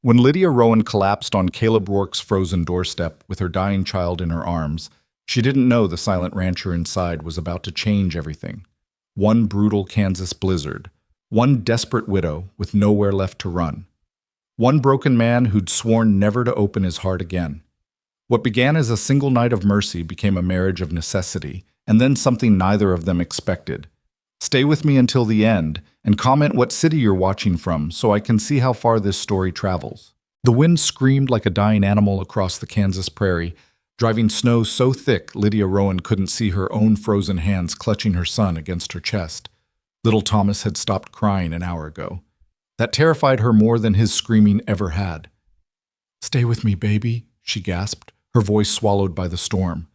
When Lydia Rowan collapsed on Caleb Rourke's frozen doorstep with her dying child in her arms, she didn't know the silent rancher inside was about to change everything. One brutal Kansas blizzard, one desperate widow with nowhere left to run, one broken man who'd sworn never to open his heart again. What began as a single night of mercy became a marriage of necessity, and then something neither of them expected. Stay with me until the end, and comment what city you're watching from so I can see how far this story travels. The wind screamed like a dying animal across the Kansas prairie, driving snow so thick Lydia Rowan couldn't see her own frozen hands clutching her son against her chest. Little Thomas had stopped crying an hour ago. That terrified her more than his screaming ever had. "Stay with me, baby," she gasped, her voice swallowed by the storm.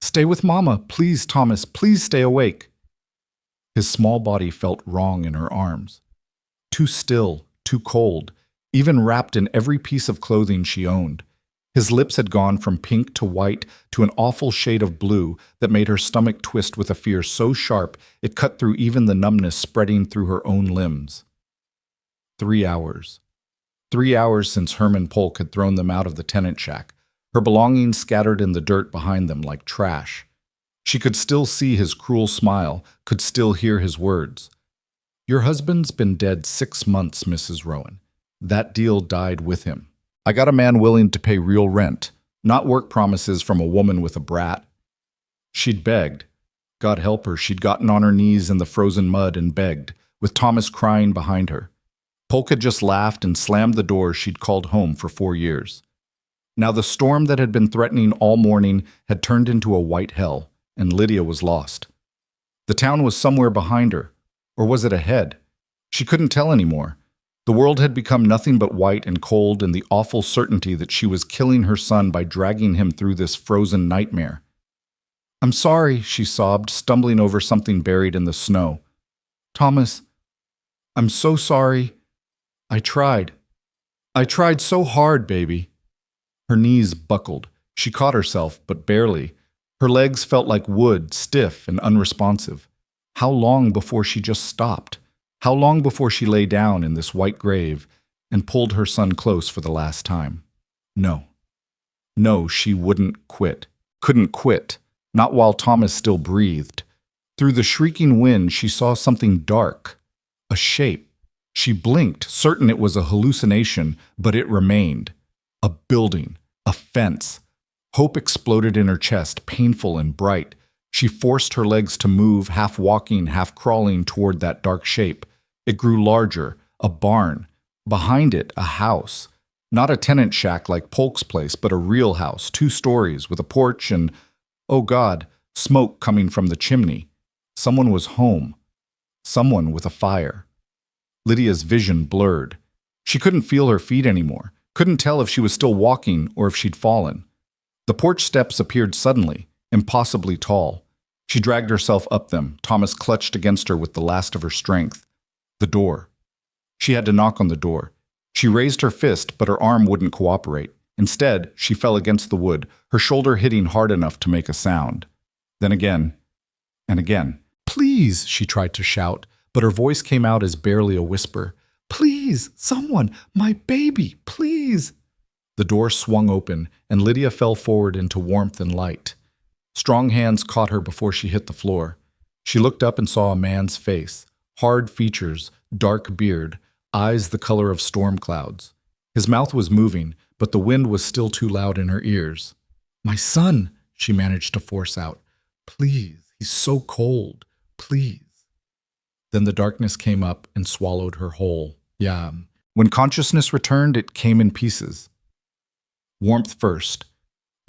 "Stay with Mama, please, Thomas, please stay awake." His small body felt wrong in her arms. Too still, too cold, even wrapped in every piece of clothing she owned. His lips had gone from pink to white to an awful shade of blue that made her stomach twist with a fear so sharp it cut through even the numbness spreading through her own limbs. 3 hours. 3 hours since Herman Polk had thrown them out of the tenant shack, her belongings scattered in the dirt behind them like trash. She could still see his cruel smile, could still hear his words. "Your husband's been dead 6 months, Mrs. Rowan. That deal died with him. I got a man willing to pay real rent, not work promises from a woman with a brat." She'd begged. God help her, she'd gotten on her knees in the frozen mud and begged, with Thomas crying behind her. Polk had just laughed and slammed the door she'd called home for 4 years. Now the storm that had been threatening all morning had turned into a white hell, and Lydia was lost. The town was somewhere behind her, or was it ahead? She couldn't tell anymore. The world had become nothing but white and cold and the awful certainty that she was killing her son by dragging him through this frozen nightmare. "I'm sorry," she sobbed, stumbling over something buried in the snow. "Thomas, I'm so sorry. I tried. I tried so hard, baby." Her knees buckled. She caught herself, but barely. Her legs felt like wood, stiff and unresponsive. How long before she just stopped? How long before she lay down in this white grave and pulled her son close for the last time? No. No, she wouldn't quit. Couldn't quit. Not while Thomas still breathed. Through the shrieking wind, she saw something dark. A shape. She blinked, certain it was a hallucination, but it remained. A building. A fence. Hope exploded in her chest, painful and bright. She forced her legs to move, half walking, half crawling toward that dark shape. It grew larger, a barn. Behind it, a house. Not a tenant shack like Polk's place, but a real house, 2 stories, with a porch and, oh God, smoke coming from the chimney. Someone was home. Someone with a fire. Lydia's vision blurred. She couldn't feel her feet anymore, couldn't tell if she was still walking or if she'd fallen. The porch steps appeared suddenly, impossibly tall. She dragged herself up them, Thomas clutched against her with the last of her strength. The door. She had to knock on the door. She raised her fist, but her arm wouldn't cooperate. Instead, she fell against the wood, her shoulder hitting hard enough to make a sound. Then again, and again. "Please," she tried to shout, but her voice came out as barely a whisper. "Please, someone, my baby, please." The door swung open, and Lydia fell forward into warmth and light. Strong hands caught her before she hit the floor. She looked up and saw a man's face. Hard features, dark beard, eyes the color of storm clouds. His mouth was moving, but the wind was still too loud in her ears. "My son," she managed to force out. "Please, he's so cold. Please." Then the darkness came up and swallowed her whole. Yeah. When consciousness returned, it came in pieces. Warmth first.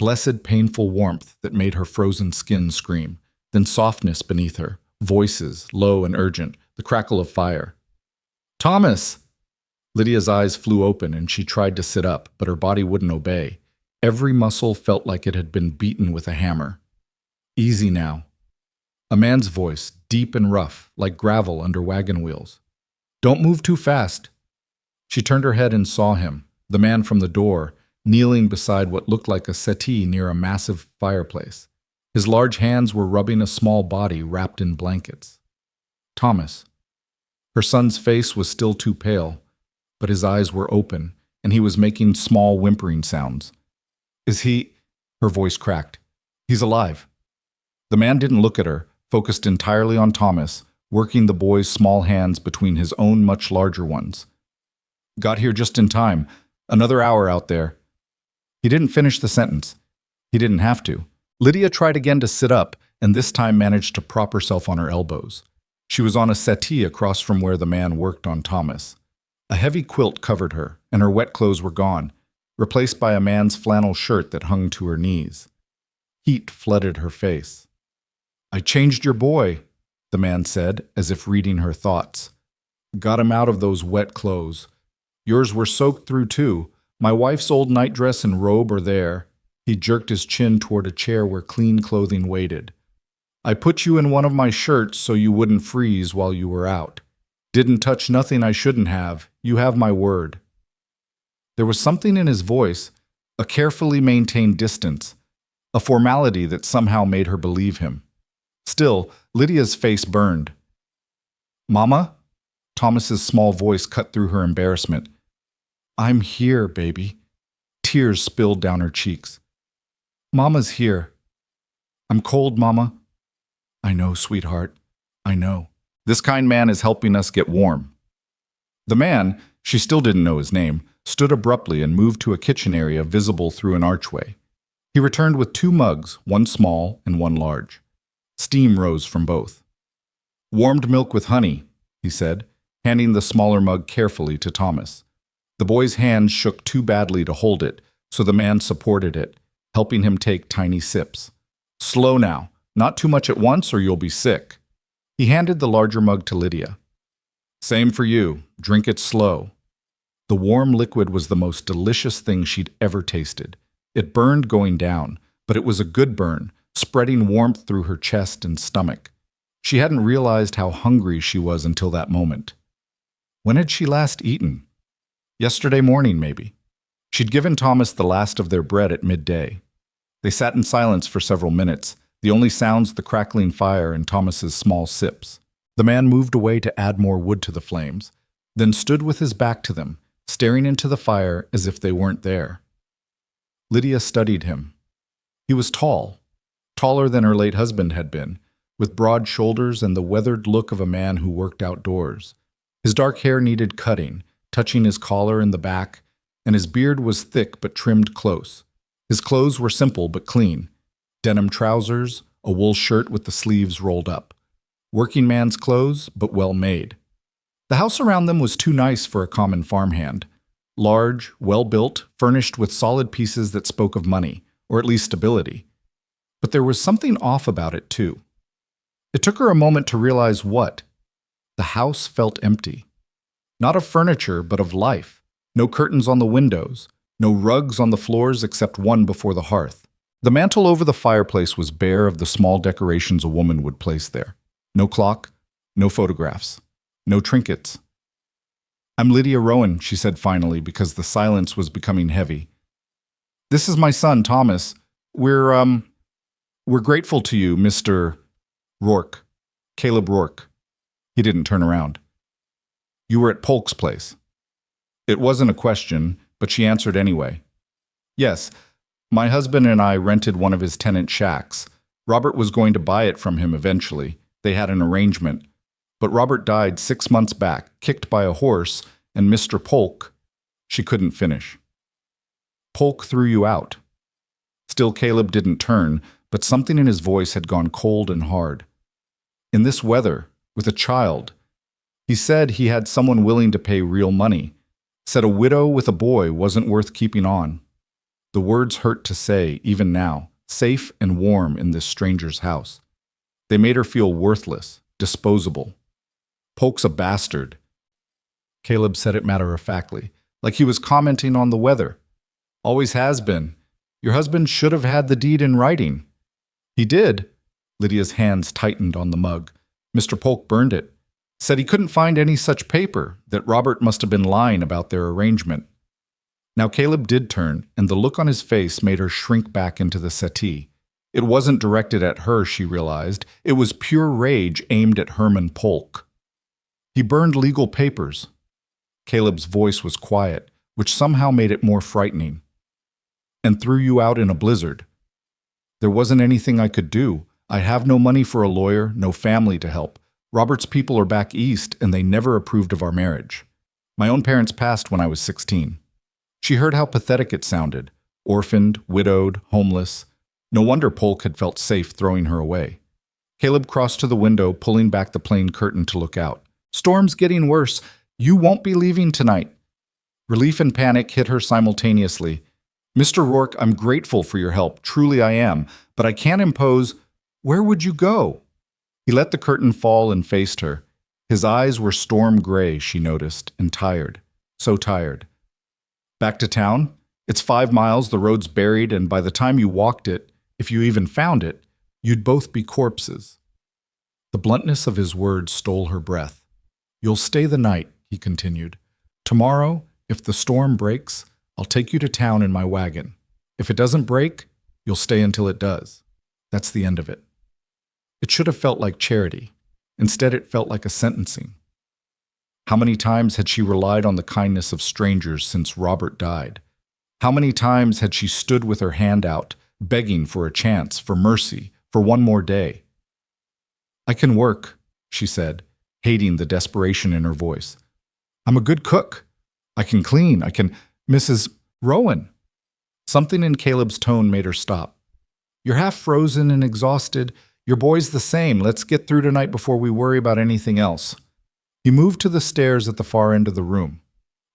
Blessed, painful warmth that made her frozen skin scream. Then softness beneath her. Voices, low and urgent. The crackle of fire. "Thomas!" Lydia's eyes flew open and she tried to sit up, but her body wouldn't obey. Every muscle felt like it had been beaten with a hammer. "Easy now." A man's voice, deep and rough, like gravel under wagon wheels. "Don't move too fast." She turned her head and saw him, the man from the door, kneeling beside what looked like a settee near a massive fireplace. His large hands were rubbing a small body wrapped in blankets. Thomas. Her son's face was still too pale, but his eyes were open, and he was making small whimpering sounds. Is he? Her voice cracked. He's alive. The man didn't look at her, focused entirely on Thomas, working the boy's small hands between his own much larger ones. Got here just in time. Another hour out there. He didn't finish the sentence. He didn't have to. Lydia tried again to sit up, and this time managed to prop herself on her elbows. She was on a settee across from where the man worked on Thomas. A heavy quilt covered her, and her wet clothes were gone, replaced by a man's flannel shirt that hung to her knees. Heat flooded her face. I changed your boy, the man said, as if reading her thoughts. Got him out of those wet clothes. Yours were soaked through too. My wife's old nightdress and robe are there. He jerked his chin toward a chair where clean clothing waited. I put you in one of my shirts so you wouldn't freeze while you were out. Didn't touch nothing I shouldn't have. You have my word. There was something in his voice, a carefully maintained distance, a formality that somehow made her believe him. Still, Lydia's face burned. Mama? Thomas's small voice cut through her embarrassment. I'm here, baby. Tears spilled down her cheeks. Mama's here. I'm cold, Mama. I know, sweetheart. I know. This kind man is helping us get warm. The man, she still didn't know his name, stood abruptly and moved to a kitchen area visible through an archway. He returned with 2 mugs, one small and one large. Steam rose from both. Warmed milk with honey, he said, handing the smaller mug carefully to Thomas. The boy's hands shook too badly to hold it, so the man supported it, helping him take tiny sips. Slow now, not too much at once or you'll be sick. He handed the larger mug to Lydia. Same for you, drink it slow. The warm liquid was the most delicious thing she'd ever tasted. It burned going down, but it was a good burn, spreading warmth through her chest and stomach. She hadn't realized how hungry she was until that moment. When had she last eaten? Yesterday morning, maybe. She'd given Thomas the last of their bread at midday. They sat in silence for several minutes, the only sounds the crackling fire and Thomas's small sips. The man moved away to add more wood to the flames, then stood with his back to them, staring into the fire as if they weren't there. Lydia studied him. He was tall, taller than her late husband had been, with broad shoulders and the weathered look of a man who worked outdoors. His dark hair needed cutting, touching his collar and the back, and his beard was thick but trimmed close. His clothes were simple but clean. Denim trousers, a wool shirt with the sleeves rolled up. Working man's clothes, but well made. The house around them was too nice for a common farmhand. Large, well-built, furnished with solid pieces that spoke of money, or at least stability. But there was something off about it, too. It took her a moment to realize what. The house felt empty. Not of furniture, but of life. No curtains on the windows. No rugs on the floors except one before the hearth. The mantel over the fireplace was bare of the small decorations a woman would place there. No clock, no photographs, no trinkets. I'm Lydia Rowan, she said finally, because the silence was becoming heavy. This is my son, Thomas. We're grateful to you, Mr. Rourke. Caleb Rourke. He didn't turn around. You were at Polk's place. It wasn't a question, but she answered anyway. Yes, my husband and I rented one of his tenant shacks. Robert was going to buy it from him eventually. They had an arrangement. But Robert died 6 months back, kicked by a horse, and Mr. Polk, she couldn't finish. Polk threw you out. Still, Caleb didn't turn, but something in his voice had gone cold and hard. In this weather, with a child, he said he had someone willing to pay real money. Said a widow with a boy wasn't worth keeping on. The words hurt to say, even now, safe and warm in this stranger's house. They made her feel worthless, disposable. Polk's a bastard. Caleb said it matter-of-factly, like he was commenting on the weather. Always has been. Your husband should have had the deed in writing. He did. Lydia's hands tightened on the mug. Mr. Polk burned it. Said he couldn't find any such paper, that Robert must have been lying about their arrangement. Now Caleb did turn, and the look on his face made her shrink back into the settee. It wasn't directed at her, she realized. It was pure rage aimed at Herman Polk. He burned legal papers. Caleb's voice was quiet, which somehow made it more frightening. And threw you out in a blizzard. There wasn't anything I could do. I have no money for a lawyer, no family to help. Robert's people are back east, and they never approved of our marriage. My own parents passed when I was 16. She heard how pathetic it sounded. Orphaned, widowed, homeless. No wonder Polk had felt safe throwing her away. Caleb crossed to the window, pulling back the plane curtain to look out. Storm's getting worse. You won't be leaving tonight. Relief and panic hit her simultaneously. Mr. Rourke, I'm grateful for your help. Truly I am. But I can't impose. Where would you go? He let the curtain fall and faced her. His eyes were storm gray, she noticed, and tired. So tired. Back to town? It's 5 miles, the road's buried, and by the time you walked it, if you even found it, you'd both be corpses. The bluntness of his words stole her breath. You'll stay the night, he continued. Tomorrow, if the storm breaks, I'll take you to town in my wagon. If it doesn't break, you'll stay until it does. That's the end of it. It should have felt like charity. Instead, it felt like a sentencing. How many times had she relied on the kindness of strangers since Robert died? How many times had she stood with her hand out, begging for a chance, for mercy, for one more day? I can work, she said, hating the desperation in her voice. I'm a good cook. I can clean. I can... Mrs. Rowan. Something in Caleb's tone made her stop. You're half frozen and exhausted. Your boy's the same. Let's get through tonight before we worry about anything else. He moved to the stairs at the far end of the room.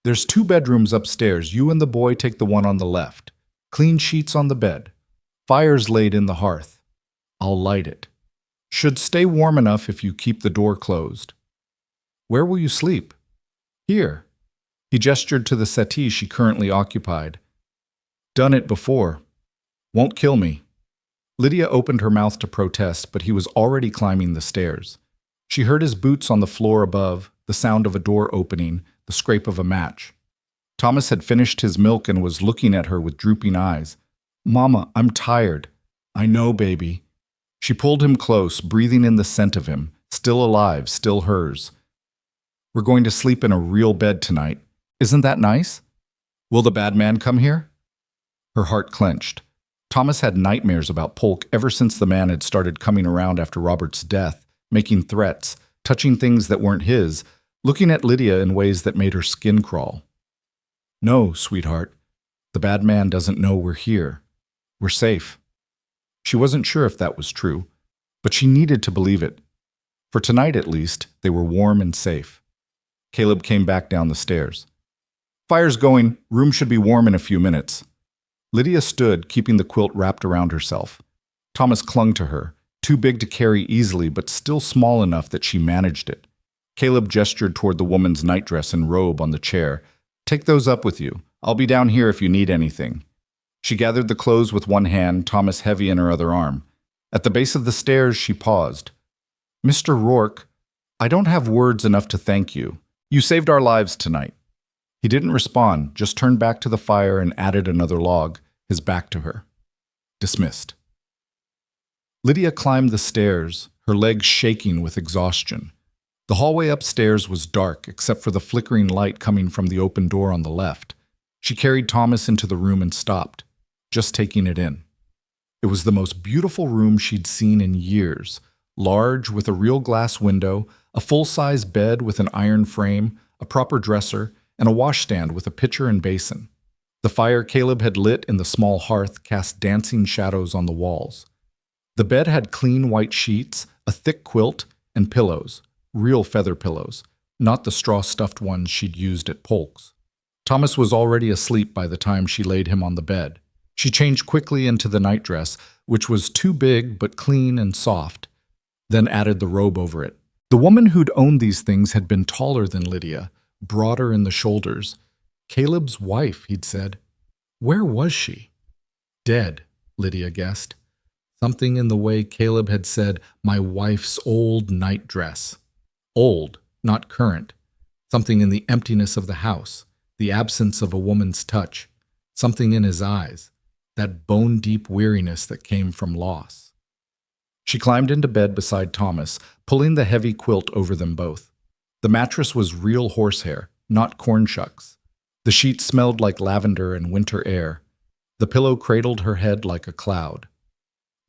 There's 2 bedrooms upstairs. You and the boy take the one on the left. Clean sheets on the bed. Fire's laid in the hearth. I'll light it. Should stay warm enough if you keep the door closed. Where will you sleep? Here. He gestured to the settee she currently occupied. Done it before. Won't kill me. Lydia opened her mouth to protest, but he was already climbing the stairs. She heard his boots on the floor above, the sound of a door opening, the scrape of a match. Thomas had finished his milk and was looking at her with drooping eyes. Mama, I'm tired. I know, baby. She pulled him close, breathing in the scent of him, still alive, still hers. We're going to sleep in a real bed tonight. Isn't that nice? Will the bad man come here? Her heart clenched. Thomas had nightmares about Polk ever since the man had started coming around after Robert's death, making threats, touching things that weren't his, looking at Lydia in ways that made her skin crawl. No, sweetheart. The bad man doesn't know we're here. We're safe. She wasn't sure if that was true, but she needed to believe it. For tonight, at least, they were warm and safe. Caleb came back down the stairs. Fire's going. Room should be warm in a few minutes. Lydia stood, keeping the quilt wrapped around herself. Thomas clung to her, too big to carry easily, but still small enough that she managed it. Caleb gestured toward the woman's nightdress and robe on the chair. Take those up with you. I'll be down here if you need anything. She gathered the clothes with one hand, Thomas heavy in her other arm. At the base of the stairs, she paused. Mr. Rourke, I don't have words enough to thank you. You saved our lives tonight. He didn't respond, just turned back to the fire and added another log, his back to her. Dismissed. Lydia climbed the stairs, her legs shaking with exhaustion. The hallway upstairs was dark, except for the flickering light coming from the open door on the left. She carried Thomas into the room and stopped, just taking it in. It was the most beautiful room she'd seen in years, large with a real glass window, a full-size bed with an iron frame, a proper dresser, and a washstand with a pitcher and basin. The fire Caleb had lit in the small hearth cast dancing shadows on the walls. The bed had clean white sheets, a thick quilt, and pillows, real feather pillows, not the straw-stuffed ones she'd used at Polk's. Thomas was already asleep by the time she laid him on the bed. She changed quickly into the nightdress, which was too big but clean and soft, then added the robe over it. The woman who'd owned these things had been taller than Lydia, broader in the shoulders. Caleb's wife, he'd said. Where was she? Dead, Lydia guessed. Something in the way Caleb had said, my wife's old nightdress. Old, not current. Something in the emptiness of the house, the absence of a woman's touch. Something in his eyes, that bone-deep weariness that came from loss. She climbed into bed beside Thomas, pulling the heavy quilt over them both. The mattress was real horsehair, not corn shucks. The sheet smelled like lavender and winter air. The pillow cradled her head like a cloud.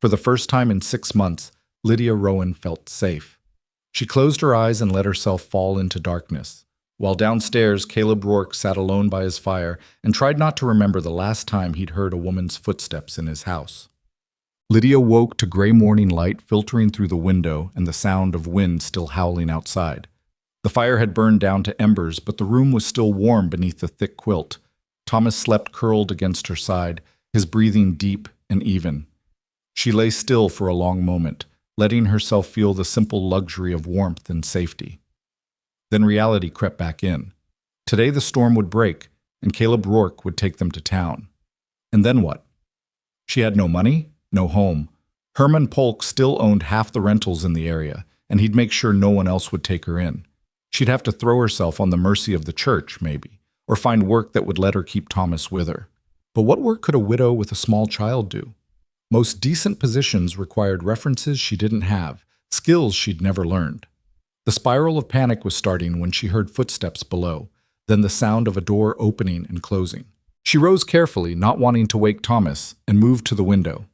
For the first time in 6 months, Lydia Rowan felt safe. She closed her eyes and let herself fall into darkness. While downstairs, Caleb Rourke sat alone by his fire and tried not to remember the last time he'd heard a woman's footsteps in his house. Lydia woke to gray morning light filtering through the window and the sound of wind still howling outside. The fire had burned down to embers, but the room was still warm beneath the thick quilt. Thomas slept curled against her side, his breathing deep and even. She lay still for a long moment, letting herself feel the simple luxury of warmth and safety. Then reality crept back in. Today the storm would break, and Caleb Rourke would take them to town. And then what? She had no money, no home. Herman Polk still owned half the rentals in the area, and he'd make sure no one else would take her in. She'd have to throw herself on the mercy of the church, maybe, or find work that would let her keep Thomas with her. But what work could a widow with a small child do? Most decent positions required references she didn't have, skills she'd never learned. The spiral of panic was starting when she heard footsteps below, then the sound of a door opening and closing. She rose carefully, not wanting to wake Thomas, and moved to the window.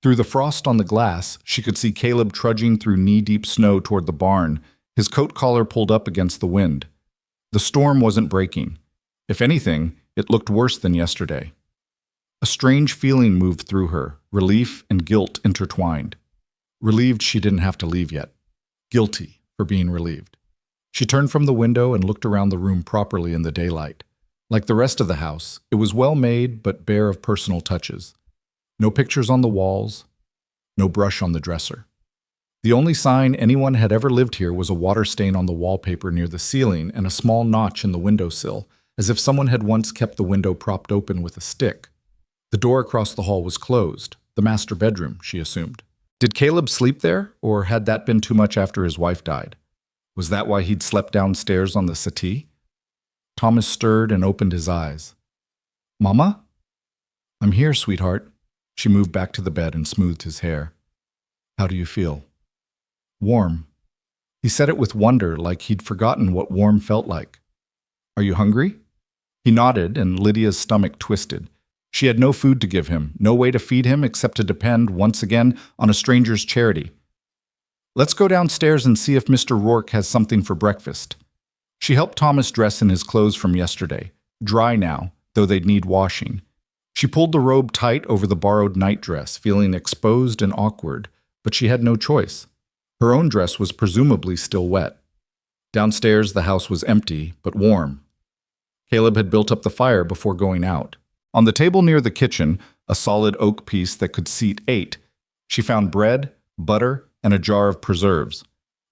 Through the frost on the glass, she could see Caleb trudging through knee-deep snow toward the barn, his coat collar pulled up against the wind. The storm wasn't breaking. If anything, it looked worse than yesterday. A strange feeling moved through her, relief and guilt intertwined. Relieved she didn't have to leave yet. Guilty for being relieved. She turned from the window and looked around the room properly in the daylight. Like the rest of the house, it was well made but bare of personal touches. No pictures on the walls, no brush on the dresser. The only sign anyone had ever lived here was a water stain on the wallpaper near the ceiling and a small notch in the windowsill, as if someone had once kept the window propped open with a stick. The door across the hall was closed, the master bedroom, she assumed. Did Caleb sleep there, or had that been too much after his wife died? Was that why he'd slept downstairs on the settee? Thomas stirred and opened his eyes. "Mama?" "I'm here, sweetheart." She moved back to the bed and smoothed his hair. "How do you feel?" "Warm." He said it with wonder, like he'd forgotten what warm felt like. "Are you hungry?" He nodded, and Lydia's stomach twisted. She had no food to give him, no way to feed him except to depend, once again, on a stranger's charity. "Let's go downstairs and see if Mr. Rourke has something for breakfast." She helped Thomas dress in his clothes from yesterday, dry now, though they'd need washing. She pulled the robe tight over the borrowed nightdress, feeling exposed and awkward, but she had no choice. Her own dress was presumably still wet. Downstairs, the house was empty, but warm. Caleb had built up the fire before going out. On the table near the kitchen, a solid oak piece that could seat 8, she found bread, butter, and a jar of preserves.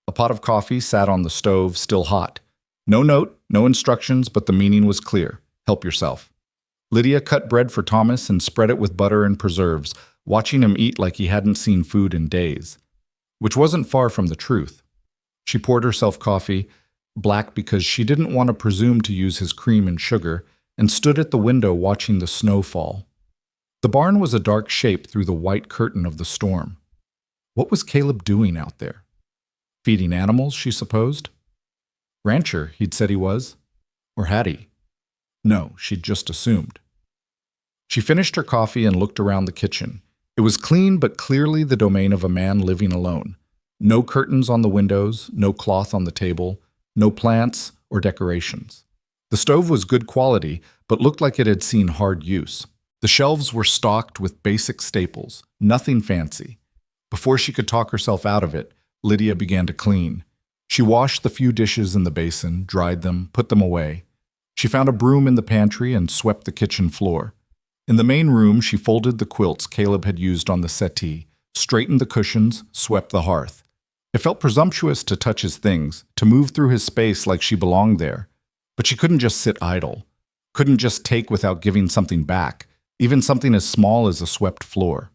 A pot of coffee sat on the stove, still hot. No note, no instructions, but the meaning was clear. Help yourself. Lydia cut bread for Thomas and spread it with butter and preserves, watching him eat like he hadn't seen food in days. Which wasn't far from the truth. She poured herself coffee, black because she didn't want to presume to use his cream and sugar, and stood at the window watching the snow fall. The barn was a dark shape through the white curtain of the storm. What was Caleb doing out there? Feeding animals, she supposed? Rancher, he'd said he was. Or had he? No, she'd just assumed. She finished her coffee and looked around the kitchen. It was clean but clearly the domain of a man living alone. No curtains on the windows, no cloth on the table, no plants or decorations. The stove was good quality, but looked like it had seen hard use. The shelves were stocked with basic staples, nothing fancy. Before she could talk herself out of it, Lydia began to clean. She washed the few dishes in the basin, dried them, put them away. She found a broom in the pantry and swept the kitchen floor. In the main room, she folded the quilts Caleb had used on the settee, straightened the cushions, swept the hearth. It felt presumptuous to touch his things, to move through his space like she belonged there. But she couldn't just sit idle, couldn't just take without giving something back, even something as small as a swept floor.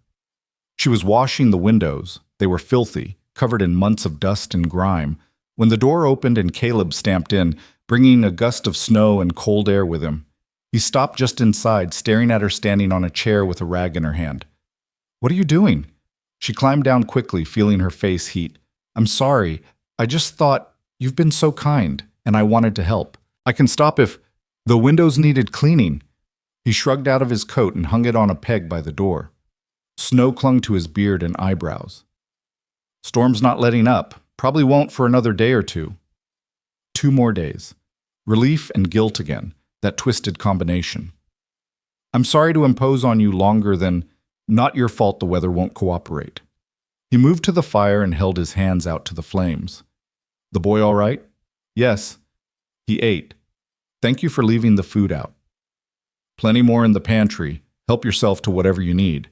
She was washing the windows. They were filthy, covered in months of dust and grime, when the door opened and Caleb stamped in, bringing a gust of snow and cold air with him. He stopped just inside, staring at her standing on a chair with a rag in her hand. "What are you doing?" She climbed down quickly, feeling her face heat. "I'm sorry. I just thought, you've been so kind, and I wanted to help. I can stop if..." The windows needed cleaning. He shrugged out of his coat and hung it on a peg by the door. Snow clung to his beard and eyebrows. Storm's not letting up. Probably won't for another day or two. 2 more days. Relief and guilt again, that twisted combination. I'm sorry to impose on you longer than, not your fault the weather won't cooperate. He moved to the fire and held his hands out to the flames. The boy all right? Yes. He ate. Thank you for leaving the food out. Plenty more in the pantry. Help yourself to whatever you need.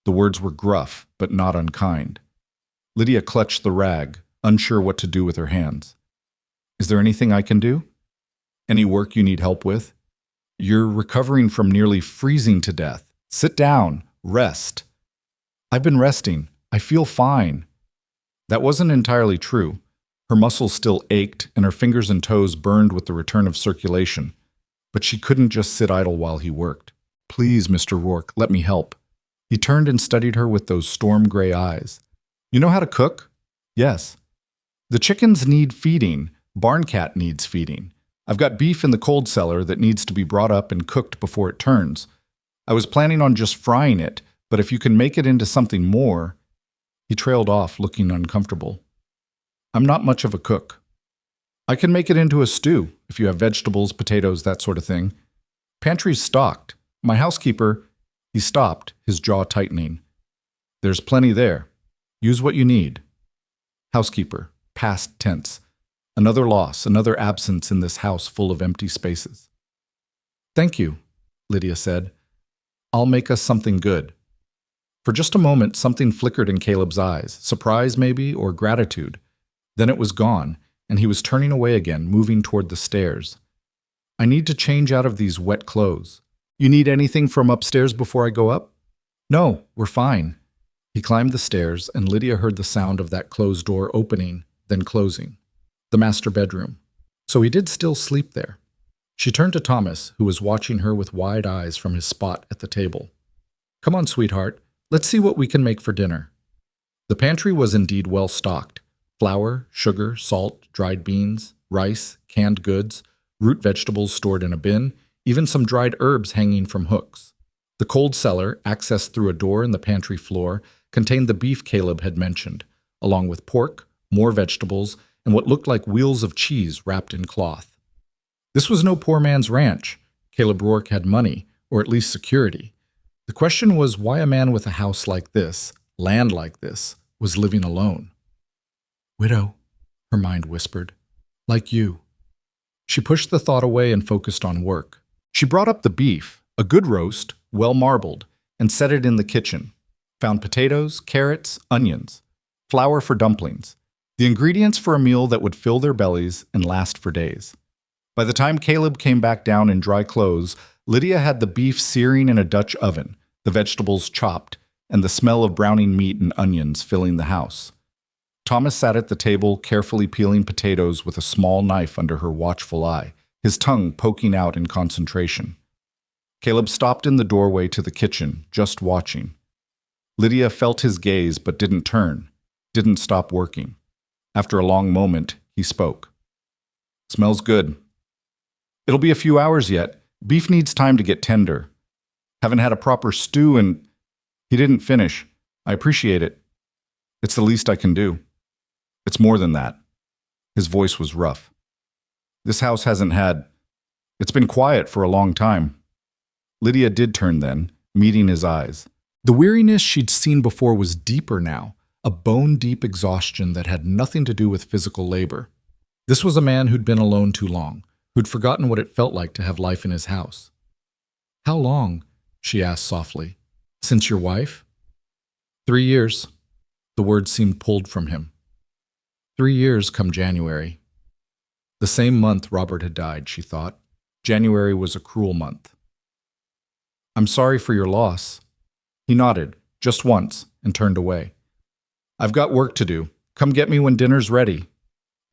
The words were gruff, but not unkind. Lydia clutched the rag, unsure what to do with her hands. Is there anything I can do? Any work you need help with? You're recovering from nearly freezing to death. Sit down. Rest. I've been resting. I feel fine. That wasn't entirely true. Her muscles still ached, and her fingers and toes burned with the return of circulation. But she couldn't just sit idle while he worked. Please, Mr. Rourke, let me help. He turned and studied her with those storm-gray eyes. You know how to cook? Yes. The chickens need feeding. Barn cat needs feeding. I've got beef in the cold cellar that needs to be brought up and cooked before it turns. I was planning on just frying it, but if you can make it into something more... He trailed off, looking uncomfortable. I'm not much of a cook. I can make it into a stew, if you have vegetables, potatoes, that sort of thing. Pantry's stocked. My housekeeper... He stopped, his jaw tightening. There's plenty there. Use what you need. Housekeeper, past tense. Another loss, another absence in this house full of empty spaces. Thank you, Lydia said. I'll make us something good. For just a moment, something flickered in Caleb's eyes, surprise maybe, or gratitude. Then it was gone, and he was turning away again, moving toward the stairs. I need to change out of these wet clothes. You need anything from upstairs before I go up? No, we're fine. He climbed the stairs, and Lydia heard the sound of that closed door opening, then closing. The master bedroom. So he did still sleep there. She turned to Thomas, who was watching her with wide eyes from his spot at the table. Come on, sweetheart. Let's see what we can make for dinner. The pantry was indeed well stocked. Flour, sugar, salt, dried beans, rice, canned goods, root vegetables stored in a bin, even some dried herbs hanging from hooks. The cold cellar, accessed through a door in the pantry floor, contained the beef Caleb had mentioned, along with pork, more vegetables, and what looked like wheels of cheese wrapped in cloth. This was no poor man's ranch. Caleb Rourke had money, or at least security. The question was why a man with a house like this, land like this, was living alone. Widow, her mind whispered. Like you. She pushed the thought away and focused on work. She brought up the beef, a good roast, well marbled, and set it in the kitchen. Found potatoes, carrots, onions, flour for dumplings, the ingredients for a meal that would fill their bellies and last for days. By the time Caleb came back down in dry clothes, Lydia had the beef searing in a Dutch oven, the vegetables chopped, and the smell of browning meat and onions filling the house. Thomas sat at the table, carefully peeling potatoes with a small knife under her watchful eye, his tongue poking out in concentration. Caleb stopped in the doorway to the kitchen, just watching. Lydia felt his gaze but didn't turn, didn't stop working. After a long moment, he spoke. Smells good. It'll be a few hours yet. Beef needs time to get tender. Haven't had a proper stew and... He didn't finish. I appreciate it. It's the least I can do. It's more than that. His voice was rough. This house hasn't had... It's been quiet for a long time. Lydia did turn then, meeting his eyes. The weariness she'd seen before was deeper now, a bone-deep exhaustion that had nothing to do with physical labor. This was a man who'd been alone too long, who'd forgotten what it felt like to have life in his house. How long? She asked softly. Since your wife? 3 years. The words seemed pulled from him. 3 years come January. The same month Robert had died, she thought. January was a cruel month. I'm sorry for your loss. He nodded, just once, and turned away. I've got work to do. Come get me when dinner's ready.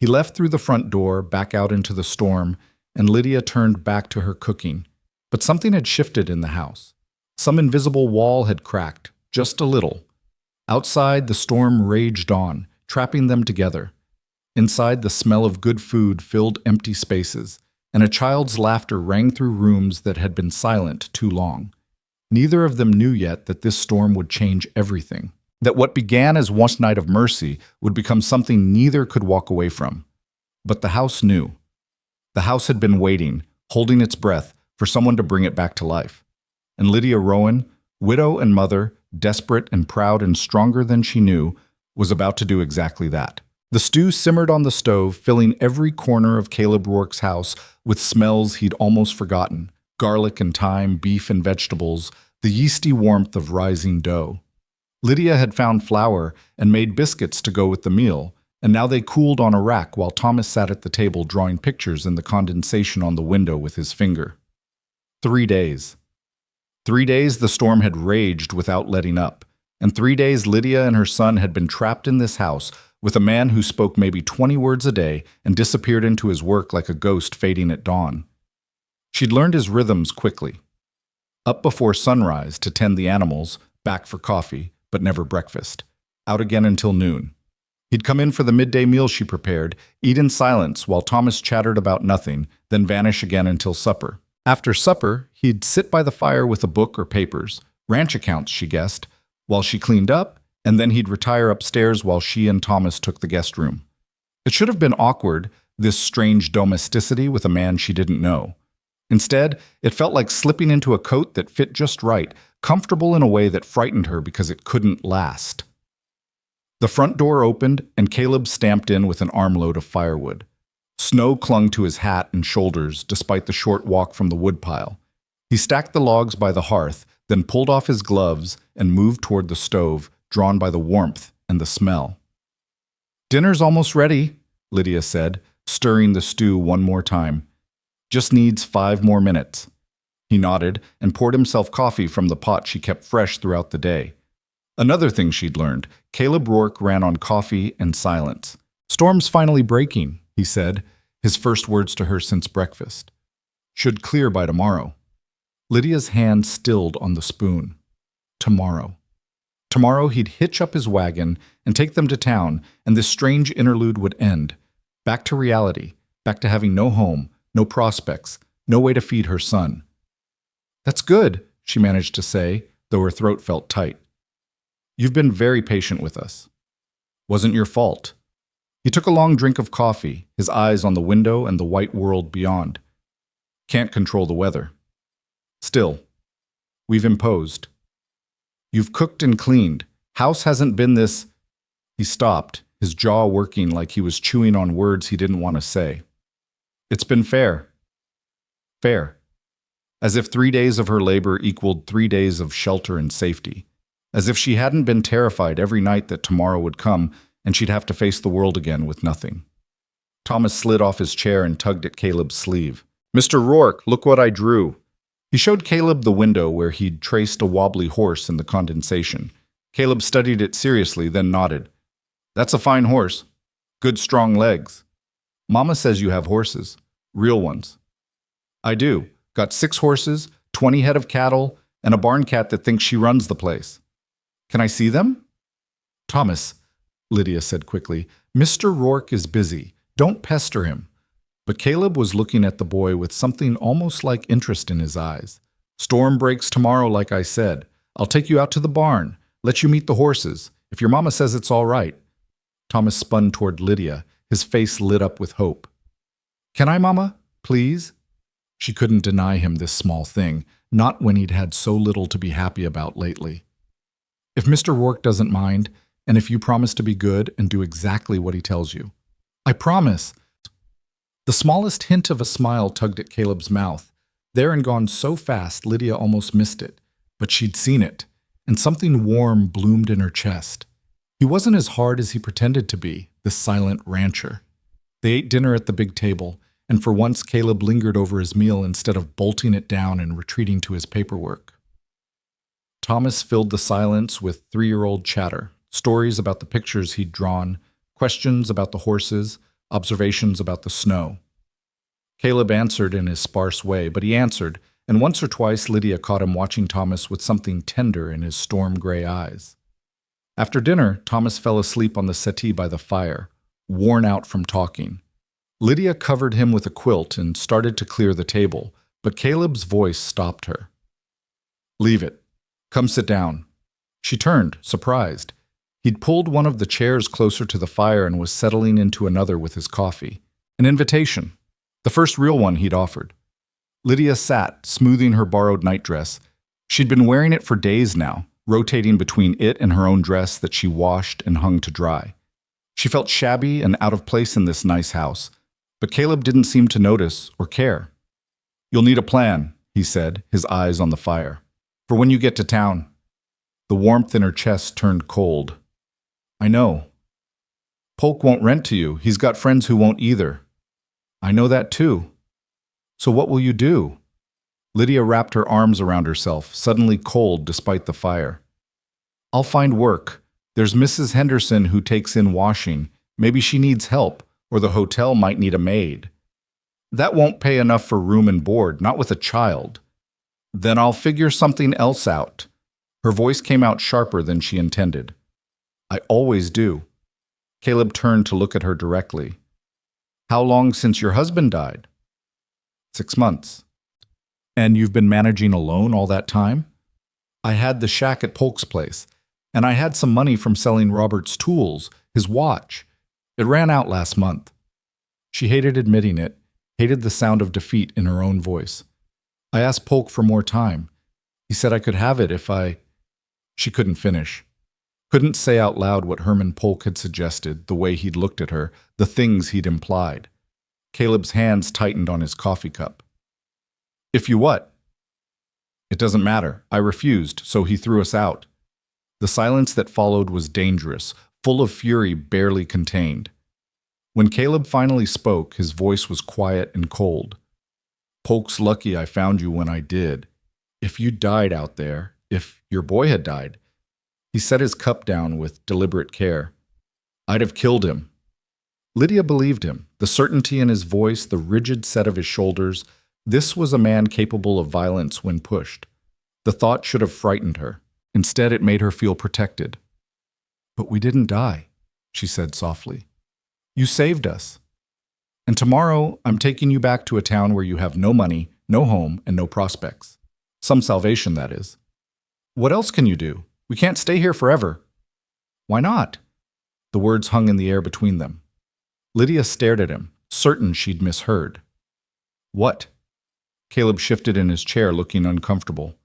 He left through the front door, back out into the storm, and Lydia turned back to her cooking. But something had shifted in the house. Some invisible wall had cracked, just a little. Outside, the storm raged on, trapping them together. Inside, the smell of good food filled empty spaces, and a child's laughter rang through rooms that had been silent too long. Neither of them knew yet that this storm would change everything, that what began as one night of mercy would become something neither could walk away from. But the house knew. The house had been waiting, holding its breath, for someone to bring it back to life. And Lydia Rowan, widow and mother, desperate and proud and stronger than she knew, was about to do exactly that. The stew simmered on the stove, filling every corner of Caleb Rourke's house with smells he'd almost forgotten: garlic and thyme, beef and vegetables, the yeasty warmth of rising dough. Lydia had found flour and made biscuits to go with the meal, and now they cooled on a rack while Thomas sat at the table drawing pictures in the condensation on the window with his finger. 3 days. 3 days the storm had raged without letting up, and 3 days Lydia and her son had been trapped in this house with a man who spoke maybe 20 words a day and disappeared into his work like a ghost fading at dawn. She'd learned his rhythms quickly. Up before sunrise to tend the animals, back for coffee, but never breakfast. Out again until noon. He'd come in for the midday meal she prepared, eat in silence while Thomas chattered about nothing, then vanish again until supper. After supper, he'd sit by the fire with a book or papers, ranch accounts, she guessed, while she cleaned up, and then he'd retire upstairs while she and Thomas took the guest room. It should have been awkward, this strange domesticity with a man she didn't know. Instead, it felt like slipping into a coat that fit just right, comfortable in a way that frightened her because it couldn't last. The front door opened, and Caleb stamped in with an armload of firewood. Snow clung to his hat and shoulders despite the short walk from the woodpile. He stacked the logs by the hearth, then pulled off his gloves and moved toward the stove, drawn by the warmth and the smell. "Dinner's almost ready," Lydia said, stirring the stew one more time. "Just needs 5 more minutes." He nodded and poured himself coffee from the pot she kept fresh throughout the day. Another thing she'd learned, Caleb Rourke ran on coffee and silence. "Storm's finally breaking," he said, his first words to her since breakfast. "Should clear by tomorrow." Lydia's hand stilled on the spoon. Tomorrow. Tomorrow he'd hitch up his wagon and take them to town, and this strange interlude would end. Back to reality, back to having no home, no prospects, no way to feed her son. "That's good," she managed to say, though her throat felt tight. "You've been very patient with us." "Wasn't your fault." He took a long drink of coffee, his eyes on the window and the white world beyond. "Can't control the weather. Still, we've imposed. You've cooked and cleaned. House hasn't been this—" He stopped, his jaw working like he was chewing on words he didn't want to say. "It's been fair. Fair. As if 3 days of her labor equaled 3 days of shelter and safety. As if she hadn't been terrified every night that tomorrow would come and she'd have to face the world again with nothing." Thomas slid off his chair and tugged at Caleb's sleeve. "Mr. Rourke, look what I drew." He showed Caleb the window where he'd traced a wobbly horse in the condensation. Caleb studied it seriously, then nodded. "That's a fine horse. Good strong legs. Mama says you have horses. Real ones." "I do. Got 6 horses, 20 head of cattle, and a barn cat that thinks she runs the place." "Can I see them?" "Thomas," Lydia said quickly, "Mr. Rourke is busy. Don't pester him." But Caleb was looking at the boy with something almost like interest in his eyes. "Storm breaks tomorrow, like I said. I'll take you out to the barn, let you meet the horses, if your mama says it's all right." Thomas spun toward Lydia, his face lit up with hope. "Can I, Mama? Please?" She couldn't deny him this small thing, not when he'd had so little to be happy about lately. "If Mr. Rourke doesn't mind, and if you promise to be good and do exactly what he tells you." "I promise." The smallest hint of a smile tugged at Caleb's mouth. There and gone so fast, Lydia almost missed it. But she'd seen it, and something warm bloomed in her chest. He wasn't as hard as he pretended to be, this silent rancher. They ate dinner at the big table, and for once Caleb lingered over his meal instead of bolting it down and retreating to his paperwork. Thomas filled the silence with 3-year-old chatter, stories about the pictures he'd drawn, questions about the horses, observations about the snow. Caleb answered in his sparse way, but he answered, and once or twice Lydia caught him watching Thomas with something tender in his storm-gray eyes. After dinner, Thomas fell asleep on the settee by the fire, worn out from talking. Lydia covered him with a quilt and started to clear the table, but Caleb's voice stopped her. "Leave it. Come sit down." She turned, surprised. He'd pulled one of the chairs closer to the fire and was settling into another with his coffee. An invitation. The first real one he'd offered. Lydia sat, smoothing her borrowed nightdress. She'd been wearing it for days now, rotating between it and her own dress that she washed and hung to dry. She felt shabby and out of place in this nice house, but Caleb didn't seem to notice or care. "You'll need a plan," he said, his eyes on the fire, "for when you get to town." The warmth in her chest turned cold. "I know. Polk won't rent to you. He's got friends who won't either." "I know that too. So what will you do?" Lydia wrapped her arms around herself, suddenly cold despite the fire. "I'll find work. There's Mrs. Henderson who takes in washing. Maybe she needs help, or the hotel might need a maid. That won't pay enough for room and board, not with a child. Then I'll figure something else out." Her voice came out sharper than she intended. "I always do." Caleb turned to look at her directly. "How long since your husband died?" 6 months. "And you've been managing alone all that time?" "I had the shack at Polk's place, and I had some money from selling Robert's tools, his watch. It ran out last month." She hated admitting it, hated the sound of defeat in her own voice. "I asked Polk for more time. He said I could have it if I—" She couldn't finish. Couldn't say out loud what Herman Polk had suggested, the way he'd looked at her, the things he'd implied. Caleb's hands tightened on his coffee cup. "If you what?" "It doesn't matter. I refused, so he threw us out." The silence that followed was dangerous, full of fury barely contained. When Caleb finally spoke, his voice was quiet and cold. "Polk's lucky I found you when I did. If you died out there, if your boy had died—" He set his cup down with deliberate care. "I'd have killed him." Lydia believed him, the certainty in his voice, the rigid set of his shoulders. This was a man capable of violence when pushed. The thought should have frightened her. Instead, it made her feel protected. "But we didn't die," she said softly. "You saved us. And tomorrow, I'm taking you back to a town where you have no money, no home, and no prospects. Some salvation, that is. What else can you do? We can't stay here forever." "Why not?" The words hung in the air between them. Lydia stared at him, certain she'd misheard. "What?" Caleb shifted in his chair, looking uncomfortable.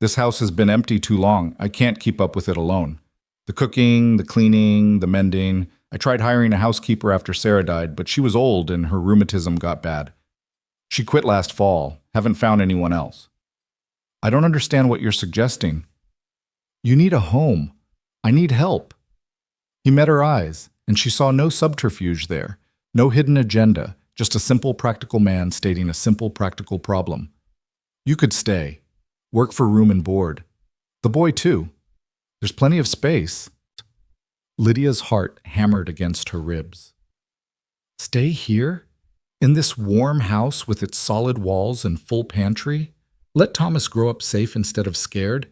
"This house has been empty too long. I can't keep up with it alone. The cooking, the cleaning, the mending. I tried hiring a housekeeper after Sarah died, but she was old and her rheumatism got bad. She quit last fall. Haven't found anyone else." "I don't understand what you're suggesting." "You need a home. I need help." He met her eyes, and she saw no subterfuge there, no hidden agenda, just a simple practical man stating a simple practical problem. "You could stay. Work for room and board. The boy, too. There's plenty of space." Lydia's heart hammered against her ribs. "Stay here? In this warm house with its solid walls and full pantry? Let Thomas grow up safe instead of scared?"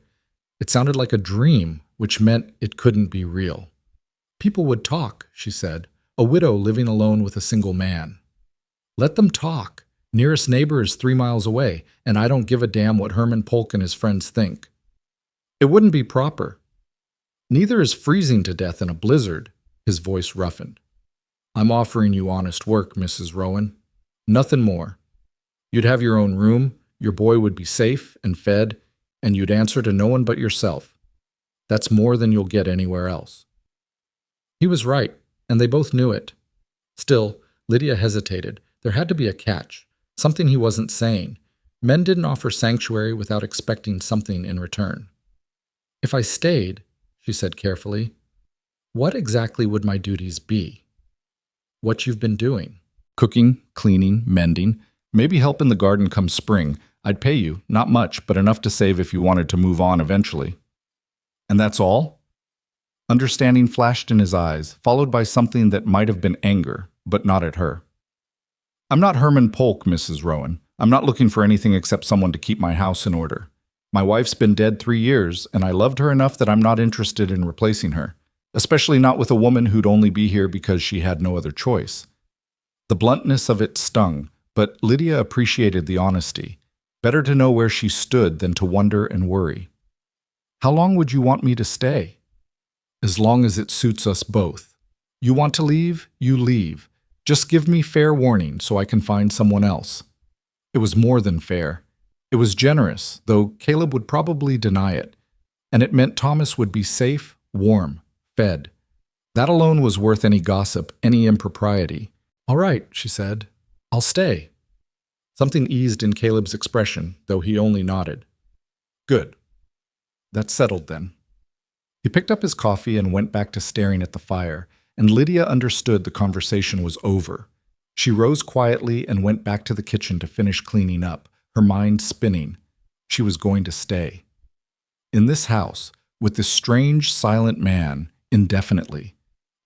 It sounded like a dream, which meant it couldn't be real. "People would talk," she said, "a widow living alone with a single man." "Let them talk. Nearest neighbor is 3 miles away, and I don't give a damn what Herman Polk and his friends think." "It wouldn't be proper." "Neither is freezing to death in a blizzard," his voice roughened. "I'm offering you honest work, Mrs. Rowan. Nothing more. You'd have your own room, your boy would be safe and fed, and you'd answer to no one but yourself. That's more than you'll get anywhere else." He was right, and they both knew it. Still, Lydia hesitated. There had to be a catch, something he wasn't saying. Men didn't offer sanctuary without expecting something in return. "If I stayed," she said carefully, "what exactly would my duties be?" "What you've been doing. Cooking, cleaning, mending, maybe help in the garden come spring. I'd pay you, not much, but enough to save if you wanted to move on eventually." "And that's all?" Understanding flashed in his eyes, followed by something that might have been anger, but not at her. "I'm not Herman Polk, Mrs. Rowan. I'm not looking for anything except someone to keep my house in order. My wife's been dead 3 years, and I loved her enough that I'm not interested in replacing her, especially not with a woman who'd only be here because she had no other choice." The bluntness of it stung, but Lydia appreciated the honesty. Better to know where she stood than to wonder and worry. How long would you want me to stay? As long as it suits us both. You want to leave? You leave. Just give me fair warning so I can find someone else. It was more than fair. It was generous, though Caleb would probably deny it. And it meant Thomas would be safe, warm, fed. That alone was worth any gossip, any impropriety. All right, she said. I'll stay. Something eased in Caleb's expression, though he only nodded. Good. That's settled then. He picked up his coffee and went back to staring at the fire, and Lydia understood the conversation was over. She rose quietly and went back to the kitchen to finish cleaning up, her mind spinning. She was going to stay. In this house, with this strange, silent man, indefinitely.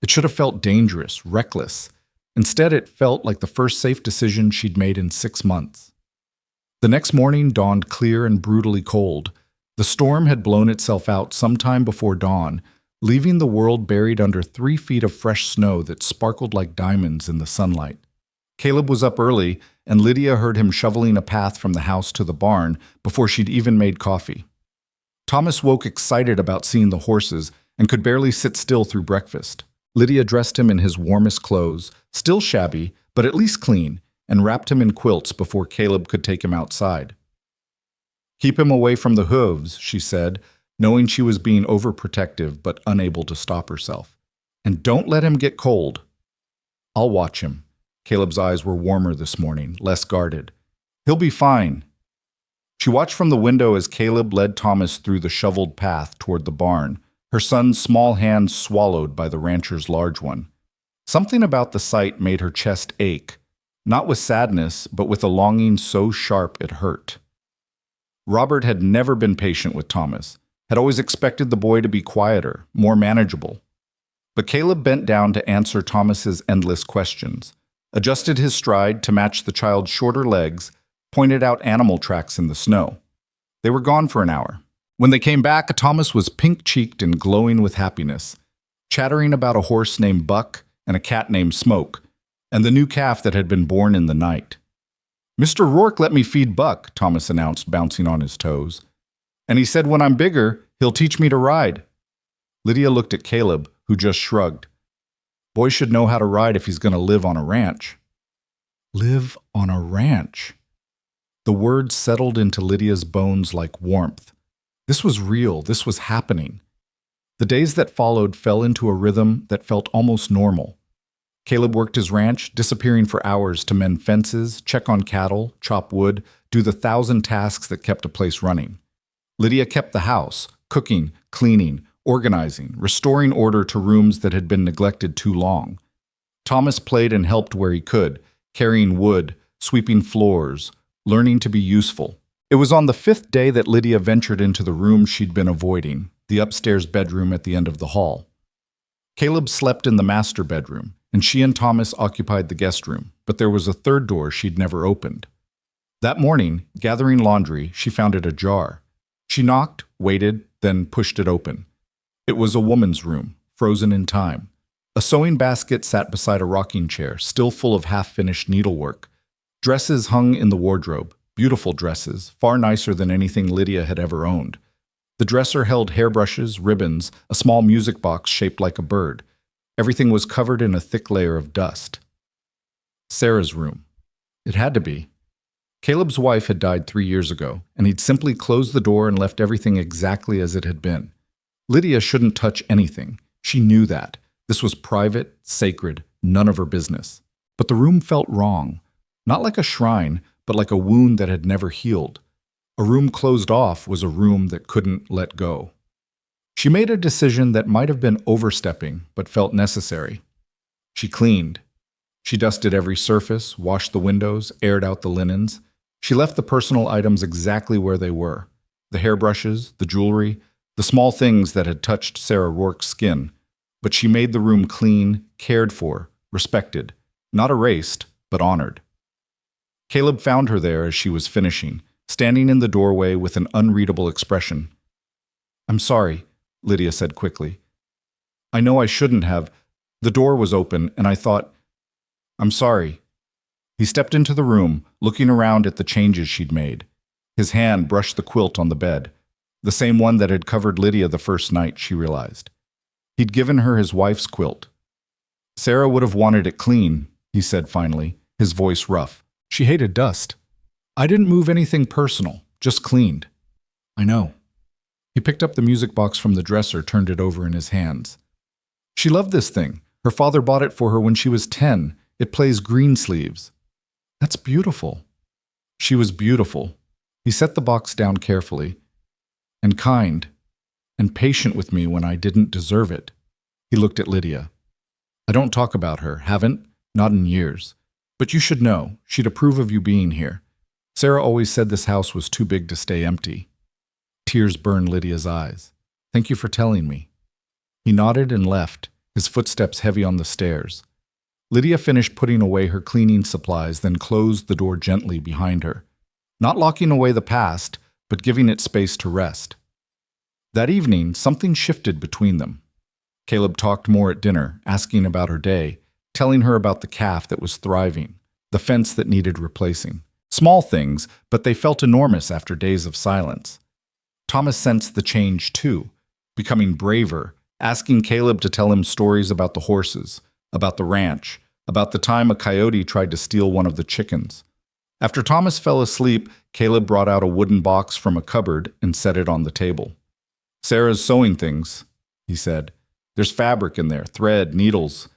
It should have felt dangerous, reckless. Instead, it felt like the first safe decision she'd made in 6 months. The next morning dawned clear and brutally cold. The storm had blown itself out sometime before dawn, leaving the world buried under 3 feet of fresh snow that sparkled like diamonds in the sunlight. Caleb was up early, and Lydia heard him shoveling a path from the house to the barn before she'd even made coffee. Thomas woke excited about seeing the horses and could barely sit still through breakfast. Lydia dressed him in his warmest clothes, still shabby, but at least clean, and wrapped him in quilts before Caleb could take him outside. Keep him away from the hooves, she said, knowing she was being overprotective but unable to stop herself. And don't let him get cold. I'll watch him. Caleb's eyes were warmer this morning, less guarded. He'll be fine. She watched from the window as Caleb led Thomas through the shoveled path toward the barn, her son's small hand swallowed by the rancher's large one. Something about the sight made her chest ache, not with sadness, but with a longing so sharp it hurt. Robert had never been patient with Thomas, had always expected the boy to be quieter, more manageable. But Caleb bent down to answer Thomas's endless questions, adjusted his stride to match the child's shorter legs, pointed out animal tracks in the snow. They were gone for an hour. When they came back, Thomas was pink-cheeked and glowing with happiness, chattering about a horse named Buck and a cat named Smoke, and the new calf that had been born in the night. Mr. Rourke let me feed Buck, Thomas announced, bouncing on his toes. And he said when I'm bigger, he'll teach me to ride. Lydia looked at Caleb, who just shrugged. Boy should know how to ride if he's going to live on a ranch. Live on a ranch. The words settled into Lydia's bones like warmth. This was real. This was happening. The days that followed fell into a rhythm that felt almost normal. Caleb worked his ranch, disappearing for hours to mend fences, check on cattle, chop wood, do the 1,000 tasks that kept a place running. Lydia kept the house, cooking, cleaning, organizing, restoring order to rooms that had been neglected too long. Thomas played and helped where he could, carrying wood, sweeping floors, learning to be useful. It was on the 5th day that Lydia ventured into the room she'd been avoiding, the upstairs bedroom at the end of the hall. Caleb slept in the master bedroom, and she and Thomas occupied the guest room, but there was a third door she'd never opened. That morning, gathering laundry, she found it ajar. She knocked, waited, then pushed it open. It was a woman's room, frozen in time. A sewing basket sat beside a rocking chair, still full of half-finished needlework. Dresses hung in the wardrobe, beautiful dresses, far nicer than anything Lydia had ever owned. The dresser held hairbrushes, ribbons, a small music box shaped like a bird. Everything was covered in a thick layer of dust. Sarah's room. It had to be. Caleb's wife had died 3 years ago, and he'd simply closed the door and left everything exactly as it had been. Lydia shouldn't touch anything. She knew that. This was private, sacred, none of her business. But the room felt wrong. Not like a shrine, but like a wound that had never healed. A room closed off was a room that couldn't let go. She made a decision that might have been overstepping, but felt necessary. She cleaned. She dusted every surface, washed the windows, aired out the linens. She left the personal items exactly where they were. The hairbrushes, the jewelry, the small things that had touched Sarah Rourke's skin. But she made the room clean, cared for, respected. Not erased, but honored. Caleb found her there as she was finishing, standing in the doorway with an unreadable expression. "I'm sorry," Lydia said quickly. "I know I shouldn't have. The door was open, and I thought, I'm sorry." He stepped into the room, looking around at the changes she'd made. His hand brushed the quilt on the bed, the same one that had covered Lydia the first night, she realized. He'd given her his wife's quilt. Sarah would have wanted it clean, he said finally, his voice rough. She hated dust. I didn't move anything personal, just cleaned. I know. He picked up the music box from the dresser, turned it over in his hands. She loved this thing. Her father bought it for her when she was 10. It plays Greensleeves. That's beautiful. She was beautiful. He set the box down carefully. And kind. And patient with me when I didn't deserve it. He looked at Lydia. I don't talk about her, haven't, not in years. But you should know, she'd approve of you being here. Sarah always said this house was too big to stay empty. Tears burned Lydia's eyes. Thank you for telling me. He nodded and left, his footsteps heavy on the stairs. Lydia finished putting away her cleaning supplies, then closed the door gently behind her, not locking away the past, but giving it space to rest. That evening, something shifted between them. Caleb talked more at dinner, asking about her day, telling her about the calf that was thriving, the fence that needed replacing. Small things, but they felt enormous after days of silence. Thomas sensed the change too, becoming braver, asking Caleb to tell him stories about the horses, about the ranch, about the time a coyote tried to steal one of the chickens. After Thomas fell asleep, Caleb brought out a wooden box from a cupboard and set it on the table. Sarah's sewing things, he said. There's fabric in there, thread, needles.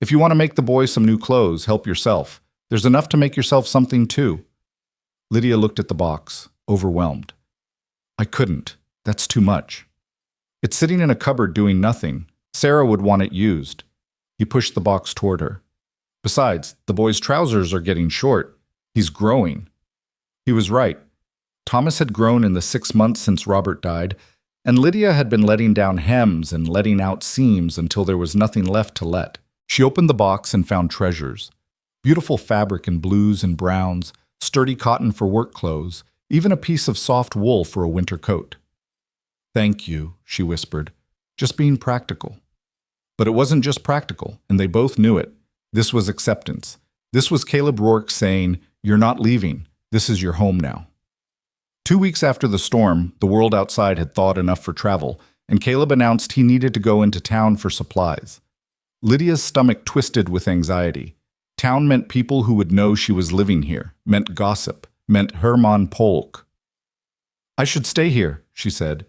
If you want to make the boys some new clothes, help yourself. There's enough to make yourself something too. Lydia looked at the box, overwhelmed. I couldn't. That's too much. It's sitting in a cupboard doing nothing. Sarah would want it used. He pushed the box toward her. Besides, the boy's trousers are getting short. He's growing. He was right. Thomas had grown in the 6 months since Robert died, and Lydia had been letting down hems and letting out seams until there was nothing left to let. She opened the box and found treasures. Beautiful fabric in blues and browns, sturdy cotton for work clothes, even a piece of soft wool for a winter coat. Thank you, she whispered, just being practical. But it wasn't just practical, and they both knew it. This was acceptance. This was Caleb Rourke saying, you're not leaving. This is your home now. 2 weeks after the storm, the world outside had thawed enough for travel, and Caleb announced he needed to go into town for supplies. Lydia's stomach twisted with anxiety. Town meant people who would know she was living here, meant gossip, meant Hermann Polk. I should stay here, she said.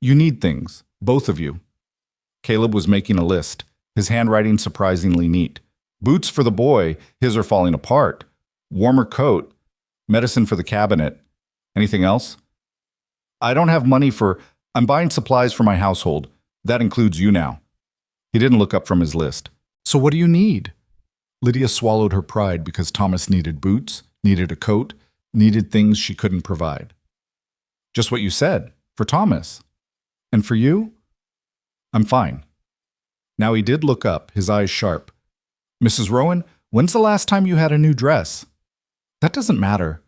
You need things, both of you. Caleb was making a list, his handwriting surprisingly neat. Boots for the boy, his are falling apart. Warmer coat. Medicine for the cabinet. Anything else? I don't have money I'm buying supplies for my household. That includes you now. He didn't look up from his list. So what do you need? Lydia swallowed her pride because Thomas needed boots, needed a coat, needed things she couldn't provide. Just what you said, for Thomas. And for you? I'm fine. Now he did look up, his eyes sharp. Mrs. Rowan, when's the last time you had a new dress? That doesn't matter.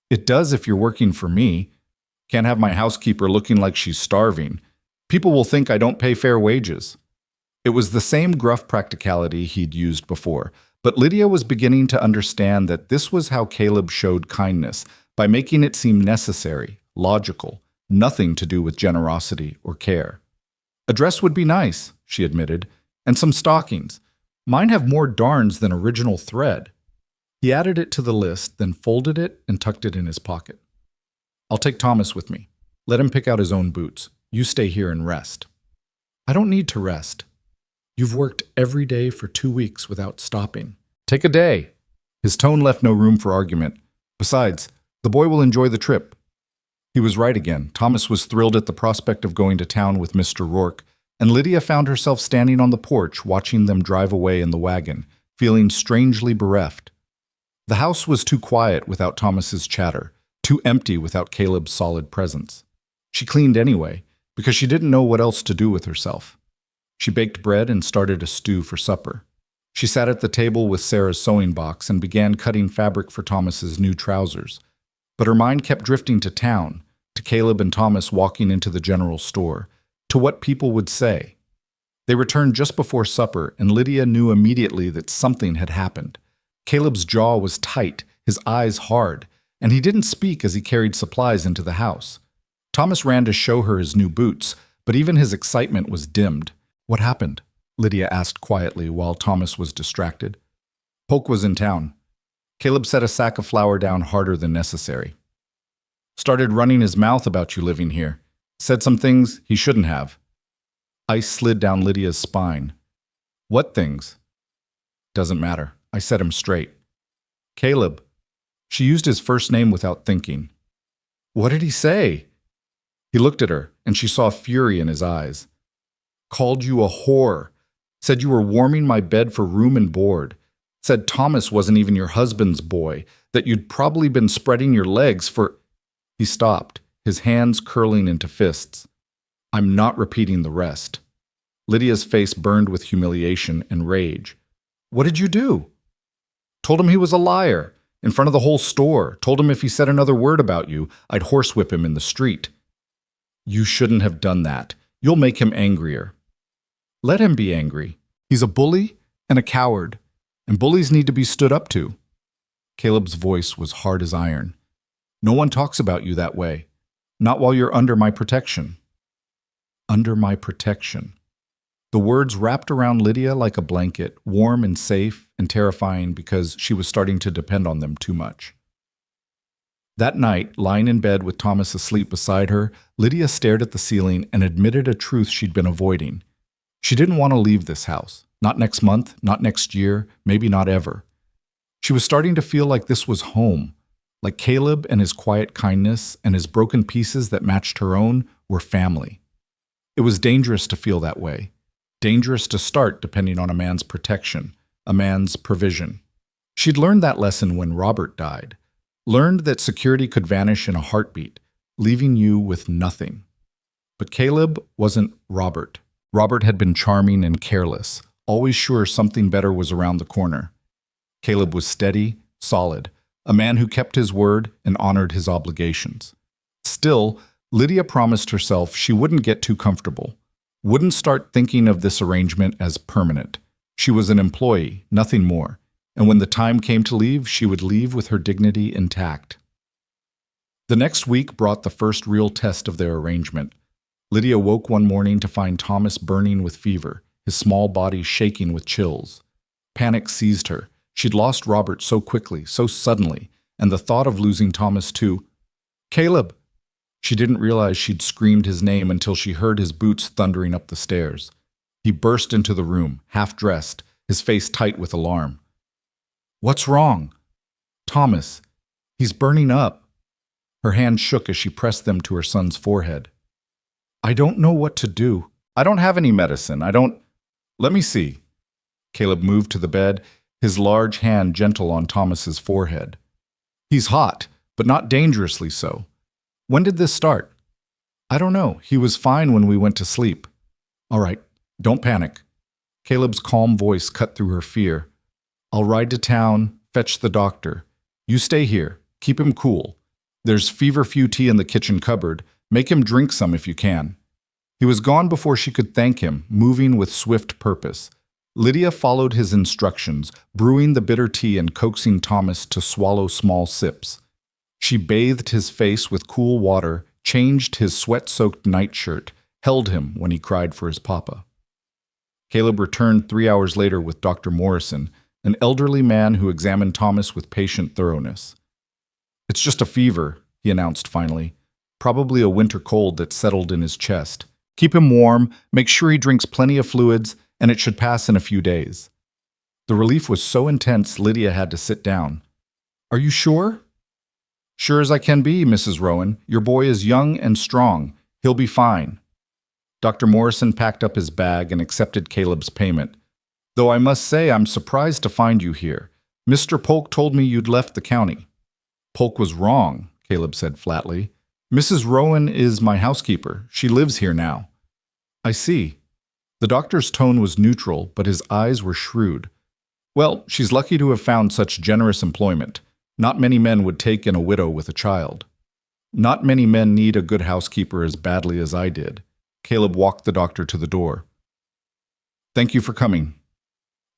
It does if you're working for me. Can't have my housekeeper looking like she's starving. People will think I don't pay fair wages. It was the same gruff practicality he'd used before, but Lydia was beginning to understand that this was how Caleb showed kindness, by making it seem necessary, logical, nothing to do with generosity or care. A dress would be nice, she admitted, and some stockings. Mine have more darns than original thread. He added it to the list, then folded it and tucked it in his pocket. I'll take Thomas with me. Let him pick out his own boots. You stay here and rest. I don't need to rest. You've worked every day for 2 weeks without stopping. Take a day. His tone left no room for argument. Besides, the boy will enjoy the trip. He was right again. Thomas was thrilled at the prospect of going to town with Mr. Rourke, and Lydia found herself standing on the porch watching them drive away in the wagon, feeling strangely bereft. The house was too quiet without Thomas's chatter, too empty without Caleb's solid presence. She cleaned anyway, because she didn't know what else to do with herself. She baked bread and started a stew for supper. She sat at the table with Sarah's sewing box and began cutting fabric for Thomas's new trousers. But her mind kept drifting to town, to Caleb and Thomas walking into the general store, to what people would say. They returned just before supper, and Lydia knew immediately that something had happened. Caleb's jaw was tight, his eyes hard, and he didn't speak as he carried supplies into the house. Thomas ran to show her his new boots, but even his excitement was dimmed. "What happened?" Lydia asked quietly while Thomas was distracted. "Polk was in town. Caleb set a sack of flour down harder than necessary. Started running his mouth about you living here. Said some things he shouldn't have." Ice slid down Lydia's spine. "What things?" "Doesn't matter. I set him straight." "Caleb." She used his first name without thinking. "What did he say?" He looked at her, and she saw fury in his eyes. "Called you a whore. Said you were warming my bed for room and board. Said Thomas wasn't even your husband's boy, that you'd probably been spreading your legs for—" He stopped, his hands curling into fists. "I'm not repeating the rest." Lydia's face burned with humiliation and rage. "What did you do?" "Told him he was a liar, in front of the whole store. Told him if he said another word about you, I'd horsewhip him in the street." "You shouldn't have done that. You'll make him angrier." "Let him be angry. He's a bully and a coward, and bullies need to be stood up to." Caleb's voice was hard as iron. "No one talks about you that way. Not while you're under my protection." Under my protection. The words wrapped around Lydia like a blanket, warm and safe and terrifying because she was starting to depend on them too much. That night, lying in bed with Thomas asleep beside her, Lydia stared at the ceiling and admitted a truth she'd been avoiding. She didn't want to leave this house. Not next month, not next year, maybe not ever. She was starting to feel like this was home, like Caleb and his quiet kindness and his broken pieces that matched her own were family. It was dangerous to feel that way. Dangerous to start depending on a man's protection, a man's provision. She'd learned that lesson when Robert died. Learned that security could vanish in a heartbeat, leaving you with nothing. But Caleb wasn't Robert. Robert had been charming and careless, always sure something better was around the corner. Caleb was steady, solid, a man who kept his word and honored his obligations. Still, Lydia promised herself she wouldn't get too comfortable, wouldn't start thinking of this arrangement as permanent. She was an employee, nothing more, and when the time came to leave, she would leave with her dignity intact. The next week brought the first real test of their arrangement. Lydia woke one morning to find Thomas burning with fever, his small body shaking with chills. Panic seized her. She'd lost Robert so quickly, so suddenly, and the thought of losing Thomas too. "Caleb!" She didn't realize she'd screamed his name until she heard his boots thundering up the stairs. He burst into the room, half-dressed, his face tight with alarm. "What's wrong?" "Thomas. He's burning up." Her hands shook as she pressed them to her son's forehead. "I don't know what to do. I don't have any medicine. Let me see." Caleb moved to the bed, his large hand gentle on Thomas's forehead. "He's hot, but not dangerously so. When did this start?" "I don't know. He was fine when we went to sleep." "All right, don't panic." Caleb's calm voice cut through her fear. "I'll ride to town, fetch the doctor. You stay here. Keep him cool. There's feverfew tea in the kitchen cupboard. Make him drink some if you can." He was gone before she could thank him, moving with swift purpose. Lydia followed his instructions, brewing the bitter tea and coaxing Thomas to swallow small sips. She bathed his face with cool water, changed his sweat-soaked nightshirt, held him when he cried for his papa. Caleb returned 3 hours later with Dr. Morrison, an elderly man who examined Thomas with patient thoroughness. "It's just a fever," he announced finally. "Probably a winter cold that settled in his chest. Keep him warm, make sure he drinks plenty of fluids, and it should pass in a few days." The relief was so intense Lydia had to sit down. "Are you sure?" "Sure as I can be, Mrs. Rowan. Your boy is young and strong. He'll be fine." Dr. Morrison packed up his bag and accepted Caleb's payment. "Though I must say I'm surprised to find you here. Mr. Polk told me you'd left the county." "Polk was wrong," Caleb said flatly. "Mrs. Rowan is my housekeeper. She lives here now." "I see." The doctor's tone was neutral, but his eyes were shrewd. "Well, she's lucky to have found such generous employment. Not many men would take in a widow with a child. Not many men need a good housekeeper as badly as I did." Caleb walked the doctor to the door. "Thank you for coming."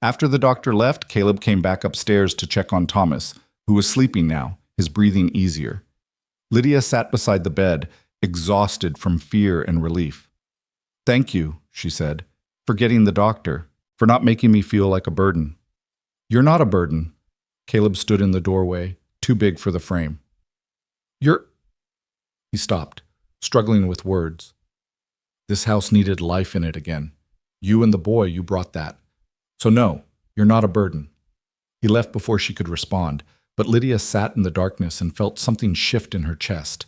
After the doctor left, Caleb came back upstairs to check on Thomas, who was sleeping now, his breathing easier. Lydia sat beside the bed, exhausted from fear and relief. "Thank you," she said, "for getting the doctor, for not making me feel like a burden." "You're not a burden." Caleb stood in the doorway, too big for the frame. "You're—" He stopped, struggling with words. This house needed life in it again. You and the boy, you brought that. So no, you're not a burden. He left before she could respond, but Lydia sat in the darkness and felt something shift in her chest.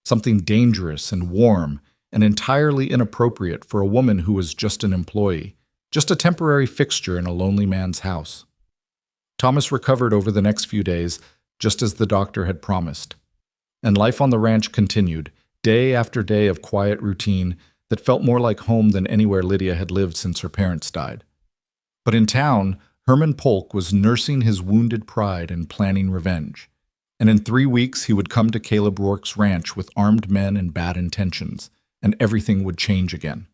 Something dangerous and warm and entirely inappropriate for a woman who was just an employee, just a temporary fixture in a lonely man's house. Thomas recovered over the next few days, just as the doctor had promised. And life on the ranch continued, day after day of quiet routine that felt more like home than anywhere Lydia had lived since her parents died. But in town, Herman Polk was nursing his wounded pride and planning revenge. And in 3 weeks, he would come to Caleb Rourke's ranch with armed men and bad intentions, and everything would change again.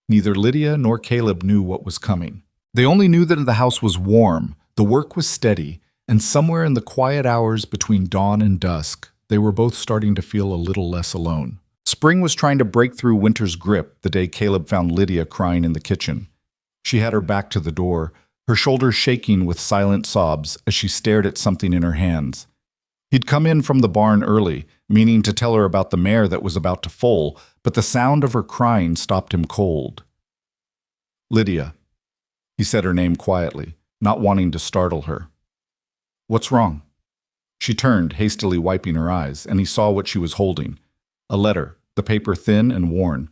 Neither Lydia nor Caleb knew what was coming. They only knew that the house was warm, the work was steady, and somewhere in the quiet hours between dawn and dusk, they were both starting to feel a little less alone. Spring was trying to break through winter's grip the day Caleb found Lydia crying in the kitchen. She had her back to the door, her shoulders shaking with silent sobs as she stared at something in her hands. He'd come in from the barn early, meaning to tell her about the mare that was about to foal, but the sound of her crying stopped him cold. "Lydia," he said her name quietly, not wanting to startle her. "What's wrong?" She turned, hastily wiping her eyes, and he saw what she was holding. A letter, the paper thin and worn.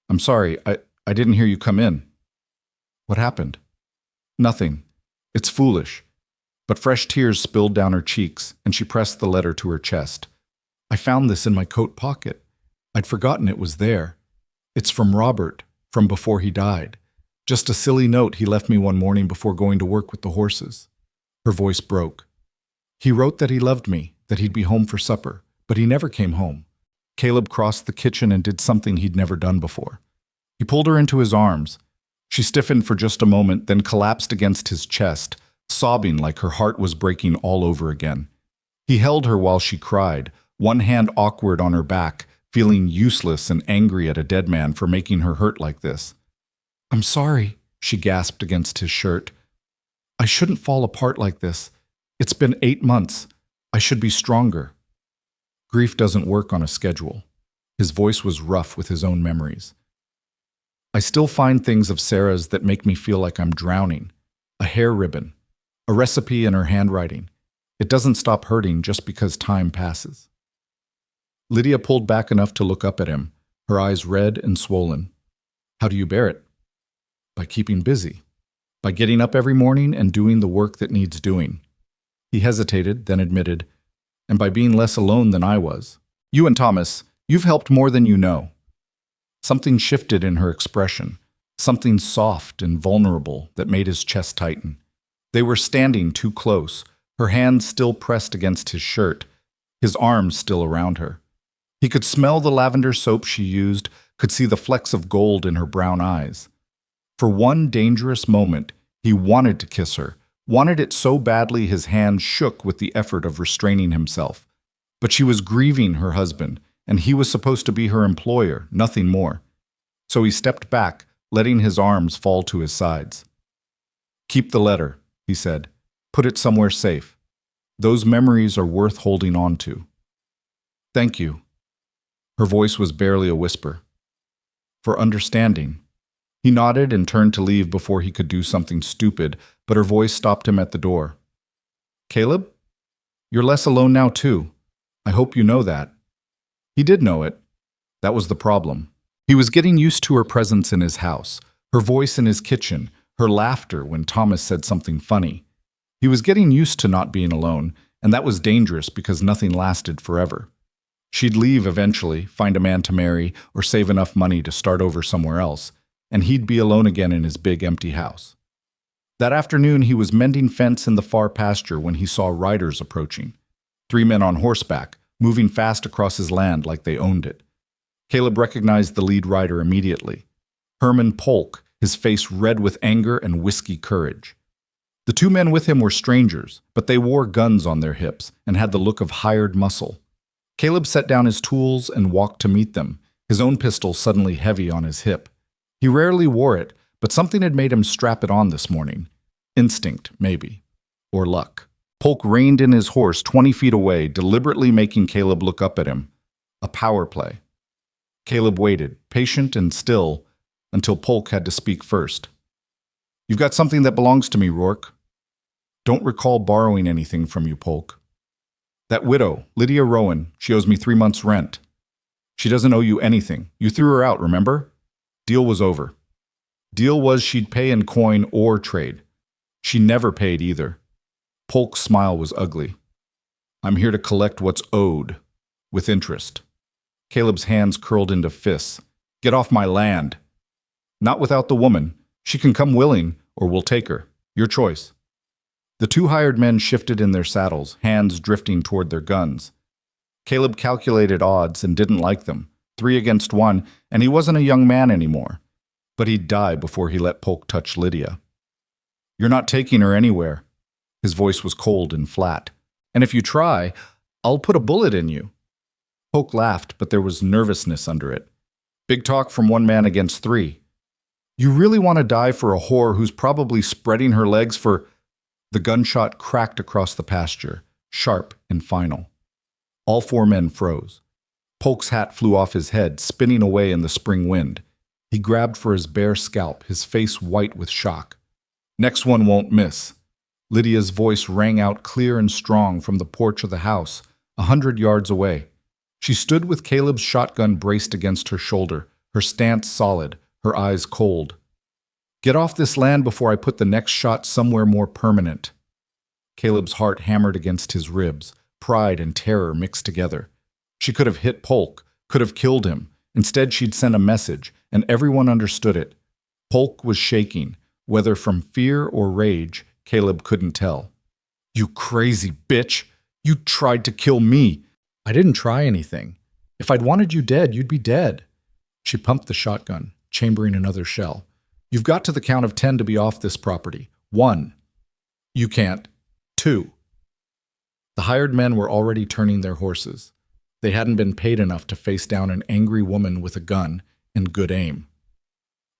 "I'm sorry, I didn't hear you come in." "What happened?" "Nothing. It's foolish." But fresh tears spilled down her cheeks, and she pressed the letter to her chest. "I found this in my coat pocket. I'd forgotten it was there. It's from Robert, from before he died. Just a silly note he left me one morning before going to work with the horses." Her voice broke. "He wrote that he loved me, that he'd be home for supper, but he never came home." Caleb crossed the kitchen and did something he'd never done before. He pulled her into his arms. She stiffened for just a moment, then collapsed against his chest, sobbing like her heart was breaking all over again. He held her while she cried, one hand awkward on her back, feeling useless and angry at a dead man for making her hurt like this. "I'm sorry," she gasped against his shirt. "I shouldn't fall apart like this. It's been 8 months. I should be stronger." Grief doesn't work on a schedule. His voice was rough with his own memories. "I still find things of Sarah's that make me feel like I'm drowning. A hair ribbon, a recipe in her handwriting. It doesn't stop hurting just because time passes." Lydia pulled back enough to look up at him, her eyes red and swollen. "How do you bear it?" "By keeping busy. By getting up every morning and doing the work that needs doing." He hesitated, then admitted, "And by being less alone than I was. You and Thomas, you've helped more than you know." Something shifted in her expression, something soft and vulnerable that made his chest tighten. They were standing too close, her hands still pressed against his shirt, his arms still around her. He could smell the lavender soap she used, could see the flecks of gold in her brown eyes. For one dangerous moment, he wanted to kiss her, wanted it so badly his hands shook with the effort of restraining himself. But she was grieving her husband, and he was supposed to be her employer, nothing more. So he stepped back, letting his arms fall to his sides. "Keep the letter," he said. "Put it somewhere safe. Those memories are worth holding on to." "Thank you." Her voice was barely a whisper. "For understanding." He nodded and turned to leave before he could do something stupid, but her voice stopped him at the door. "Caleb? You're less alone now, too. I hope you know that." He did know it. That was the problem. He was getting used to her presence in his house, her voice in his kitchen, her laughter when Thomas said something funny. He was getting used to not being alone, and that was dangerous because nothing lasted forever. She'd leave eventually, find a man to marry, or save enough money to start over somewhere else, and he'd be alone again in his big empty house. That afternoon he was mending fence in the far pasture when he saw riders approaching. 3 men on horseback, moving fast across his land like they owned it. Caleb recognized the lead rider immediately. Herman Polk, his face red with anger and whiskey courage. The two men with him were strangers, but they wore guns on their hips and had the look of hired muscle. Caleb set down his tools and walked to meet them, his own pistol suddenly heavy on his hip. He rarely wore it, but something had made him strap it on this morning. Instinct, maybe. Or luck. Polk reined in his horse 20 feet away, deliberately making Caleb look up at him. A power play. Caleb waited, patient and still, until Polk had to speak first. "You've got something that belongs to me, Rourke." "Don't recall borrowing anything from you, Polk." "That widow, Lydia Rowan, she owes me 3 months' rent." "She doesn't owe you anything. You threw her out, remember?" "Deal was over." "Deal was she'd pay in coin or trade." "She never paid either." Polk's smile was ugly. "I'm here to collect what's owed, with interest." Caleb's hands curled into fists. "Get off my land." "Not without the woman. She can come willing, or we'll take her. Your choice." The two hired men shifted in their saddles, hands drifting toward their guns. Caleb calculated odds and didn't like them. 3 against 1, and he wasn't a young man anymore. But he'd die before he let Polk touch Lydia. "You're not taking her anywhere." His voice was cold and flat. "And if you try, I'll put a bullet in you." Polk laughed, but there was nervousness under it. "Big talk from one man against 3. You really want to die for a whore who's probably spreading her legs for—" The gunshot cracked across the pasture, sharp and final. All 4 men froze. Polk's hat flew off his head, spinning away in the spring wind. He grabbed for his bare scalp, his face white with shock. "Next one won't miss." Lydia's voice rang out clear and strong from the porch of the house, 100 yards away. She stood with Caleb's shotgun braced against her shoulder, her stance solid, her eyes cold. "Get off this land before I put the next shot somewhere more permanent." Caleb's heart hammered against his ribs, pride and terror mixed together. She could have hit Polk, could have killed him. Instead, she'd sent a message, and everyone understood it. Polk was shaking, whether from fear or rage, Caleb couldn't tell. "You crazy bitch! You tried to kill me!" "I didn't try anything. If I'd wanted you dead, you'd be dead." She pumped the shotgun, chambering another shell. "You've got to the count of 10 to be off this property. 1. You can't. 2. The hired men were already turning their horses. They hadn't been paid enough to face down an angry woman with a gun and good aim.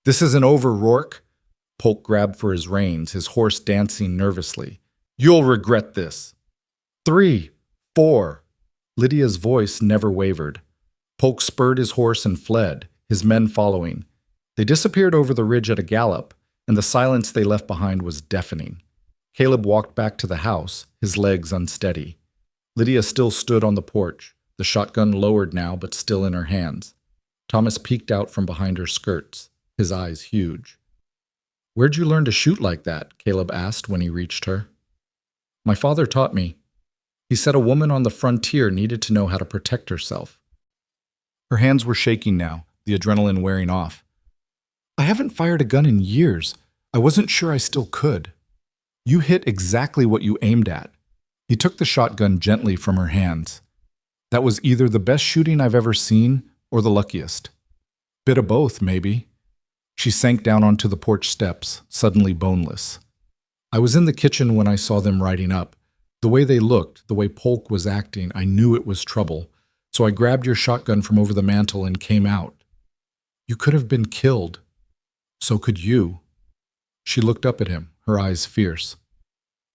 "This isn't over, Rourke." Polk grabbed for his reins, his horse dancing nervously. "You'll regret this." 3, 4. Lydia's voice never wavered. Polk spurred his horse and fled, his men following. They disappeared over the ridge at a gallop, and the silence they left behind was deafening. Caleb walked back to the house, his legs unsteady. Lydia still stood on the porch, the shotgun lowered now but still in her hands. Thomas peeked out from behind her skirts, his eyes huge. "Where'd you learn to shoot like that?" Caleb asked when he reached her. "My father taught me. He said a woman on the frontier needed to know how to protect herself." Her hands were shaking now, the adrenaline wearing off. "I haven't fired a gun in years. I wasn't sure I still could." "You hit exactly what you aimed at." He took the shotgun gently from her hands. "That was either the best shooting I've ever seen or the luckiest. Bit of both, maybe." She sank down onto the porch steps, suddenly boneless. "I was in the kitchen when I saw them riding up. The way they looked, the way Polk was acting, I knew it was trouble. So I grabbed your shotgun from over the mantel and came out. You could have been killed. So could you." She looked up at him, her eyes fierce.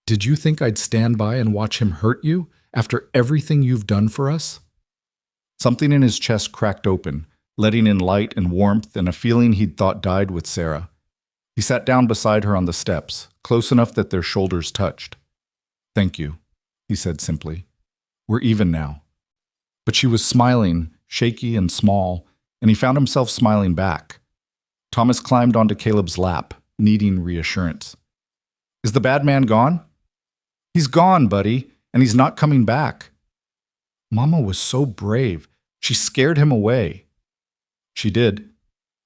"Did you think I'd stand by and watch him hurt you after everything you've done for us?" Something in his chest cracked open, letting in light and warmth and a feeling he'd thought died with Sarah. He sat down beside her on the steps, close enough that their shoulders touched. "Thank you," he said simply. "We're even now." But she was smiling, shaky and small, and he found himself smiling back. Thomas climbed onto Caleb's lap, needing reassurance. "Is the bad man gone?" "He's gone, buddy, and he's not coming back." Mama was so brave. She scared him away. She did.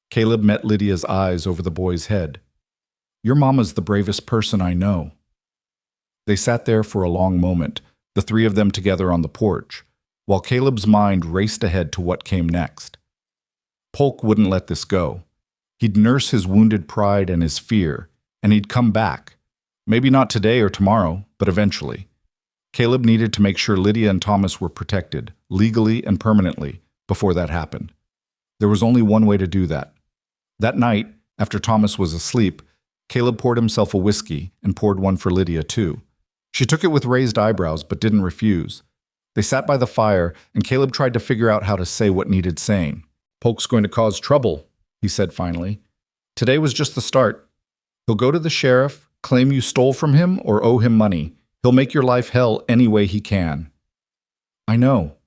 Caleb met Lydia's eyes over the boy's head. "Your mama's the bravest person I know." They sat there for a long moment, the 3 of them together on the porch, while Caleb's mind raced ahead to what came next. Polk wouldn't let this go. He'd nurse his wounded pride and his fear, and he'd come back. Maybe not today or tomorrow, but eventually. Caleb needed to make sure Lydia and Thomas were protected, legally and permanently, before that happened. There was only one way to do that. That night, after Thomas was asleep, Caleb poured himself a whiskey and poured one for Lydia, too. She took it with raised eyebrows, but didn't refuse. They sat by the fire, and Caleb tried to figure out how to say what needed saying. "Polk's going to cause trouble," he said finally. "Today was just the start. He'll go to the sheriff, claim you stole from him or owe him money. He'll make your life hell any way he can." "I know."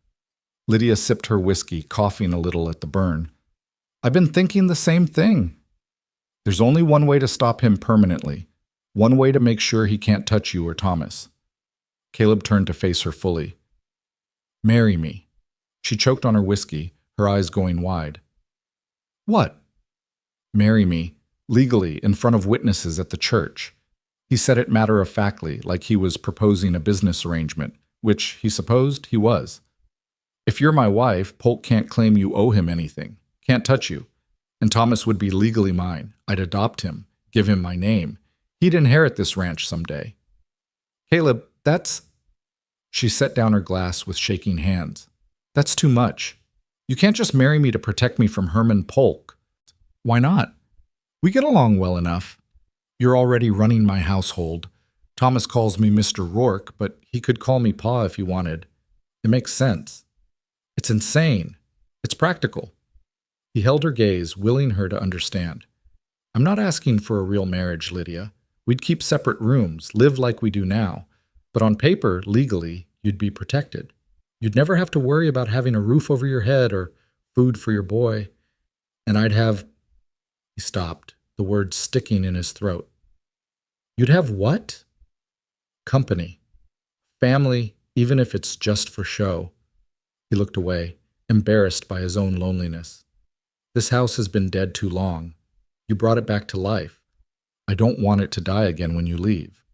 Lydia sipped her whiskey, coughing a little at the burn. "I've been thinking the same thing. There's only one way to stop him permanently. One way to make sure he can't touch you or Thomas." Caleb turned to face her fully. "Marry me." She choked on her whiskey, her eyes going wide. "What?" "Marry me, legally, in front of witnesses at the church." He said it matter-of-factly, like he was proposing a business arrangement, which, he supposed, he was. "If you're my wife, Polk can't claim you owe him anything, can't touch you. And Thomas would be legally mine. I'd adopt him, give him my name. He'd inherit this ranch someday." "Caleb, that's—" She set down her glass with shaking hands. "That's too much. You can't just marry me to protect me from Herman Polk." "Why not? We get along well enough. You're already running my household. Thomas calls me Mr. Rourke, but he could call me Pa if he wanted. It makes sense. It's insane. It's practical." He held her gaze, willing her to understand. "I'm not asking for a real marriage, Lydia. We'd keep separate rooms, live like we do now. But on paper, legally, you'd be protected. You'd never have to worry about having a roof over your head or food for your boy. And I'd have—" He stopped, the words sticking in his throat. "You'd have what?" "Company. Family, even if it's just for show." He looked away, embarrassed by his own loneliness. "This house has been dead too long. You brought it back to life. I don't want it to die again when you leave.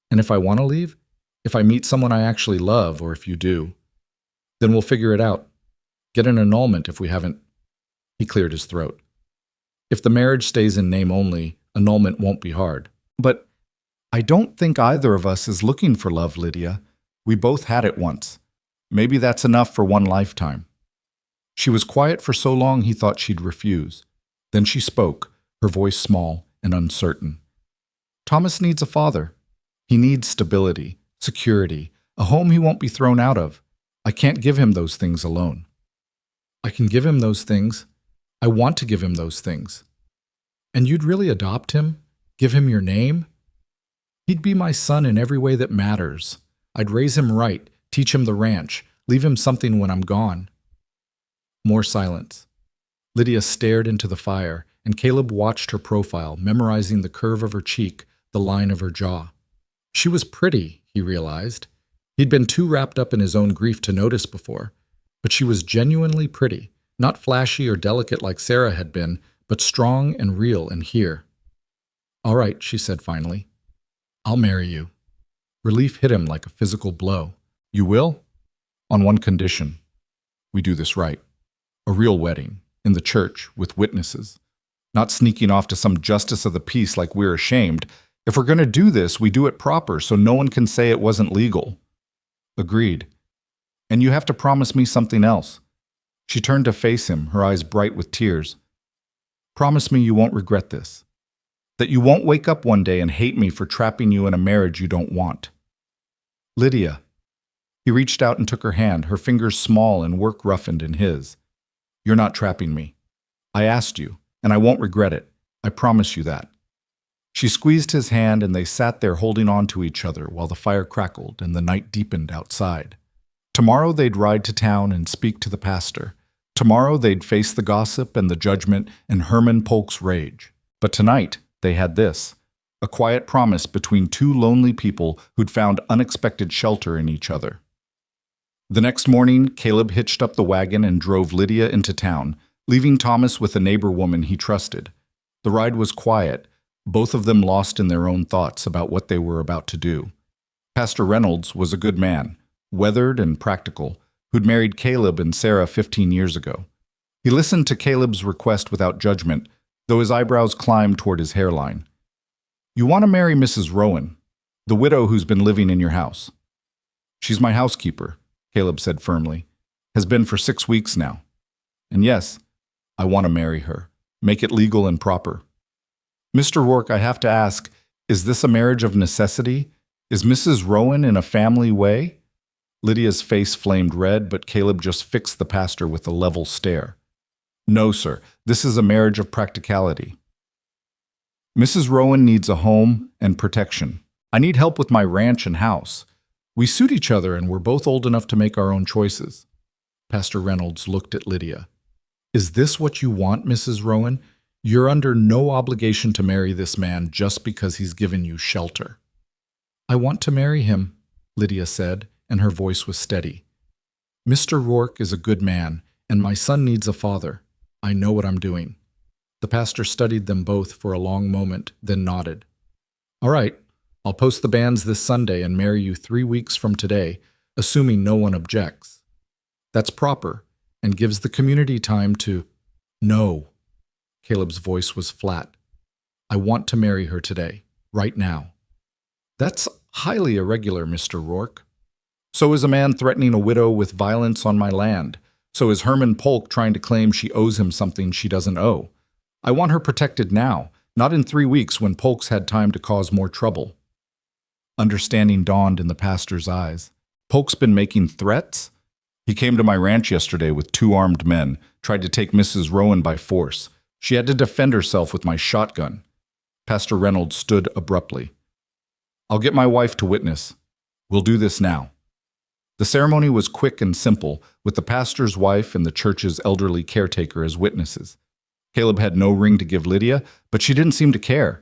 And if I want to leave, if I meet someone I actually love, or if you do, then we'll figure it out. Get an annulment if we haven't—" He cleared his throat. "If the marriage stays in name only, annulment won't be hard. But I don't think either of us is looking for love, Lydia. We both had it once. Maybe that's enough for one lifetime." She was quiet for so long he thought she'd refuse. Then she spoke, her voice small and uncertain. "Thomas needs a father. He needs stability, security, a home he won't be thrown out of. I can't give him those things alone." "I can give him those things. I want to give him those things." "And you'd really adopt him? Give him your name?" "He'd be my son in every way that matters. I'd raise him right, teach him the ranch, leave him something when I'm gone." More silence. Lydia stared into the fire, and Caleb watched her profile, memorizing the curve of her cheek, the line of her jaw. She was pretty, he realized. He'd been too wrapped up in his own grief to notice before, but she was genuinely pretty, not flashy or delicate like Sarah had been, but strong and real and here. "All right," she said finally. "I'll marry you." Relief hit him like a physical blow. "You will?" "On one condition. We do this right. A real wedding, in the church, with witnesses. Not sneaking off to some justice of the peace like we're ashamed. If we're going to do this, we do it proper so no one can say it wasn't legal." "Agreed. And you have to promise me something else." She turned to face him, her eyes bright with tears. "Promise me you won't regret this. That you won't wake up one day and hate me for trapping you in a marriage you don't want." "Lydia." He reached out and took her hand, her fingers small and work-roughened in his. "You're not trapping me. I asked you, and I won't regret it. I promise you that." She squeezed his hand, and they sat there holding on to each other while the fire crackled and the night deepened outside. Tomorrow they'd ride to town and speak to the pastor. Tomorrow they'd face the gossip and the judgment and Herman Polk's rage. But tonight they had this, a quiet promise between two lonely people who'd found unexpected shelter in each other. The next morning, Caleb hitched up the wagon and drove Lydia into town, leaving Thomas with a neighbor woman he trusted. The ride was quiet, both of them lost in their own thoughts about what they were about to do. Pastor Reynolds was a good man, weathered and practical, who'd married Caleb and Sarah 15 years ago. He listened to Caleb's request without judgment, though his eyebrows climbed toward his hairline. You want to marry Mrs. Rowan, the widow who's been living in your house. She's my housekeeper, Caleb said firmly. Has been for 6 weeks now. And yes, I want to marry her. Make it legal and proper. Mr. Rourke, I have to ask, is this a marriage of necessity? Is Mrs. Rowan in a family way? Lydia's face flamed red, but Caleb just fixed the pastor with a level stare. No, sir. This is a marriage of practicality. Mrs. Rowan needs a home and protection. I need help with my ranch and house. We suit each other and we're both old enough to make our own choices. Pastor Reynolds looked at Lydia. Is this what you want, Mrs. Rowan? You're under no obligation to marry this man just because he's given you shelter. I want to marry him, Lydia said, and her voice was steady. Mr. Rourke is a good man, and my son needs a father. I know what I'm doing. The pastor studied them both for a long moment, then nodded. All right, I'll post the banns this Sunday and marry you 3 weeks from today, assuming no one objects. That's proper, and gives the community time to— No. Caleb's voice was flat. I want to marry her today, right now. That's highly irregular, Mr. Rourke. So is a man threatening a widow with violence on my land. So is Herman Polk trying to claim she owes him something she doesn't owe. I want her protected now, not in 3 weeks when Polk's had time to cause more trouble. Understanding dawned in the pastor's eyes. Polk's been making threats? He came to my ranch yesterday with 2 armed men, tried to take Mrs. Rowan by force. She had to defend herself with my shotgun. Pastor Reynolds stood abruptly. I'll get my wife to witness. We'll do this now. The ceremony was quick and simple, with the pastor's wife and the church's elderly caretaker as witnesses. Caleb had no ring to give Lydia, but she didn't seem to care.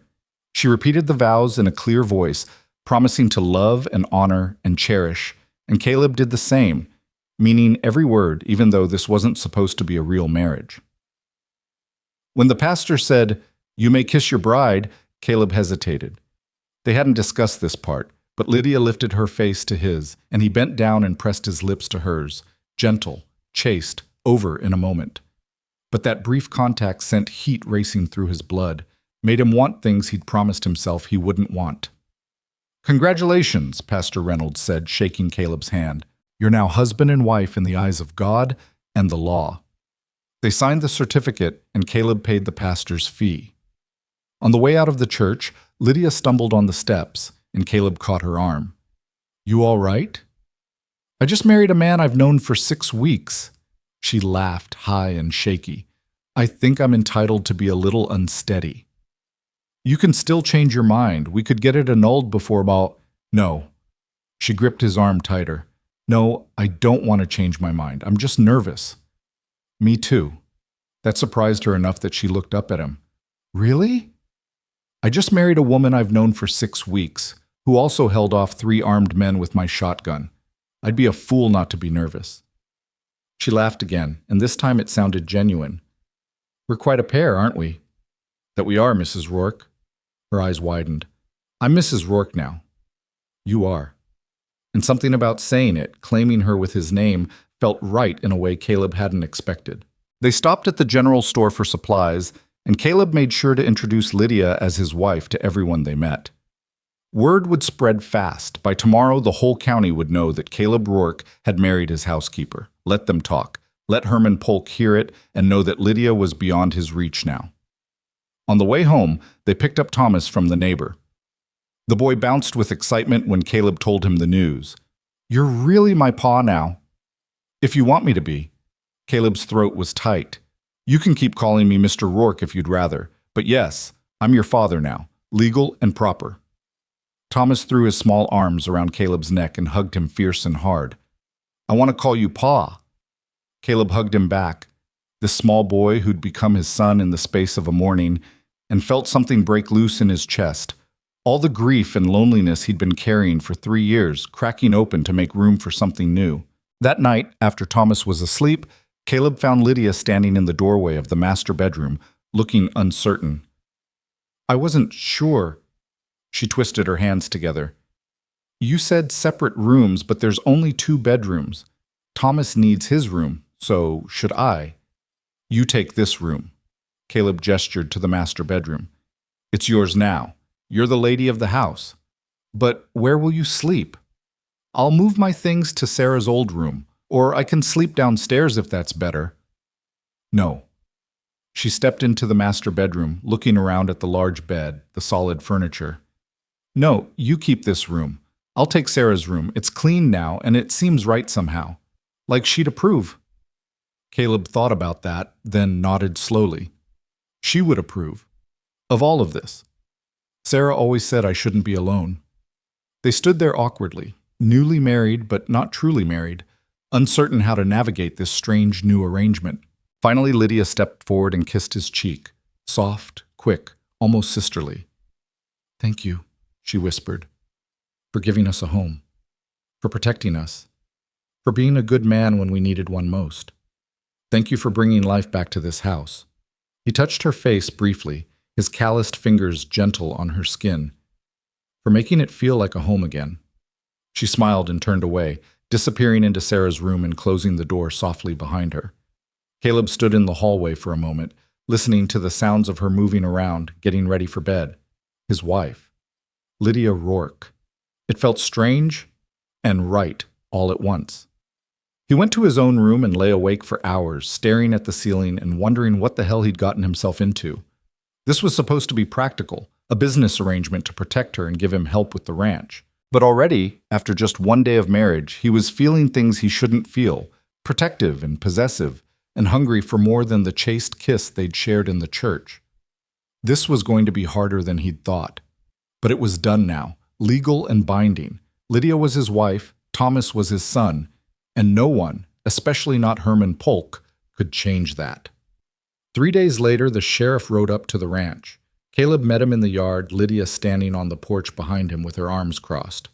She repeated the vows in a clear voice, promising to love and honor and cherish, and Caleb did the same, meaning every word, even though this wasn't supposed to be a real marriage. When the pastor said, "You may kiss your bride," Caleb hesitated. They hadn't discussed this part, but Lydia lifted her face to his, and he bent down and pressed his lips to hers, gentle, chaste, over in a moment. But that brief contact sent heat racing through his blood, made him want things he'd promised himself he wouldn't want. Congratulations, Pastor Reynolds said, shaking Caleb's hand. You're now husband and wife in the eyes of God and the law. They signed the certificate, and Caleb paid the pastor's fee. On the way out of the church, Lydia stumbled on the steps, and Caleb caught her arm. You all right? I just married a man I've known for 6 weeks. She laughed, high and shaky. I think I'm entitled to be a little unsteady. You can still change your mind. We could get it annulled before about— No. She gripped his arm tighter. No, I don't want to change my mind. I'm just nervous. Me too. That surprised her enough that she looked up at him. Really? I just married a woman I've known for 6 weeks, who also held off 3 armed men with my shotgun. I'd be a fool not to be nervous. She laughed again, and this time it sounded genuine. We're quite a pair, aren't we? That we are, Mrs. Rourke. Her eyes widened. I'm Mrs. Rourke now. You are. And something about saying it, claiming her with his name, felt right in a way Caleb hadn't expected. They stopped at the general store for supplies, and Caleb made sure to introduce Lydia as his wife to everyone they met. Word would spread fast. By tomorrow, the whole county would know that Caleb Rourke had married his housekeeper. Let them talk. Let Herman Polk hear it and know that Lydia was beyond his reach now. On the way home, they picked up Thomas from the neighbor. The boy bounced with excitement when Caleb told him the news. You're really my pa now. If you want me to be. Caleb's throat was tight. You can keep calling me Mr. Rourke if you'd rather, but yes, I'm your father now, legal and proper. Thomas threw his small arms around Caleb's neck and hugged him fierce and hard. I want to call you Pa. Caleb hugged him back, this small boy who'd become his son in the space of a morning, and felt something break loose in his chest. All the grief and loneliness he'd been carrying for 3 years, cracking open to make room for something new. That night, after Thomas was asleep, Caleb found Lydia standing in the doorway of the master bedroom, looking uncertain. I wasn't sure. She twisted her hands together. You said separate rooms, but there's only 2 bedrooms. Thomas needs his room, so should I? You take this room. Caleb gestured to the master bedroom. It's yours now. You're the lady of the house. But where will you sleep? I'll move my things to Sarah's old room, or I can sleep downstairs if that's better. No. She stepped into the master bedroom, looking around at the large bed, the solid furniture. No, you keep this room. I'll take Sarah's room. It's clean now, and it seems right somehow. Like she'd approve. Caleb thought about that, then nodded slowly. She would approve. Of all of this. Sarah always said I shouldn't be alone. They stood there awkwardly, newly married but not truly married, uncertain how to navigate this strange new arrangement. Finally, Lydia stepped forward and kissed his cheek, soft, quick, almost sisterly. Thank you, she whispered, for giving us a home, for protecting us, for being a good man when we needed one most. Thank you for bringing life back to this house. He touched her face briefly, his calloused fingers gentle on her skin, for making it feel like a home again. She smiled and turned away, disappearing into Sarah's room and closing the door softly behind her. Caleb stood in the hallway for a moment, listening to the sounds of her moving around, getting ready for bed. His wife, Lydia Rourke. It felt strange and right all at once. He went to his own room and lay awake for hours, staring at the ceiling and wondering what the hell he'd gotten himself into. This was supposed to be practical, a business arrangement to protect her and give him help with the ranch. But already, after just one day of marriage, he was feeling things he shouldn't feel, protective and possessive, and hungry for more than the chaste kiss they'd shared in the church. This was going to be harder than he'd thought. But it was done now, legal and binding. Lydia was his wife, Thomas was his son, and no one, especially not Herman Polk, could change that. 3 days later, the sheriff rode up to the ranch. Caleb met him in the yard, Lydia standing on the porch behind him with her arms crossed.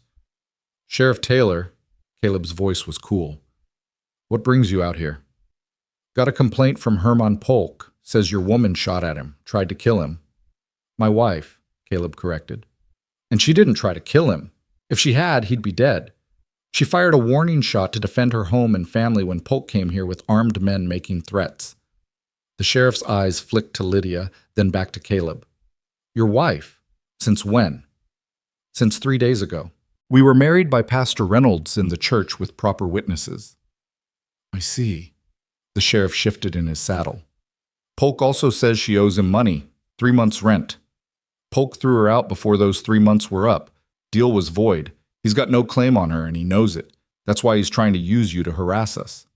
Sheriff Taylor, Caleb's voice was cool. What brings you out here? Got a complaint from Herman Polk. Says your woman shot at him, tried to kill him. My wife, Caleb corrected. And she didn't try to kill him. If she had, he'd be dead. She fired a warning shot to defend her home and family when Polk came here with armed men making threats. The sheriff's eyes flicked to Lydia, then back to Caleb. Your wife? Since when? Since 3 days ago. We were married by Pastor Reynolds in the church with proper witnesses. I see. The sheriff shifted in his saddle. Polk also says she owes him money, 3 months' rent. Polk threw her out before those 3 months were up. Deal was void. He's got no claim on her and he knows it. That's why he's trying to use you to harass us.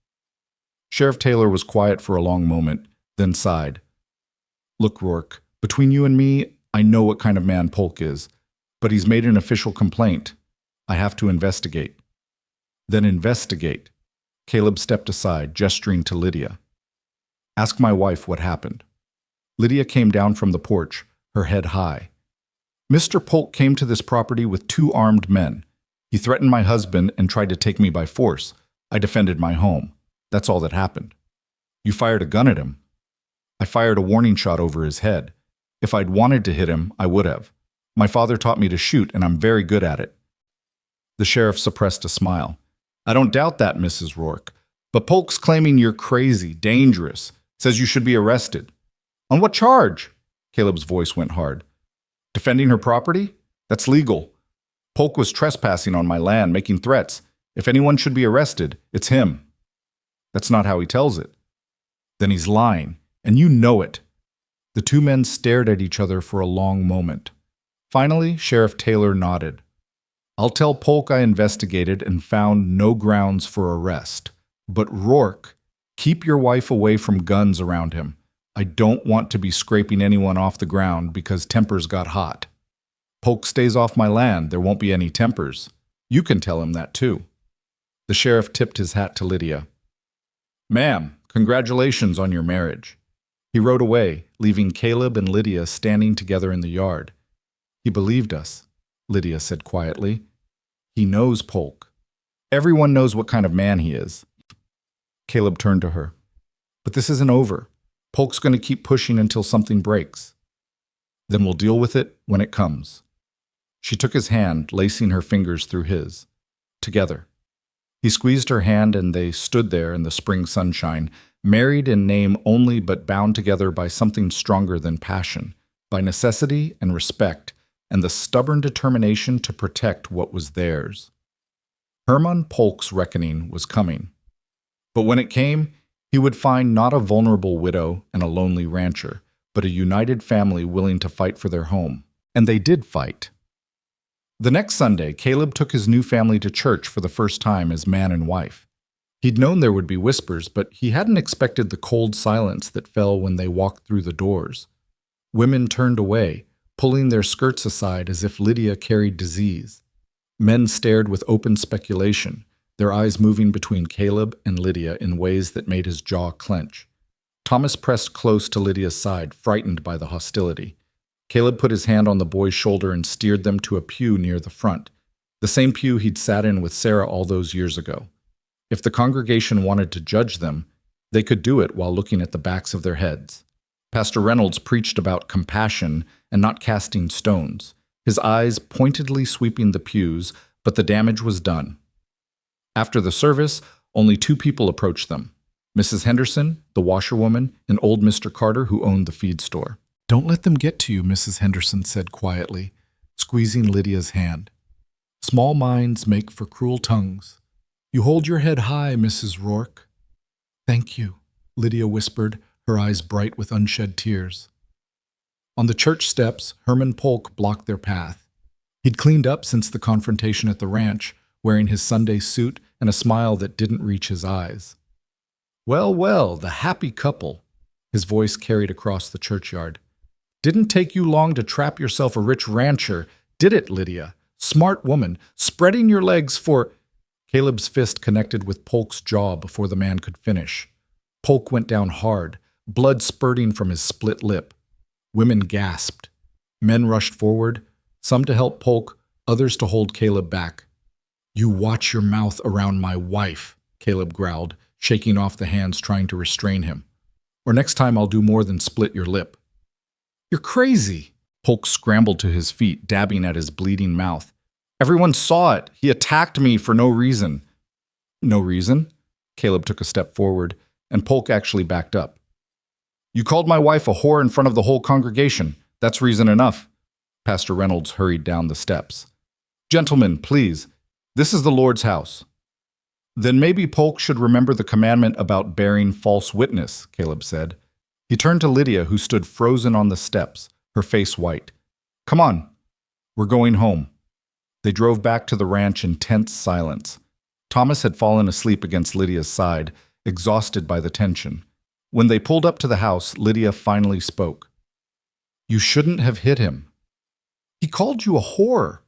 Sheriff Taylor was quiet for a long moment, then sighed. Look, Rourke, between you and me, I know what kind of man Polk is, but he's made an official complaint. I have to investigate. Then investigate. Caleb stepped aside, gesturing to Lydia. Ask my wife what happened. Lydia came down from the porch, her head high. Mr. Polk came to this property with 2 armed men. He threatened my husband and tried to take me by force. I defended my home. That's all that happened. You fired a gun at him. I fired a warning shot over his head. If I'd wanted to hit him, I would have. My father taught me to shoot, and I'm very good at it. The sheriff suppressed a smile. I don't doubt that, Mrs. Rourke. But Polk's claiming you're crazy, dangerous, says you should be arrested. On what charge? Caleb's voice went hard. Defending her property? That's legal. Polk was trespassing on my land, making threats. If anyone should be arrested, it's him. That's not how he tells it. Then he's lying, and you know it. The 2 men stared at each other for a long moment. Finally, Sheriff Taylor nodded. I'll tell Polk I investigated and found no grounds for arrest. But Rourke, keep your wife away from guns around him. I don't want to be scraping anyone off the ground because tempers got hot. Polk stays off my land, there won't be any tempers. You can tell him that too. The sheriff tipped his hat to Lydia. Ma'am, congratulations on your marriage. He rode away, leaving Caleb and Lydia standing together in the yard. He believed us, Lydia said quietly. He knows Polk. Everyone knows what kind of man he is. Caleb turned to her. But this isn't over. Polk's going to keep pushing until something breaks. Then we'll deal with it when it comes. She took his hand, lacing her fingers through his. Together. He squeezed her hand and they stood there in the spring sunshine, married in name only but bound together by something stronger than passion, by necessity and respect, and the stubborn determination to protect what was theirs. Hermann Polk's reckoning was coming. But when it came, he would find not a vulnerable widow and a lonely rancher, but a united family willing to fight for their home. And they did fight. The next Sunday, Caleb took his new family to church for the first time as man and wife. He'd known there would be whispers, but he hadn't expected the cold silence that fell when they walked through the doors. Women turned away, pulling their skirts aside as if Lydia carried disease. Men stared with open speculation, their eyes moving between Caleb and Lydia in ways that made his jaw clench. Thomas pressed close to Lydia's side, frightened by the hostility. Caleb put his hand on the boy's shoulder and steered them to a pew near the front, the same pew he'd sat in with Sarah all those years ago. If the congregation wanted to judge them, they could do it while looking at the backs of their heads. Pastor Reynolds preached about compassion and not casting stones, his eyes pointedly sweeping the pews, but the damage was done. After the service, only 2 people approached them: Mrs. Henderson, the washerwoman, and old Mr. Carter, who owned the feed store. "Don't let them get to you," Mrs. Henderson said quietly, squeezing Lydia's hand. "Small minds make for cruel tongues. You hold your head high, Mrs. Rourke." "Thank you," Lydia whispered, her eyes bright with unshed tears. On the church steps, Hermann Polk blocked their path. He'd cleaned up since the confrontation at the ranch, wearing his Sunday suit and a smile that didn't reach his eyes. "Well, well, the happy couple," his voice carried across the churchyard. "Didn't take you long to trap yourself a rich rancher, did it, Lydia? Smart woman, spreading your legs for—" Caleb's fist connected with Polk's jaw before the man could finish. Polk went down hard, blood spurting from his split lip. Women gasped. Men rushed forward, some to help Polk, others to hold Caleb back. "You watch your mouth around my wife," Caleb growled, shaking off the hands trying to restrain him. "Or next time I'll do more than split your lip." "You're crazy!" Polk scrambled to his feet, dabbing at his bleeding mouth. "Everyone saw it. He attacked me for no reason." "No reason?" Caleb took a step forward, and Polk actually backed up. "You called my wife a whore in front of the whole congregation. That's reason enough." Pastor Reynolds hurried down the steps. "Gentlemen, please. This is the Lord's house." "Then maybe Polk should remember the commandment about bearing false witness," Caleb said. He turned to Lydia, who stood frozen on the steps, her face white. "Come on. We're going home." They drove back to the ranch in tense silence. Thomas had fallen asleep against Lydia's side, exhausted by the tension. When they pulled up to the house, Lydia finally spoke. "You shouldn't have hit him." "He called you a whore."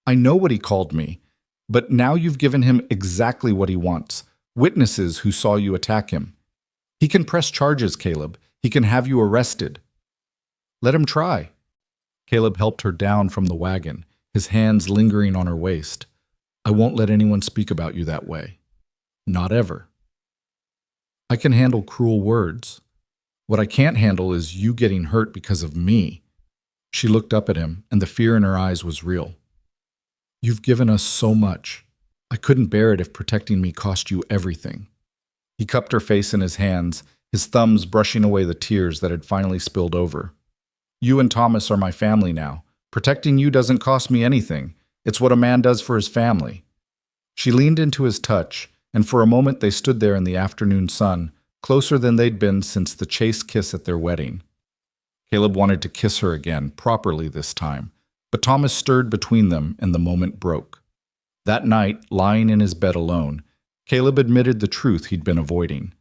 "I know what he called me, but now you've given him exactly what he wants, witnesses who saw you attack him. He can press charges, Caleb. He can have you arrested." "Let him try." Caleb helped her down from the wagon, his hands lingering on her waist. "I won't let anyone speak about you that way. Not ever. I can handle cruel words. What I can't handle is you getting hurt because of me." She looked up at him, and the fear in her eyes was real. "You've given us so much. I couldn't bear it if protecting me cost you everything." He cupped her face in his hands, his thumbs brushing away the tears that had finally spilled over. "You and Thomas are my family now. Protecting you doesn't cost me anything. It's what a man does for his family." She leaned into his touch, and for a moment they stood there in the afternoon sun, closer than they'd been since the chaste kiss at their wedding. Caleb wanted to kiss her again, properly this time, but Thomas stirred between them and the moment broke. That night, lying in his bed alone, Caleb admitted the truth he'd been avoiding.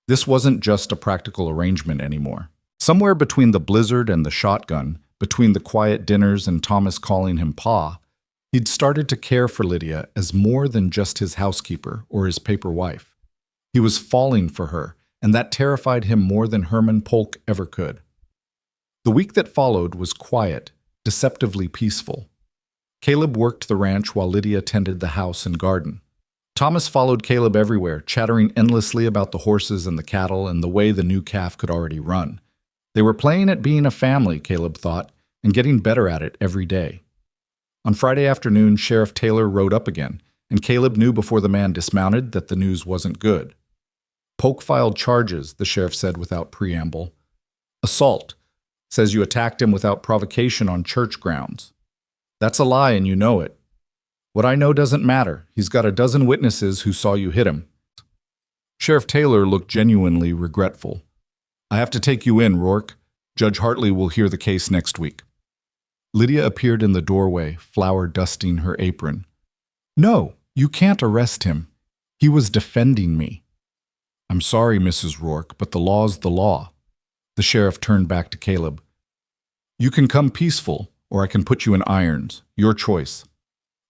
This wasn't just a practical arrangement anymore. Somewhere between the blizzard and the shotgun, between the quiet dinners and Thomas calling him Pa, he'd started to care for Lydia as more than just his housekeeper or his paper wife. He was falling for her, and that terrified him more than Hermann Polk ever could. The week that followed was quiet, deceptively peaceful. Caleb worked the ranch while Lydia tended the house and garden. Thomas followed Caleb everywhere, chattering endlessly about the horses and the cattle and the way the new calf could already run. They were playing at being a family, Caleb thought, and getting better at it every day. On Friday afternoon, Sheriff Taylor rode up again, and Caleb knew before the man dismounted that the news wasn't good. Polk filed charges, the sheriff said without preamble. Assault. Says you attacked him without provocation on church grounds. That's a lie and you know it. What I know doesn't matter. He's got a dozen witnesses who saw you hit him. Sheriff Taylor looked genuinely regretful. I have to take you in, Rourke. Judge Hartley will hear the case next week. Lydia appeared in the doorway, flour dusting her apron. No, you can't arrest him. He was defending me. I'm sorry, Mrs. Rourke, but the law's the law. The sheriff turned back to Caleb. You can come peaceful, or I can put you in irons. Your choice.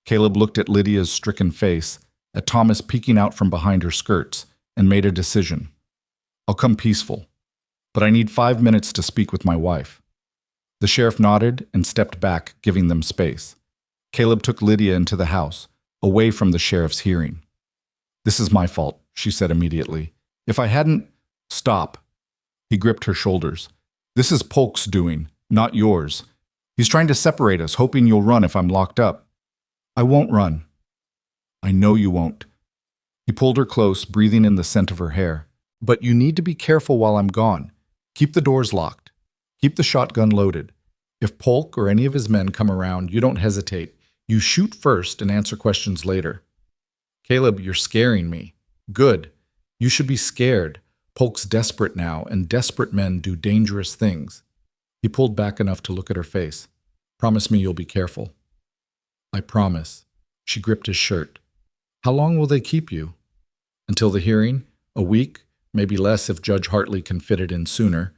Caleb looked at Lydia's stricken face, at Thomas peeking out from behind her skirts, and made a decision. I'll come peaceful, but I need 5 minutes to speak with my wife. The sheriff nodded and stepped back, giving them space. Caleb took Lydia into the house, away from the sheriff's hearing. This is my fault, she said immediately. If I hadn't... Stop. He gripped her shoulders. This is Polk's doing, not yours. He's trying to separate us, hoping you'll run if I'm locked up. I won't run. I know you won't. He pulled her close, breathing in the scent of her hair. But you need to be careful while I'm gone. Keep the doors locked. Keep the shotgun loaded. If Polk or any of his men come around, you don't hesitate. You shoot first and answer questions later. Caleb, you're scaring me. Good. You should be scared. Polk's desperate now, and desperate men do dangerous things. He pulled back enough to look at her face. Promise me you'll be careful. I promise. She gripped his shirt. How long will they keep you? Until the hearing? A week? Maybe less if Judge Hartley can fit it in sooner.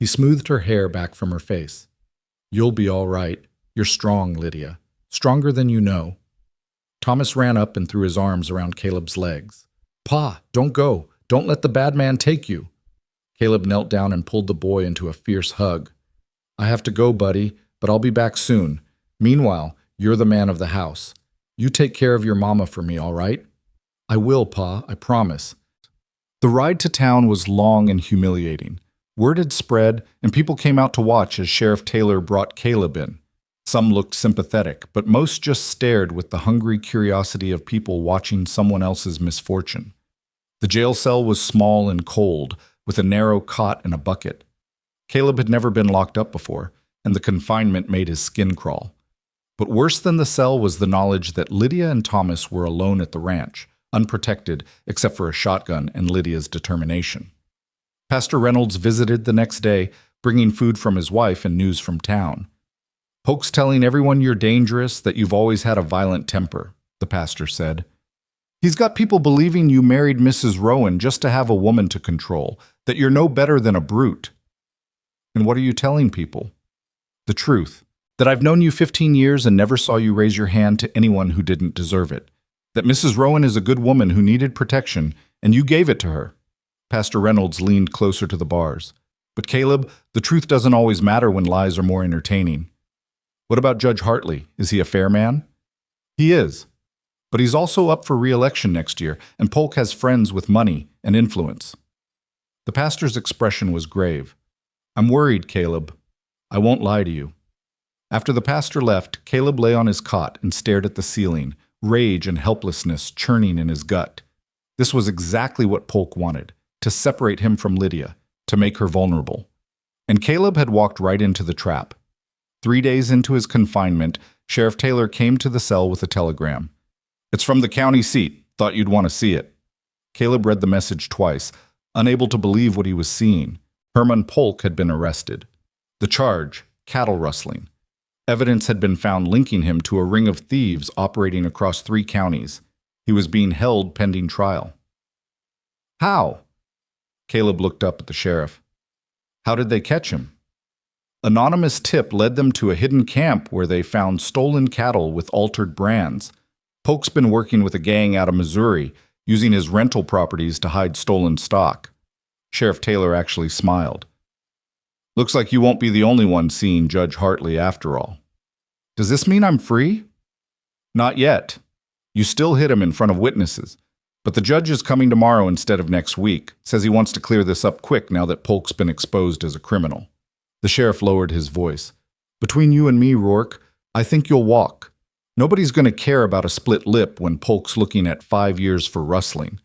He smoothed her hair back from her face. You'll be all right. You're strong, Lydia. Stronger than you know. Thomas ran up and threw his arms around Caleb's legs. Pa, don't go. Don't let the bad man take you. Caleb knelt down and pulled the boy into a fierce hug. I have to go, buddy, but I'll be back soon. Meanwhile, you're the man of the house. You take care of your mama for me, all right? I will, Pa, I promise. The ride to town was long and humiliating. Word had spread, and people came out to watch as Sheriff Taylor brought Caleb in. Some looked sympathetic, but most just stared with the hungry curiosity of people watching someone else's misfortune. The jail cell was small and cold, with a narrow cot and a bucket. Caleb had never been locked up before, and the confinement made his skin crawl. But worse than the cell was the knowledge that Lydia and Thomas were alone at the ranch, unprotected except for a shotgun and Lydia's determination. Pastor Reynolds visited the next day, bringing food from his wife and news from town. Polk's telling everyone you're dangerous, that you've always had a violent temper, the pastor said. He's got people believing you married Mrs. Rowan just to have a woman to control, that you're no better than a brute. And what are you telling people? The truth, that I've known you 15 years and never saw you raise your hand to anyone who didn't deserve it, that Mrs. Rowan is a good woman who needed protection, and you gave it to her. Pastor Reynolds leaned closer to the bars. But Caleb, the truth doesn't always matter when lies are more entertaining. What about Judge Hartley? Is he a fair man? He is. But he's also up for re-election next year, and Polk has friends with money and influence. The pastor's expression was grave. I'm worried, Caleb. I won't lie to you. After the pastor left, Caleb lay on his cot and stared at the ceiling, rage and helplessness churning in his gut. This was exactly what Polk wanted, to separate him from Lydia, to make her vulnerable. And Caleb had walked right into the trap. 3 days into his confinement, Sheriff Taylor came to the cell with a telegram. It's from the county seat. Thought you'd want to see it. Caleb read the message twice, unable to believe what he was seeing. Herman Polk had been arrested. The charge, cattle rustling. Evidence had been found linking him to a ring of thieves operating across 3 counties. He was being held pending trial. How? Caleb looked up at the sheriff. How did they catch him? Anonymous tip led them to a hidden camp where they found stolen cattle with altered brands. Polk's been working with a gang out of Missouri, using his rental properties to hide stolen stock. Sheriff Taylor actually smiled. Looks like you won't be the only one seeing Judge Hartley after all. Does this mean I'm free? Not yet. You still hit him in front of witnesses. But the judge is coming tomorrow instead of next week. Says he wants to clear this up quick now that Polk's been exposed as a criminal. The sheriff lowered his voice. Between you and me, Rourke, I think you'll walk. Nobody's going to care about a split lip when Polk's looking at 5 years for rustling.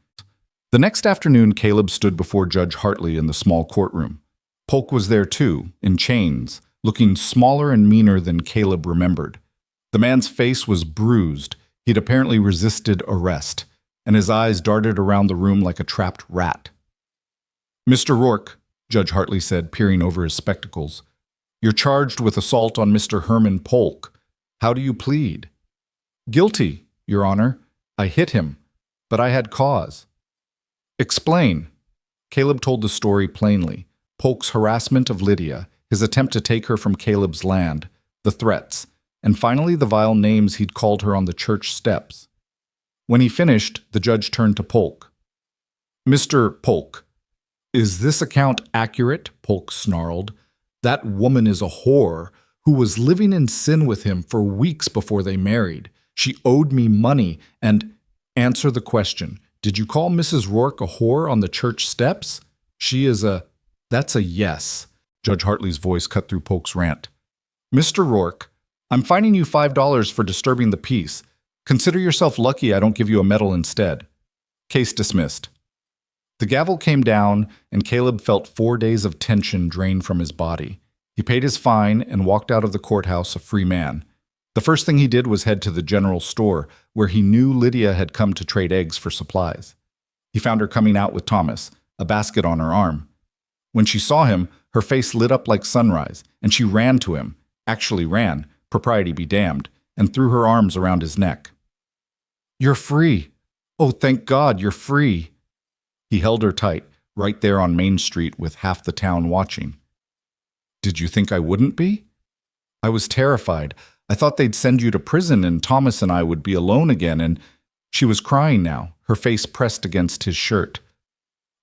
The next afternoon, Caleb stood before Judge Hartley in the small courtroom. Polk was there too, in chains, looking smaller and meaner than Caleb remembered. The man's face was bruised. He'd apparently resisted arrest, and his eyes darted around the room like a trapped rat. "Mr. Rourke," Judge Hartley said, peering over his spectacles, "you're charged with assault on Mr. Herman Polk. How do you plead?" "Guilty, Your Honor. I hit him, but I had cause." "Explain." Caleb told the story plainly. Polk's harassment of Lydia, his attempt to take her from Caleb's land, the threats, and finally the vile names he'd called her on the church steps. When he finished, the judge turned to Polk. "Mr. Polk, is this account accurate?" Polk snarled. "That woman is a whore who was living in sin with him for weeks before they married. She owed me money and—" "Answer the question. Did you call Mrs. Rourke a whore on the church steps? She is a—" "That's a yes." Judge Hartley's voice cut through Polk's rant. "Mr. Rourke, I'm fining you $5 for disturbing the peace. Consider yourself lucky I don't give you a medal instead. Case dismissed." The gavel came down, and Caleb felt 4 days of tension drain from his body. He paid his fine and walked out of the courthouse a free man. The first thing he did was head to the general store, where he knew Lydia had come to trade eggs for supplies. He found her coming out with Thomas, a basket on her arm. When she saw him, her face lit up like sunrise, and she ran to him, actually ran, propriety be damned, and threw her arms around his neck. "You're free. Oh, thank God, you're free." He held her tight, right there on Main Street with half the town watching. "Did you think I wouldn't be?" "I was terrified. I thought they'd send you to prison and Thomas and I would be alone again, and—" She was crying now, her face pressed against his shirt.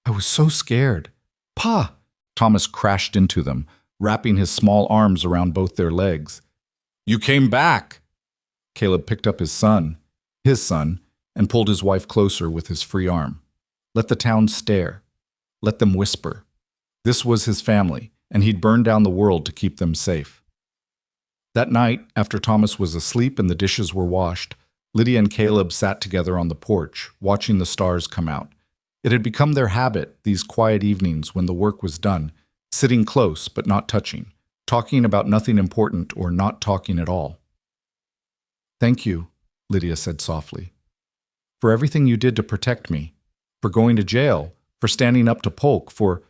"I was so scared. Pa!" Thomas crashed into them, wrapping his small arms around both their legs. "You came back!" Caleb picked up his son, and pulled his wife closer with his free arm. Let the town stare. Let them whisper. This was his family, and he'd burn down the world to keep them safe. That night, after Thomas was asleep and the dishes were washed, Lydia and Caleb sat together on the porch, watching the stars come out. It had become their habit, these quiet evenings when the work was done, sitting close but not touching, talking about nothing important or not talking at all. "Thank you," Lydia said softly, "for everything you did to protect me, for going to jail, for standing up to Polk, for—"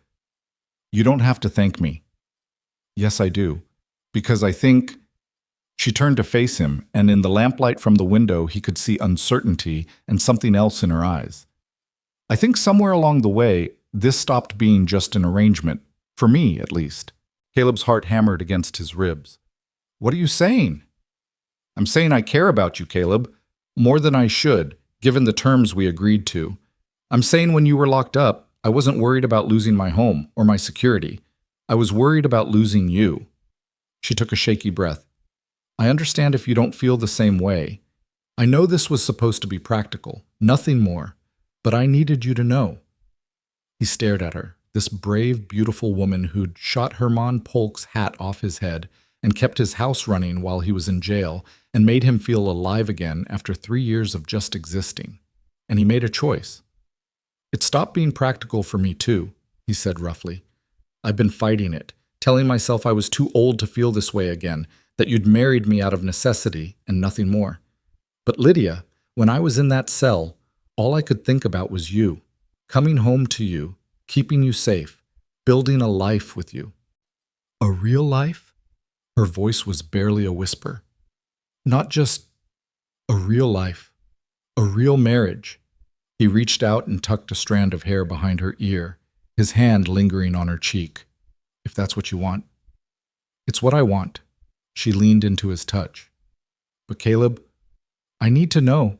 "You don't have to thank me." "Yes, I do, because I think—" She turned to face him, and in the lamplight from the window he could see uncertainty and something else in her eyes. "I think somewhere along the way, this stopped being just an arrangement, for me at least." Caleb's heart hammered against his ribs. "What are you saying?" "I'm saying I care about you, Caleb, more than I should, given the terms we agreed to. I'm saying when you were locked up, I wasn't worried about losing my home or my security. I was worried about losing you." She took a shaky breath. "I understand if you don't feel the same way. I know this was supposed to be practical, nothing more, but I needed you to know." He stared at her, this brave, beautiful woman who'd shot Herman Polk's hat off his head and kept his house running while he was in jail and made him feel alive again after 3 years of just existing. And he made a choice. "It stopped being practical for me too," he said roughly. "I've been fighting it, telling myself I was too old to feel this way again, that you'd married me out of necessity and nothing more. But Lydia, when I was in that cell, all I could think about was you, coming home to you, keeping you safe, building a life with you." "A real life?" Her voice was barely a whisper. "Not just a real life, a real marriage." He reached out and tucked a strand of hair behind her ear, his hand lingering on her cheek. "If that's what you want." "It's what I want." She leaned into his touch. "But Caleb, I need to know,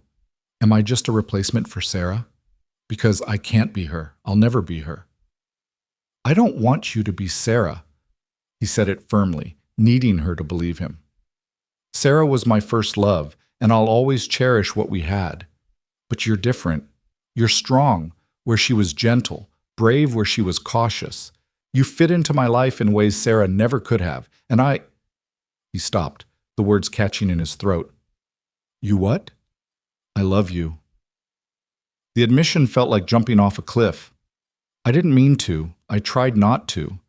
am I just a replacement for Sarah? Because I can't be her. I'll never be her." "I don't want you to be Sarah." He said it firmly, needing her to believe him. "Sarah was my first love, and I'll always cherish what we had. But you're different. You're strong, where she was gentle, brave where she was cautious. You fit into my life in ways Sarah never could have, and I—" He stopped, the words catching in his throat. "You what?" "I love you." The admission felt like jumping off a cliff. I didn't mean to. I tried not to.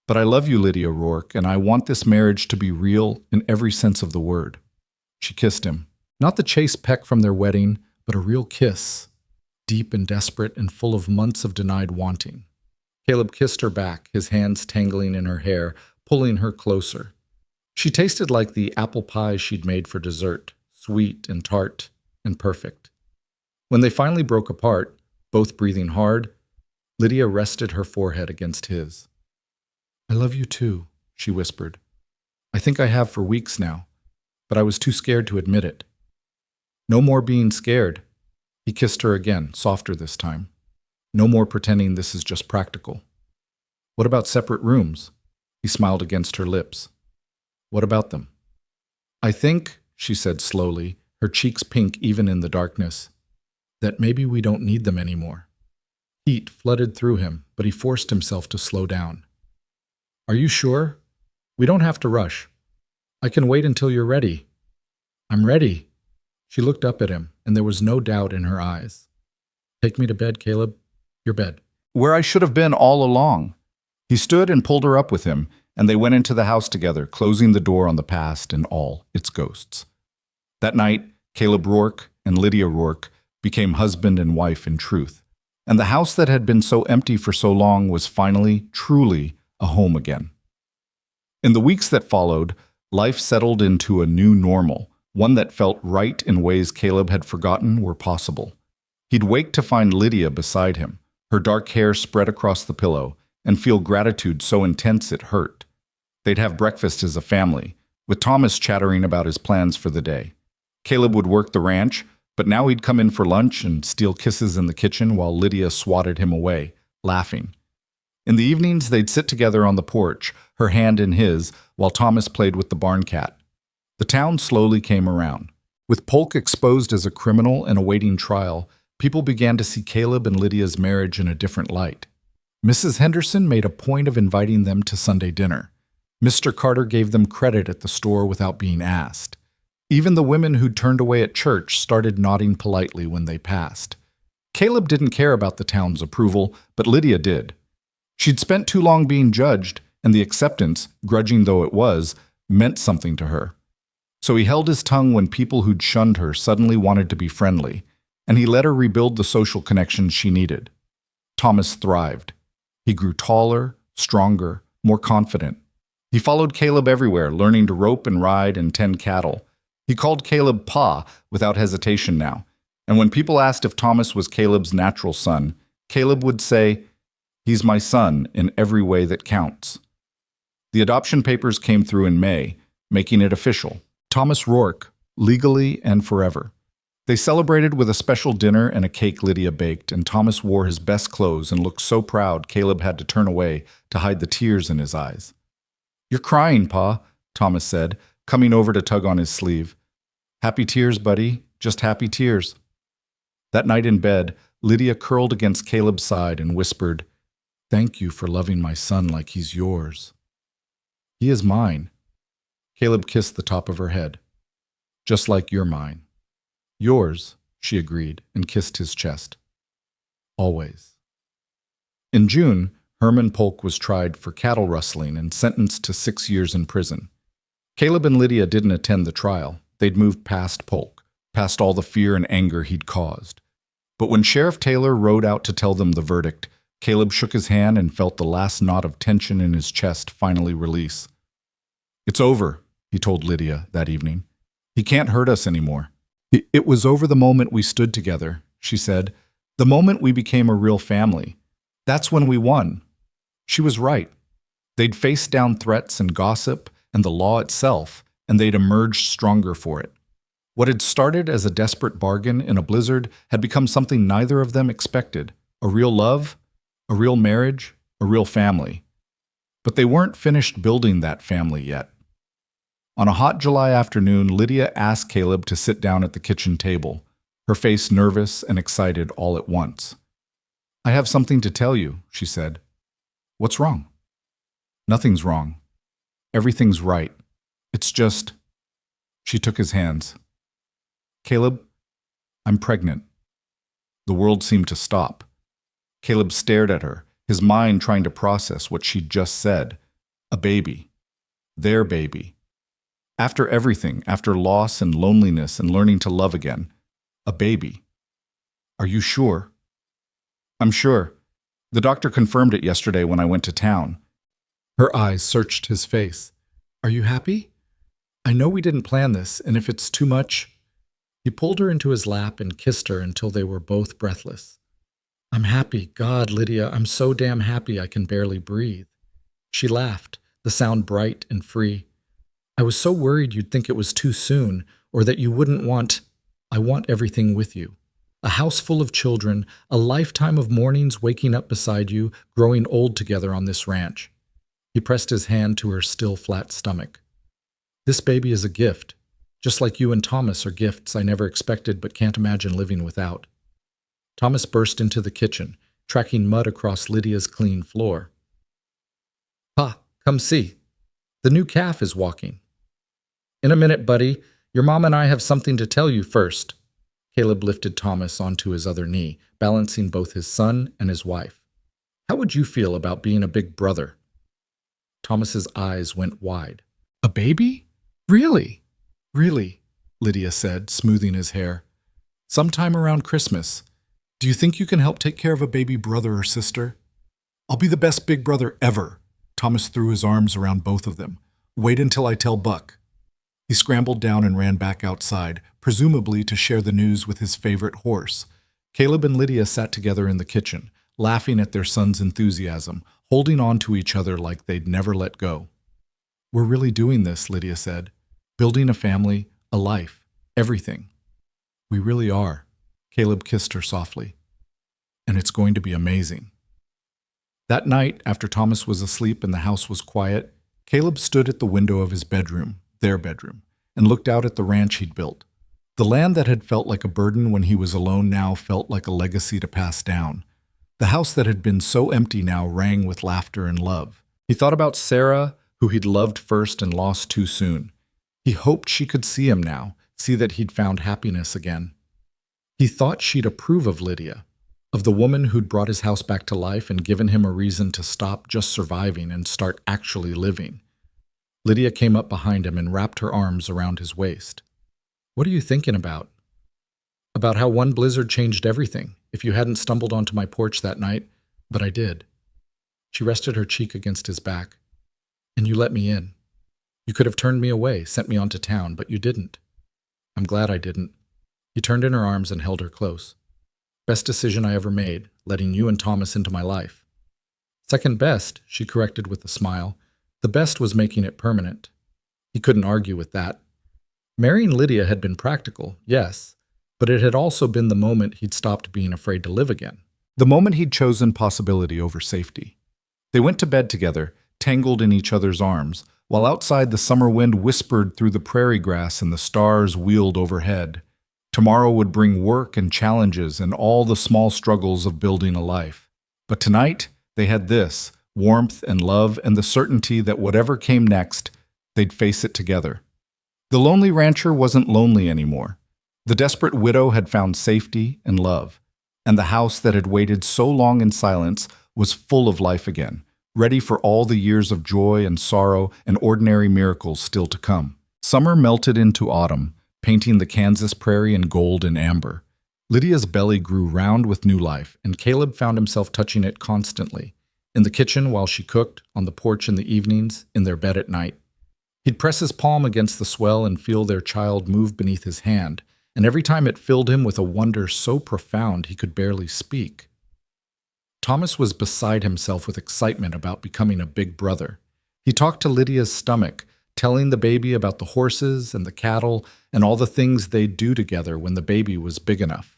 But I love you, Lydia Rourke, and I want this marriage to be real in every sense of the word. She kissed him. Not the chaste peck from their wedding, but a real kiss. Deep and desperate and full of months of denied wanting. Caleb kissed her back, his hands tangling in her hair, pulling her closer. She tasted like the apple pie she'd made for dessert, sweet and tart and perfect. When they finally broke apart, both breathing hard, Lydia rested her forehead against his. I love you too, she whispered. I think I have for weeks now, but I was too scared to admit it. No more being scared. He kissed her again, softer this time. No more pretending this is just practical. What about separate rooms? He smiled against her lips. What about them? I think, she said slowly, her cheeks pink even in the darkness, that maybe we don't need them anymore. Heat flooded through him, but he forced himself to slow down. Are you sure? We don't have to rush. I can wait until you're ready. I'm ready. She looked up at him, and there was no doubt in her eyes. Take me to bed, Caleb. Your bed. Where I should have been all along. He stood and pulled her up with him, and they went into the house together, closing the door on the past and all its ghosts. That night, Caleb Rourke and Lydia Rourke became husband and wife in truth, and the house that had been so empty for so long was finally, truly, a home again. In the weeks that followed, life settled into a new normal, one that felt right in ways Caleb had forgotten were possible. He'd wake to find Lydia beside him, her dark hair spread across the pillow, and feel gratitude so intense it hurt. They'd have breakfast as a family, with Thomas chattering about his plans for the day. Caleb would work the ranch, but now he'd come in for lunch and steal kisses in the kitchen while Lydia swatted him away, laughing. In the evenings, they'd sit together on the porch, her hand in his, while Thomas played with the barn cat. The town slowly came around. With Polk exposed as a criminal and awaiting trial, people began to see Caleb and Lydia's marriage in a different light. Mrs. Henderson made a point of inviting them to Sunday dinner. Mr. Carter gave them credit at the store without being asked. Even the women who'd turned away at church started nodding politely when they passed. Caleb didn't care about the town's approval, but Lydia did. She'd spent too long being judged, and the acceptance, grudging though it was, meant something to her. So he held his tongue when people who'd shunned her suddenly wanted to be friendly, and he let her rebuild the social connections she needed. Thomas thrived. He grew taller, stronger, more confident. He followed Caleb everywhere, learning to rope and ride and tend cattle. He called Caleb Pa without hesitation now, and when people asked if Thomas was Caleb's natural son, Caleb would say, "He's my son in every way that counts." The adoption papers came through in May, making it official. Thomas Rourke, legally and forever. They celebrated with a special dinner and a cake Lydia baked, and Thomas wore his best clothes and looked so proud Caleb had to turn away to hide the tears in his eyes. "You're crying, Pa," Thomas said, coming over to tug on his sleeve. "Happy tears, buddy, just happy tears." That night in bed, Lydia curled against Caleb's side and whispered, "Thank you for loving my son like he's yours." "He is mine." Caleb kissed the top of her head. "Just like you're mine." "Yours," she agreed and kissed his chest. "Always." In June, Herman Polk was tried for cattle rustling and sentenced to 6 years in prison. Caleb and Lydia didn't attend the trial. They'd moved past Polk, past all the fear and anger he'd caused. But when Sheriff Taylor rode out to tell them the verdict, Caleb shook his hand and felt the last knot of tension in his chest finally release. "It's over," he told Lydia that evening. "He can't hurt us anymore." "It was over the moment we stood together," she said. "The moment we became a real family. That's when we won." She was right. They'd faced down threats and gossip and the law itself, and they'd emerged stronger for it. What had started as a desperate bargain in a blizzard had become something neither of them expected, a real love, a real marriage, a real family. But they weren't finished building that family yet. On a hot July afternoon, Lydia asked Caleb to sit down at the kitchen table, her face nervous and excited all at once. "I have something to tell you," she said. "What's wrong?" "Nothing's wrong. Everything's right. It's just—" She took his hands. "Caleb, I'm pregnant." The world seemed to stop. Caleb stared at her, his mind trying to process what she'd just said. A baby. Their baby. After everything, after loss and loneliness and learning to love again. A baby. Are you sure? I'm sure. The doctor confirmed it yesterday when I went to town. Her eyes searched his face. Are you happy? I know we didn't plan this, and if it's too much... He pulled her into his lap and kissed her until they were both breathless. I'm happy. God, Lydia, I'm so damn happy I can barely breathe. She laughed, the sound bright and free. I was so worried you'd think it was too soon, or that you wouldn't want... I want everything with you. A house full of children, a lifetime of mornings waking up beside you, growing old together on this ranch. He pressed his hand to her still flat stomach. This baby is a gift. Just like you and Thomas are gifts I never expected but can't imagine living without. Thomas burst into the kitchen, tracking mud across Lydia's clean floor. Pa, come see. The new calf is walking. In a minute, buddy. Your mom and I have something to tell you first. Caleb lifted Thomas onto his other knee, balancing both his son and his wife. How would you feel about being a big brother? Thomas's eyes went wide. A baby? Really? Really, Lydia said, smoothing his hair. Sometime around Christmas. Do you think you can help take care of a baby brother or sister? I'll be the best big brother ever. Thomas threw his arms around both of them. Wait until I tell Buck. He scrambled down and ran back outside, presumably to share the news with his favorite horse. Caleb and Lydia sat together in the kitchen, laughing at their son's enthusiasm, holding on to each other like they'd never let go. We're really doing this, Lydia said. Building a family, a life, everything. We really are. Caleb kissed her softly. And it's going to be amazing. That night, after Thomas was asleep and the house was quiet, Caleb stood at the window of his bedroom, their bedroom, and looked out at the ranch he'd built. The land that had felt like a burden when he was alone now felt like a legacy to pass down. The house that had been so empty now rang with laughter and love. He thought about Sarah, who he'd loved first and lost too soon. He hoped she could see him now, see that he'd found happiness again. He thought she'd approve of Lydia, of the woman who'd brought his house back to life and given him a reason to stop just surviving and start actually living. Lydia came up behind him and wrapped her arms around his waist. What are you thinking about? About how one blizzard changed everything, if you hadn't stumbled onto my porch that night, but I did. She rested her cheek against his back. And you let me in. You could have turned me away, sent me on to town, but you didn't. I'm glad I didn't. He turned in her arms and held her close. Best decision I ever made, letting you and Thomas into my life. Second best, she corrected with a smile. The best was making it permanent. He couldn't argue with that. Marrying Lydia had been practical, yes, but it had also been the moment he'd stopped being afraid to live again. The moment he'd chosen possibility over safety. They went to bed together, tangled in each other's arms, while outside the summer wind whispered through the prairie grass and the stars wheeled overhead. Tomorrow would bring work and challenges and all the small struggles of building a life. But tonight, they had this, warmth and love and the certainty that whatever came next, they'd face it together. The lonely rancher wasn't lonely anymore. The desperate widow had found safety and love, and the house that had waited so long in silence was full of life again, ready for all the years of joy and sorrow and ordinary miracles still to come. Summer melted into autumn, painting the Kansas prairie in gold and amber. Lydia's belly grew round with new life, and Caleb found himself touching it constantly, in the kitchen while she cooked, on the porch in the evenings, in their bed at night. He'd press his palm against the swell and feel their child move beneath his hand, and every time it filled him with a wonder so profound he could barely speak. Thomas was beside himself with excitement about becoming a big brother. He talked to Lydia's stomach, telling the baby about the horses and the cattle and all the things they'd do together when the baby was big enough.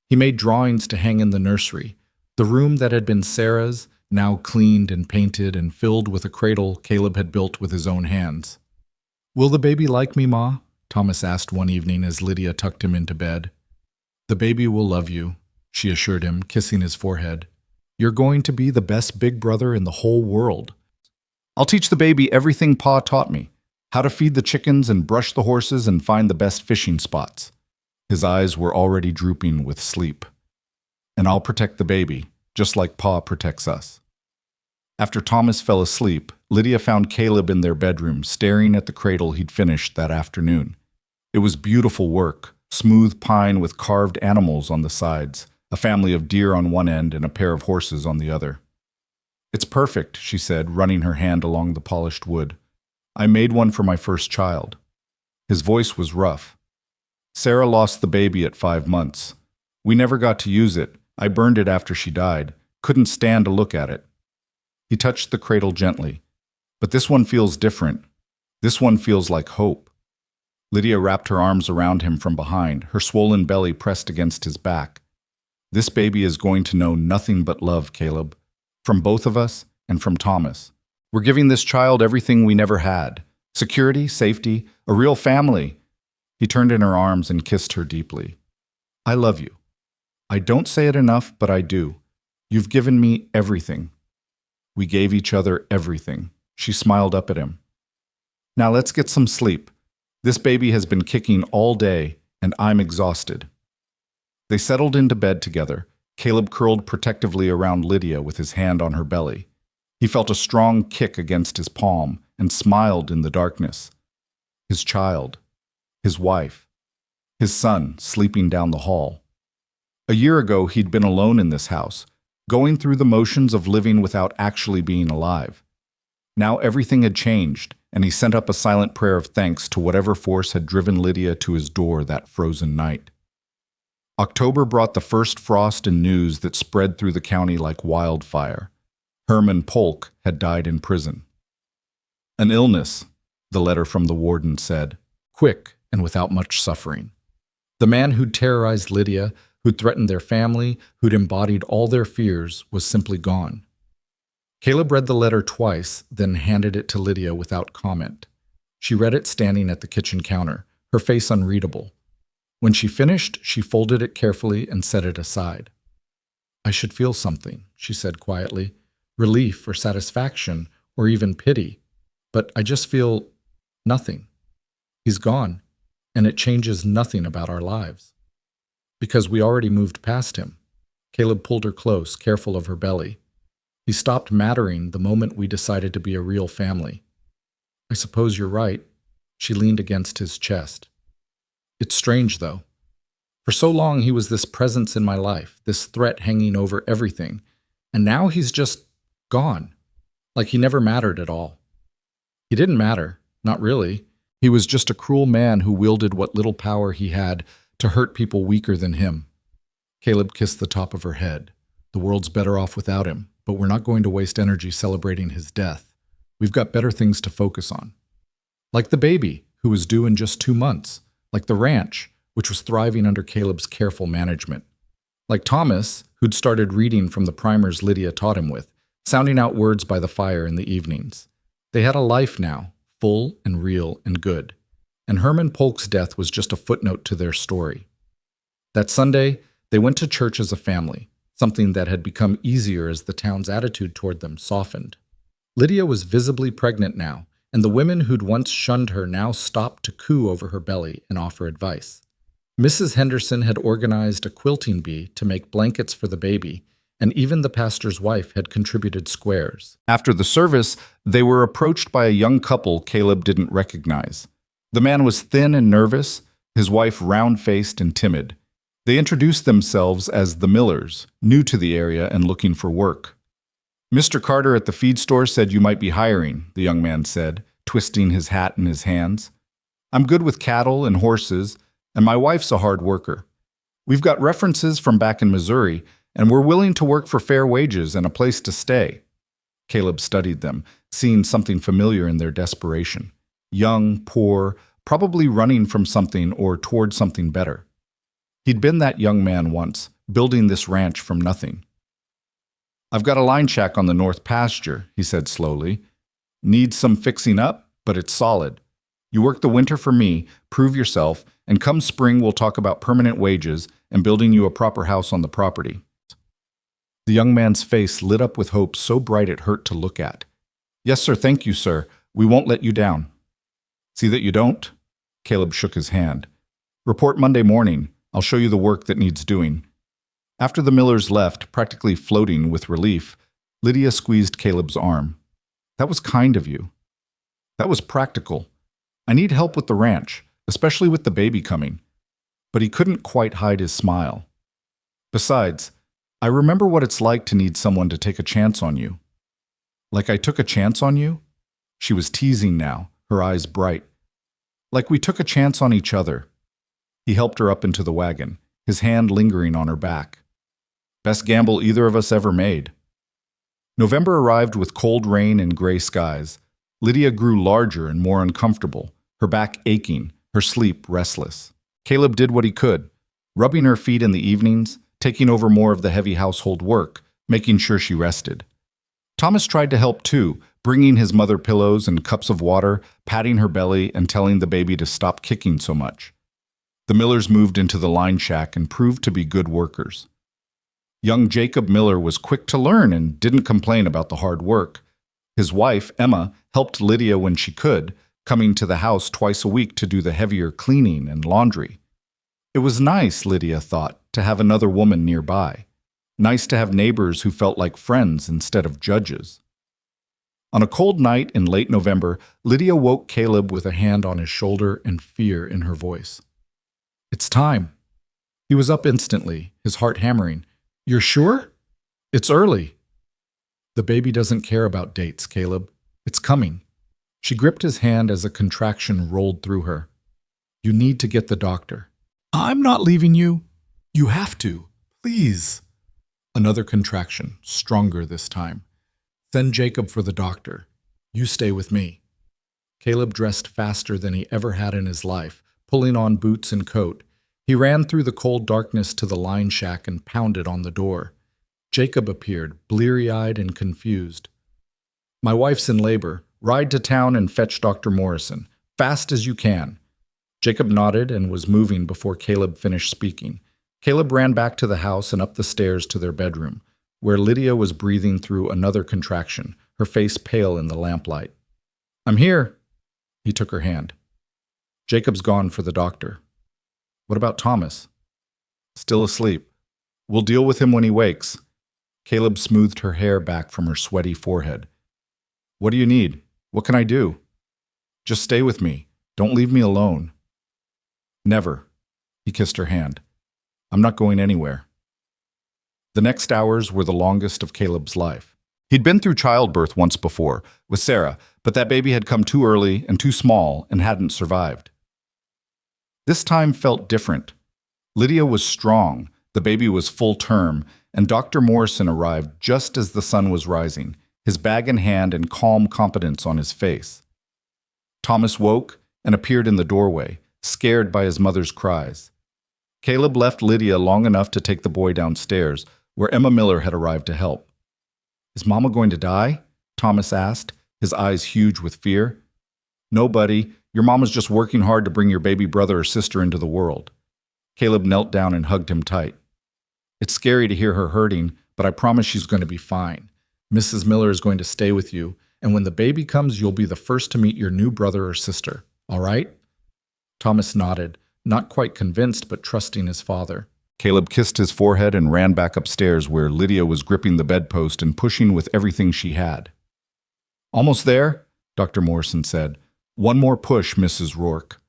He made drawings to hang in the nursery, the room that had been Sarah's, now cleaned and painted and filled with a cradle Caleb had built with his own hands. "Will the baby like me, Ma?" Thomas asked one evening as Lydia tucked him into bed. "The baby will love you," she assured him, kissing his forehead. "You're going to be the best big brother in the whole world. I'll teach the baby everything Pa taught me, how to feed the chickens and brush the horses and find the best fishing spots." His eyes were already drooping with sleep. And I'll protect the baby, just like Pa protects us. After Thomas fell asleep, Lydia found Caleb in their bedroom, staring at the cradle he'd finished that afternoon. It was beautiful work, smooth pine with carved animals on the sides, a family of deer on one end and a pair of horses on the other. It's perfect, she said, running her hand along the polished wood. I made one for my first child. His voice was rough. Sarah lost the baby at 5 months. We never got to use it. I burned it after she died. Couldn't stand to look at it. He touched the cradle gently. But this one feels different. This one feels like hope. Lydia wrapped her arms around him from behind, her swollen belly pressed against his back. This baby is going to know nothing but love, Caleb. From both of us and from Thomas. We're giving this child everything we never had. Security, safety, a real family. He turned in her arms and kissed her deeply. I love you. I don't say it enough, but I do. You've given me everything. We gave each other everything. She smiled up at him. Now let's get some sleep. This baby has been kicking all day, and I'm exhausted. They settled into bed together. Caleb curled protectively around Lydia with his hand on her belly. He felt a strong kick against his palm and smiled in the darkness. His child, his wife, his son sleeping down the hall. A year ago, he'd been alone in this house, going through the motions of living without actually being alive. Now everything had changed, and he sent up a silent prayer of thanks to whatever force had driven Lydia to his door that frozen night. October brought the first frost and news that spread through the county like wildfire. Herman Polk had died in prison. An illness, the letter from the warden said, quick and without much suffering. The man who'd terrorized Lydia, who'd threatened their family, who'd embodied all their fears, was simply gone. Caleb read the letter twice, then handed it to Lydia without comment. She read it standing at the kitchen counter, her face unreadable. When she finished, she folded it carefully and set it aside. I should feel something, she said quietly, relief or satisfaction or even pity, but I just feel nothing. He's gone, and it changes nothing about our lives. Because we already moved past him. Caleb pulled her close, careful of her belly. He stopped mattering the moment we decided to be a real family. I suppose you're right. She leaned against his chest. It's strange, though. For so long he was this presence in my life, this threat hanging over everything, and now he's just gone, like he never mattered at all. He didn't matter, not really. He was just a cruel man who wielded what little power he had to hurt people weaker than him. Caleb kissed the top of her head. The world's better off without him, but we're not going to waste energy celebrating his death. We've got better things to focus on. Like the baby, who was due in just 2 months. Like the ranch, which was thriving under Caleb's careful management. Like Thomas, who'd started reading from the primers Lydia taught him with, sounding out words by the fire in the evenings. They had a life now, full and real and good. And Herman Polk's death was just a footnote to their story. That Sunday, they went to church as a family, something that had become easier as the town's attitude toward them softened. Lydia was visibly pregnant now, and the women who'd once shunned her now stopped to coo over her belly and offer advice. Mrs. Henderson had organized a quilting bee to make blankets for the baby, and even the pastor's wife had contributed squares. After the service, they were approached by a young couple Caleb didn't recognize. The man was thin and nervous, his wife round-faced and timid. They introduced themselves as the Millers, new to the area and looking for work. Mr. Carter at the feed store said you might be hiring, the young man said, twisting his hat in his hands. I'm good with cattle and horses, and my wife's a hard worker. We've got references from back in Missouri, and we're willing to work for fair wages and a place to stay. Caleb studied them, seeing something familiar in their desperation. Young, poor, probably running from something or toward something better. He'd been that young man once, building this ranch from nothing. I've got a line shack on the north pasture, he said slowly. Needs some fixing up, but it's solid. You work the winter for me, prove yourself, and come spring we'll talk about permanent wages and building you a proper house on the property. The young man's face lit up with hope so bright it hurt to look at. Yes, sir, thank you, sir. We won't let you down. See that you don't? Caleb shook his hand. Report Monday morning. I'll show you the work that needs doing. After the Millers left, practically floating with relief, Lydia squeezed Caleb's arm. That was kind of you. That was practical. I need help with the ranch, especially with the baby coming. But he couldn't quite hide his smile. Besides, I remember what it's like to need someone to take a chance on you. Like I took a chance on you? She was teasing now, her eyes bright. Like we took a chance on each other. He helped her up into the wagon, his hand lingering on her back. Best gamble either of us ever made. November arrived with cold rain and gray skies. Lydia grew larger and more uncomfortable, her back aching, her sleep restless. Caleb did what he could, rubbing her feet in the evenings, taking over more of the heavy household work, making sure she rested. Thomas tried to help too, bringing his mother pillows and cups of water, patting her belly and telling the baby to stop kicking so much. The Millers moved into the line shack and proved to be good workers. Young Jacob Miller was quick to learn and didn't complain about the hard work. His wife, Emma, helped Lydia when she could, coming to the house twice a week to do the heavier cleaning and laundry. It was nice, Lydia thought, to have another woman nearby. Nice to have neighbors who felt like friends instead of judges. On a cold night in late November, Lydia woke Caleb with a hand on his shoulder and fear in her voice. It's time. He was up instantly, his heart hammering. You're sure? It's early. The baby doesn't care about dates, Caleb. It's coming. She gripped his hand as a contraction rolled through her. You need to get the doctor. I'm not leaving you. You have to. Please. Another contraction, stronger this time. Send Jacob for the doctor. You stay with me. Caleb dressed faster than he ever had in his life, pulling on boots and coat. He ran through the cold darkness to the line shack and pounded on the door. Jacob appeared, bleary-eyed and confused. My wife's in labor. Ride to town and fetch Dr. Morrison. Fast as you can. Jacob nodded and was moving before Caleb finished speaking. Caleb ran back to the house and up the stairs to their bedroom, where Lydia was breathing through another contraction, her face pale in the lamplight. I'm here. He took her hand. Jacob's gone for the doctor. What about Thomas? Still asleep. We'll deal with him when he wakes. Caleb smoothed her hair back from her sweaty forehead. What do you need? What can I do? Just stay with me. Don't leave me alone. Never. He kissed her hand. I'm not going anywhere. The next hours were the longest of Caleb's life. He'd been through childbirth once before, with Sarah, but that baby had come too early and too small and hadn't survived. This time felt different. Lydia was strong, the baby was full term, and Dr. Morrison arrived just as the sun was rising, his bag in hand and calm competence on his face. Thomas woke and appeared in the doorway, scared by his mother's cries. Caleb left Lydia long enough to take the boy downstairs, where Emma Miller had arrived to help. Is Mama going to die? Thomas asked, his eyes huge with fear. No, buddy. Your mama's just working hard to bring your baby brother or sister into the world. Caleb knelt down and hugged him tight. It's scary to hear her hurting, but I promise she's going to be fine. Mrs. Miller is going to stay with you, and when the baby comes, you'll be the first to meet your new brother or sister. All right? Thomas nodded, not quite convinced but trusting his father. Caleb kissed his forehead and ran back upstairs where Lydia was gripping the bedpost and pushing with everything she had. Almost there, Dr. Morrison said. One more push, Mrs. Rourke.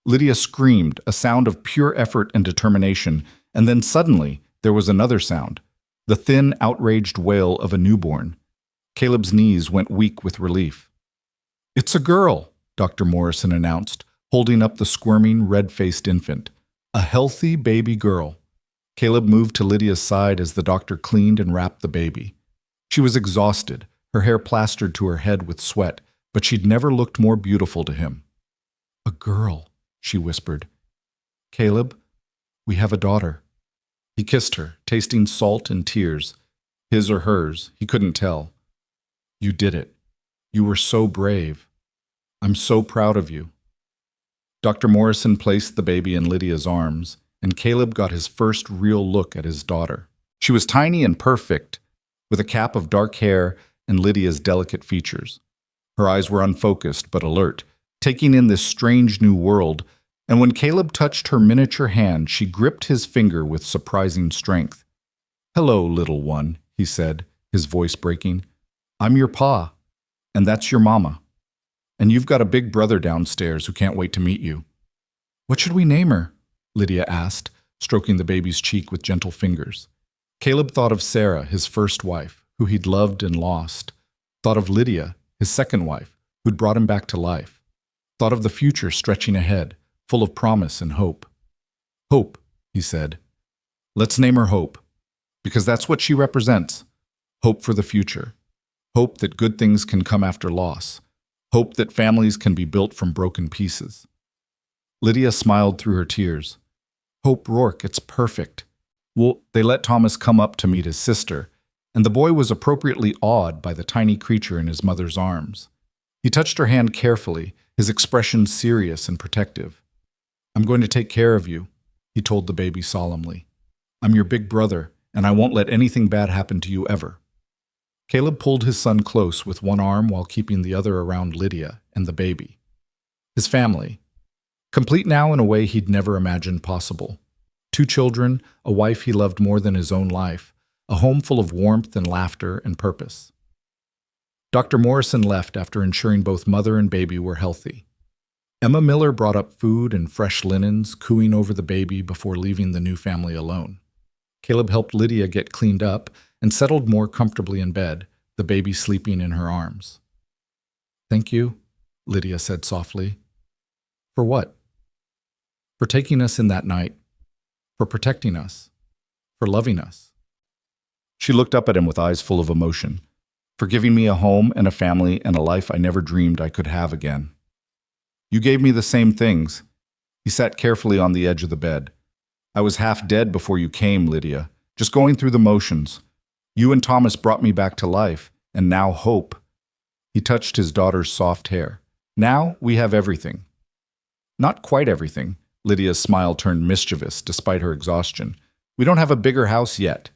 Lydia screamed, a sound of pure effort and determination, and then suddenly there was another sound, the thin, outraged wail of a newborn. Caleb's knees went weak with relief. It's a girl, Dr. Morrison announced, holding up the squirming, red-faced infant. A healthy baby girl. Caleb moved to Lydia's side as the doctor cleaned and wrapped the baby. She was exhausted, her hair plastered to her head with sweat, but she'd never looked more beautiful to him. A girl, she whispered. Caleb, we have a daughter. He kissed her, tasting salt and tears. His or hers, he couldn't tell. You did it. You were so brave. I'm so proud of you. Dr. Morrison placed the baby in Lydia's arms, and Caleb got his first real look at his daughter. She was tiny and perfect, with a cap of dark hair and Lydia's delicate features. Her eyes were unfocused but alert, taking in this strange new world, and when Caleb touched her miniature hand, she gripped his finger with surprising strength. Hello, little one, he said, his voice breaking. I'm your pa, and that's your mama. And you've got a big brother downstairs who can't wait to meet you. What should we name her? Lydia asked, stroking the baby's cheek with gentle fingers. Caleb thought of Sarah, his first wife, who he'd loved and lost. Thought of Lydia, his second wife, who'd brought him back to life. Thought of the future stretching ahead, full of promise and hope. Hope, he said. Let's name her Hope, because that's what she represents. Hope for the future. Hope that good things can come after loss. Hope that families can be built from broken pieces. Lydia smiled through her tears. Hope Rourke, it's perfect. Well, they let Thomas come up to meet his sister, and the boy was appropriately awed by the tiny creature in his mother's arms. He touched her hand carefully, his expression serious and protective. I'm going to take care of you, he told the baby solemnly. I'm your big brother, and I won't let anything bad happen to you ever. Caleb pulled his son close with one arm while keeping the other around Lydia and the baby. His family, complete now in a way he'd never imagined possible. 2 children, a wife he loved more than his own life, a home full of warmth and laughter and purpose. Dr. Morrison left after ensuring both mother and baby were healthy. Emma Miller brought up food and fresh linens, cooing over the baby before leaving the new family alone. Caleb helped Lydia get cleaned up and settled more comfortably in bed, the baby sleeping in her arms. Thank you, Lydia said softly. For what? For taking us in that night, for protecting us, for loving us. She looked up at him with eyes full of emotion, for giving me a home and a family and a life I never dreamed I could have again. You gave me the same things. He sat carefully on the edge of the bed. I was half dead before you came, Lydia, just going through the motions. You and Thomas brought me back to life, and now hope. He touched his daughter's soft hair. Now we have everything. Not quite everything. Lydia's smile turned mischievous despite her exhaustion. We don't have a bigger house yet.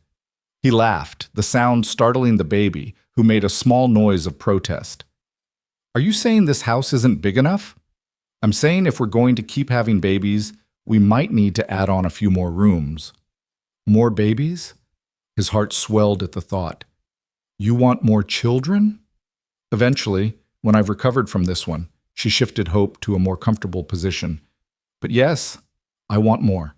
He laughed, the sound startling the baby, who made a small noise of protest. Are you saying this house isn't big enough? I'm saying if we're going to keep having babies, we might need to add on a few more rooms. More babies? His heart swelled at the thought. You want more children? Eventually, when I've recovered from this one, she shifted Hope to a more comfortable position. But yes, I want more.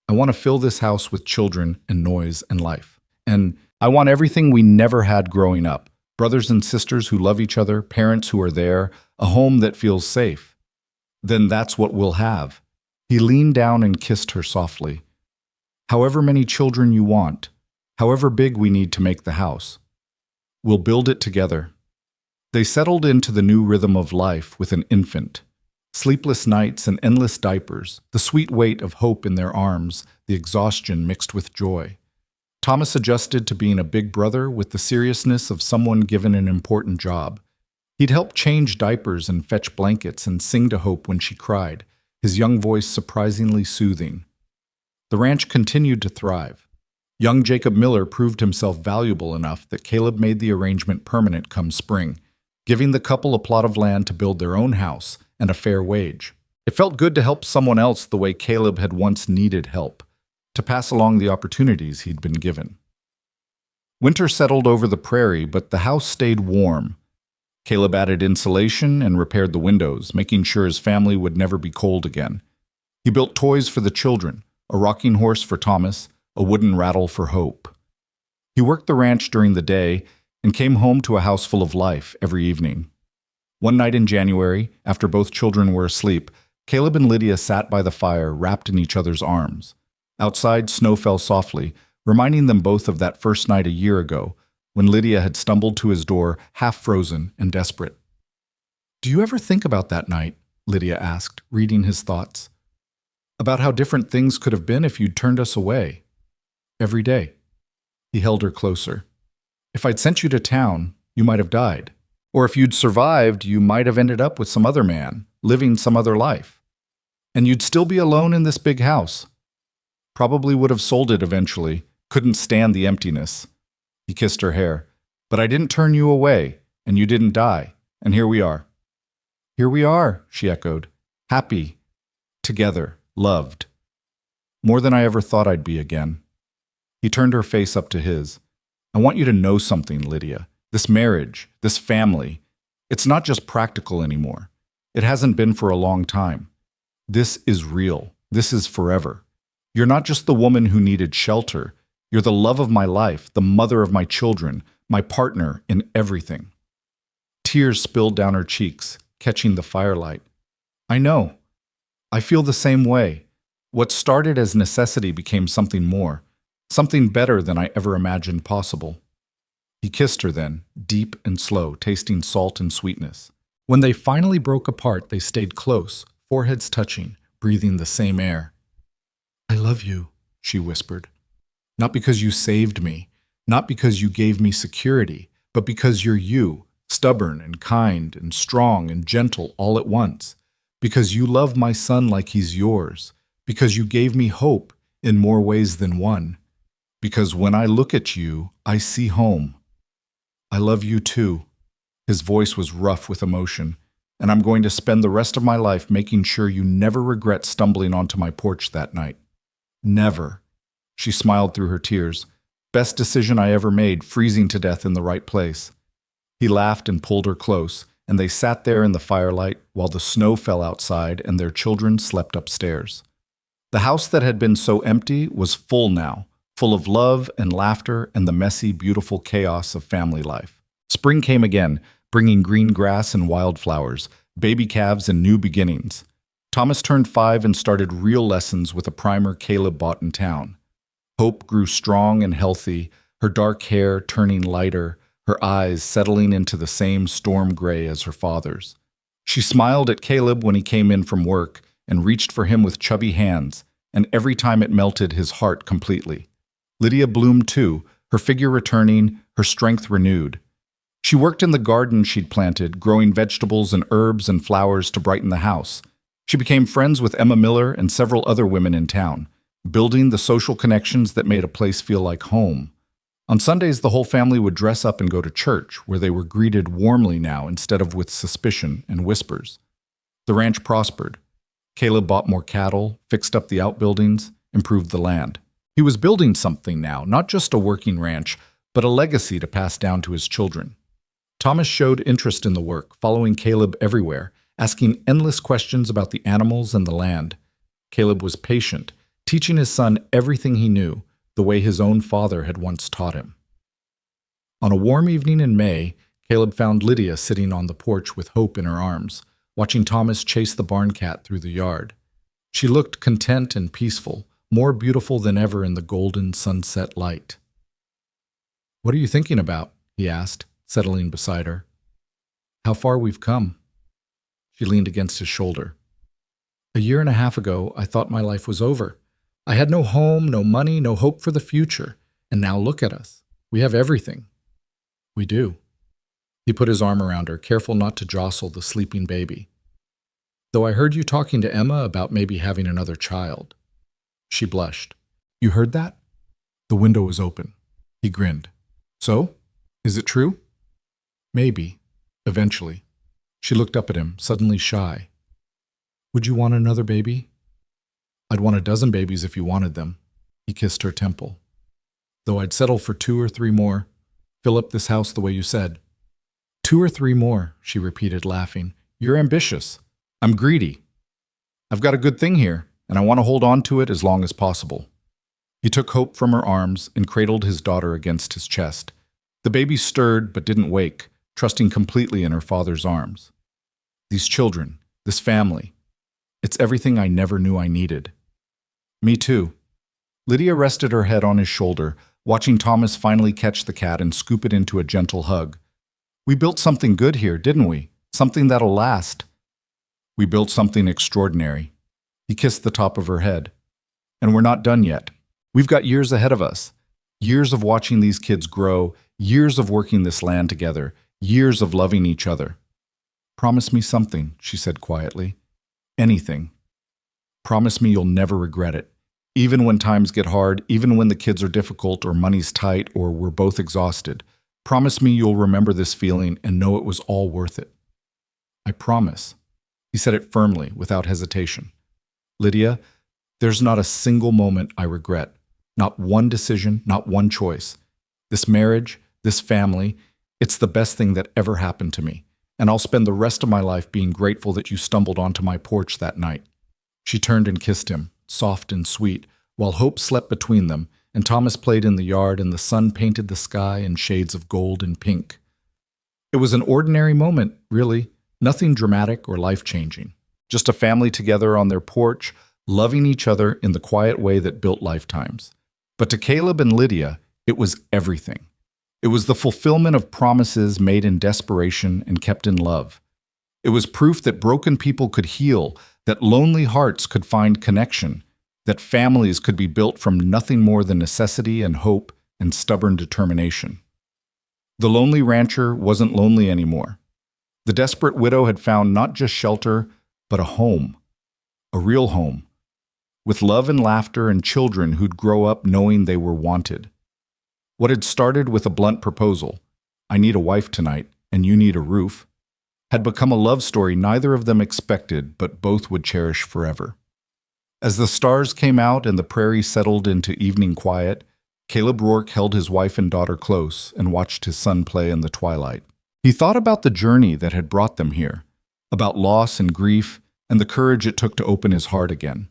I want to fill this house with children and noise and life. And I want everything we never had growing up. Brothers and sisters who love each other, parents who are there, a home that feels safe. Then that's what we'll have. He leaned down and kissed her softly. However many children you want, however big we need to make the house, we'll build it together. They settled into the new rhythm of life with an infant. Sleepless nights and endless diapers, the sweet weight of hope in their arms, the exhaustion mixed with joy. Thomas adjusted to being a big brother with the seriousness of someone given an important job. He'd help change diapers and fetch blankets and sing to Hope when she cried, his young voice surprisingly soothing. The ranch continued to thrive. Young Jacob Miller proved himself valuable enough that Caleb made the arrangement permanent come spring, giving the couple a plot of land to build their own house and a fair wage. It felt good to help someone else the way Caleb had once needed help, to pass along the opportunities he'd been given. Winter settled over the prairie, but the house stayed warm. Caleb added insulation and repaired the windows, making sure his family would never be cold again. He built toys for the children, a rocking horse for Thomas, a wooden rattle for Hope. He worked the ranch during the day and came home to a house full of life every evening. One night in January, after both children were asleep, Caleb and Lydia sat by the fire, wrapped in each other's arms. Outside, snow fell softly, reminding them both of that first night a year ago, when Lydia had stumbled to his door, half frozen and desperate. Do you ever think about that night? Lydia asked, reading his thoughts. About how different things could have been if you'd turned us away. Every day. He held her closer. If I'd sent you to town, you might have died. Or if you'd survived, you might have ended up with some other man, living some other life. And you'd still be alone in this big house. Probably would have sold it eventually, couldn't stand the emptiness. He kissed her hair. But I didn't turn you away, and you didn't die, and here we are. Here we are, she echoed. Happy. Together. Loved. More than I ever thought I'd be again. He turned her face up to his. I want you to know something, Lydia. This marriage, this family, it's not just practical anymore. It hasn't been for a long time. This is real. This is forever. You're not just the woman who needed shelter. You're the love of my life, the mother of my children, my partner in everything. Tears spilled down her cheeks, catching the firelight. I know. I feel the same way. What started as necessity became something more, something better than I ever imagined possible. He kissed her then, deep and slow, tasting salt and sweetness. When they finally broke apart, they stayed close, foreheads touching, breathing the same air. I love you, she whispered. Not because you saved me, not because you gave me security, but because you're you, stubborn and kind and strong and gentle all at once. Because you love my son like he's yours. Because you gave me hope in more ways than one. Because when I look at you, I see home. I love you too. His voice was rough with emotion, and I'm going to spend the rest of my life making sure you never regret stumbling onto my porch that night. Never. She smiled through her tears. Best decision I ever made, freezing to death in the right place. He laughed and pulled her close, and they sat there in the firelight while the snow fell outside and their children slept upstairs. The house that had been so empty was full now, full of love and laughter and the messy, beautiful chaos of family life. Spring came again, bringing green grass and wildflowers, baby calves and new beginnings. Thomas turned 5 and started real lessons with a primer Caleb bought in town. Hope grew strong and healthy, her dark hair turning lighter, her eyes settling into the same storm gray as her father's. She smiled at Caleb when he came in from work and reached for him with chubby hands, and every time it melted his heart completely. Lydia bloomed too, her figure returning, her strength renewed. She worked in the garden she'd planted, growing vegetables and herbs and flowers to brighten the house. She became friends with Emma Miller and several other women in town, building the social connections that made a place feel like home. On Sundays, the whole family would dress up and go to church, where they were greeted warmly now instead of with suspicion and whispers. The ranch prospered. Caleb bought more cattle, fixed up the outbuildings, improved the land. He was building something now, not just a working ranch, but a legacy to pass down to his children. Thomas showed interest in the work, following Caleb everywhere, asking endless questions about the animals and the land. Caleb was patient, teaching his son everything he knew, the way his own father had once taught him. On a warm evening in May, Caleb found Lydia sitting on the porch with Hope in her arms, watching Thomas chase the barn cat through the yard. She looked content and peaceful, more beautiful than ever in the golden sunset light. "What are you thinking about?" he asked, settling beside her. "How far we've come." She leaned against his shoulder. "A year and a half ago, I thought my life was over. I had no home, no money, no hope for the future. And now look at us. We have everything." "We do." He put his arm around her, careful not to jostle the sleeping baby. "Though I heard you talking to Emma about maybe having another child." She blushed. "You heard that?" The window was open. He grinned. "So? Is it true?" "Maybe. Eventually." She looked up at him, suddenly shy. "Would you want another baby?" "I'd want a dozen babies if you wanted them." He kissed her temple. "Though I'd settle for 2 or 3 more. Fill up this house the way you said." 2 or 3 more, she repeated, laughing. "You're ambitious. I'm greedy. I've got a good thing here, and I want to hold on to it as long as possible." He took Hope from her arms and cradled his daughter against his chest. The baby stirred but didn't wake, trusting completely in her father's arms. "These children, this family, it's everything I never knew I needed." "Me too." Lydia rested her head on his shoulder, watching Thomas finally catch the cat and scoop it into a gentle hug. "We built something good here, didn't we? Something that'll last." "We built something extraordinary." He kissed the top of her head. "And we're not done yet. We've got years ahead of us. Years of watching these kids grow, years of working this land together, years of loving each other." "Promise me something," she said quietly. "Anything. Promise me you'll never regret it. Even when times get hard, even when the kids are difficult or money's tight or we're both exhausted. Promise me you'll remember this feeling and know it was all worth it." "I promise." He said it firmly, without hesitation. "Lydia, there's not a single moment I regret. Not one decision, not one choice. This marriage, this family, it's the best thing that ever happened to me. And I'll spend the rest of my life being grateful that you stumbled onto my porch that night." She turned and kissed him, soft and sweet, while hope slept between them, and Thomas played in the yard and the sun painted the sky in shades of gold and pink. It was an ordinary moment, really, nothing dramatic or life-changing. Just a family together on their porch, loving each other in the quiet way that built lifetimes. But to Caleb and Lydia, it was everything. It was the fulfillment of promises made in desperation and kept in love. It was proof that broken people could heal, that lonely hearts could find connection, that families could be built from nothing more than necessity and hope and stubborn determination. The lonely rancher wasn't lonely anymore. The desperate widow had found not just shelter, but a home, a real home, with love and laughter and children who'd grow up knowing they were wanted. What had started with a blunt proposal, "I need a wife tonight, and you need a roof," had become a love story neither of them expected, but both would cherish forever. As the stars came out and the prairie settled into evening quiet, Caleb Rourke held his wife and daughter close and watched his son play in the twilight. He thought about the journey that had brought them here, about loss and grief and the courage it took to open his heart again.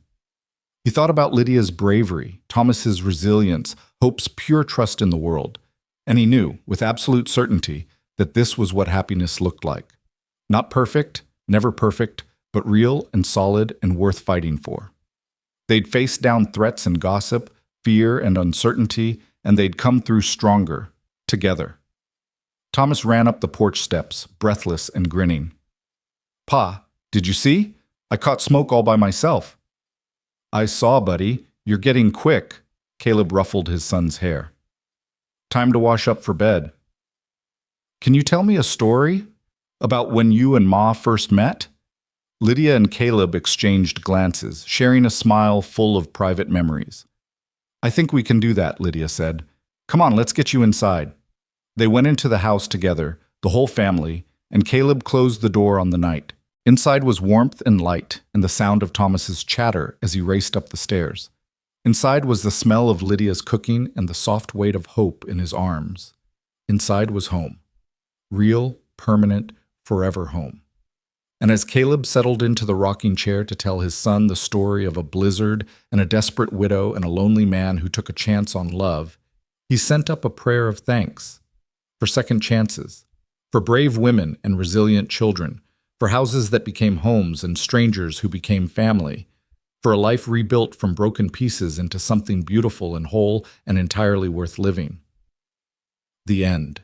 He thought about Lydia's bravery, Thomas's resilience, Hope's pure trust in the world, and he knew, with absolute certainty, that this was what happiness looked like. Not perfect, never perfect, but real and solid and worth fighting for. They'd faced down threats and gossip, fear and uncertainty, and they'd come through stronger, together. Thomas ran up the porch steps, breathless and grinning. "Pa, did you see? I caught smoke all by myself." "I saw, buddy. You're getting quick." Caleb ruffled his son's hair. "Time to wash up for bed." "Can you tell me a story about when you and Ma first met?" Lydia and Caleb exchanged glances, sharing a smile full of private memories. "I think we can do that," Lydia said. "Come on, let's get you inside." They went into the house together, the whole family, and Caleb closed the door on the night. Inside was warmth and light, and the sound of Thomas's chatter as he raced up the stairs. Inside was the smell of Lydia's cooking and the soft weight of hope in his arms. Inside was home. Real, permanent, forever home. And as Caleb settled into the rocking chair to tell his son the story of a blizzard and a desperate widow and a lonely man who took a chance on love, he sent up a prayer of thanks for second chances, for brave women and resilient children, for houses that became homes and strangers who became family, for a life rebuilt from broken pieces into something beautiful and whole and entirely worth living. The end.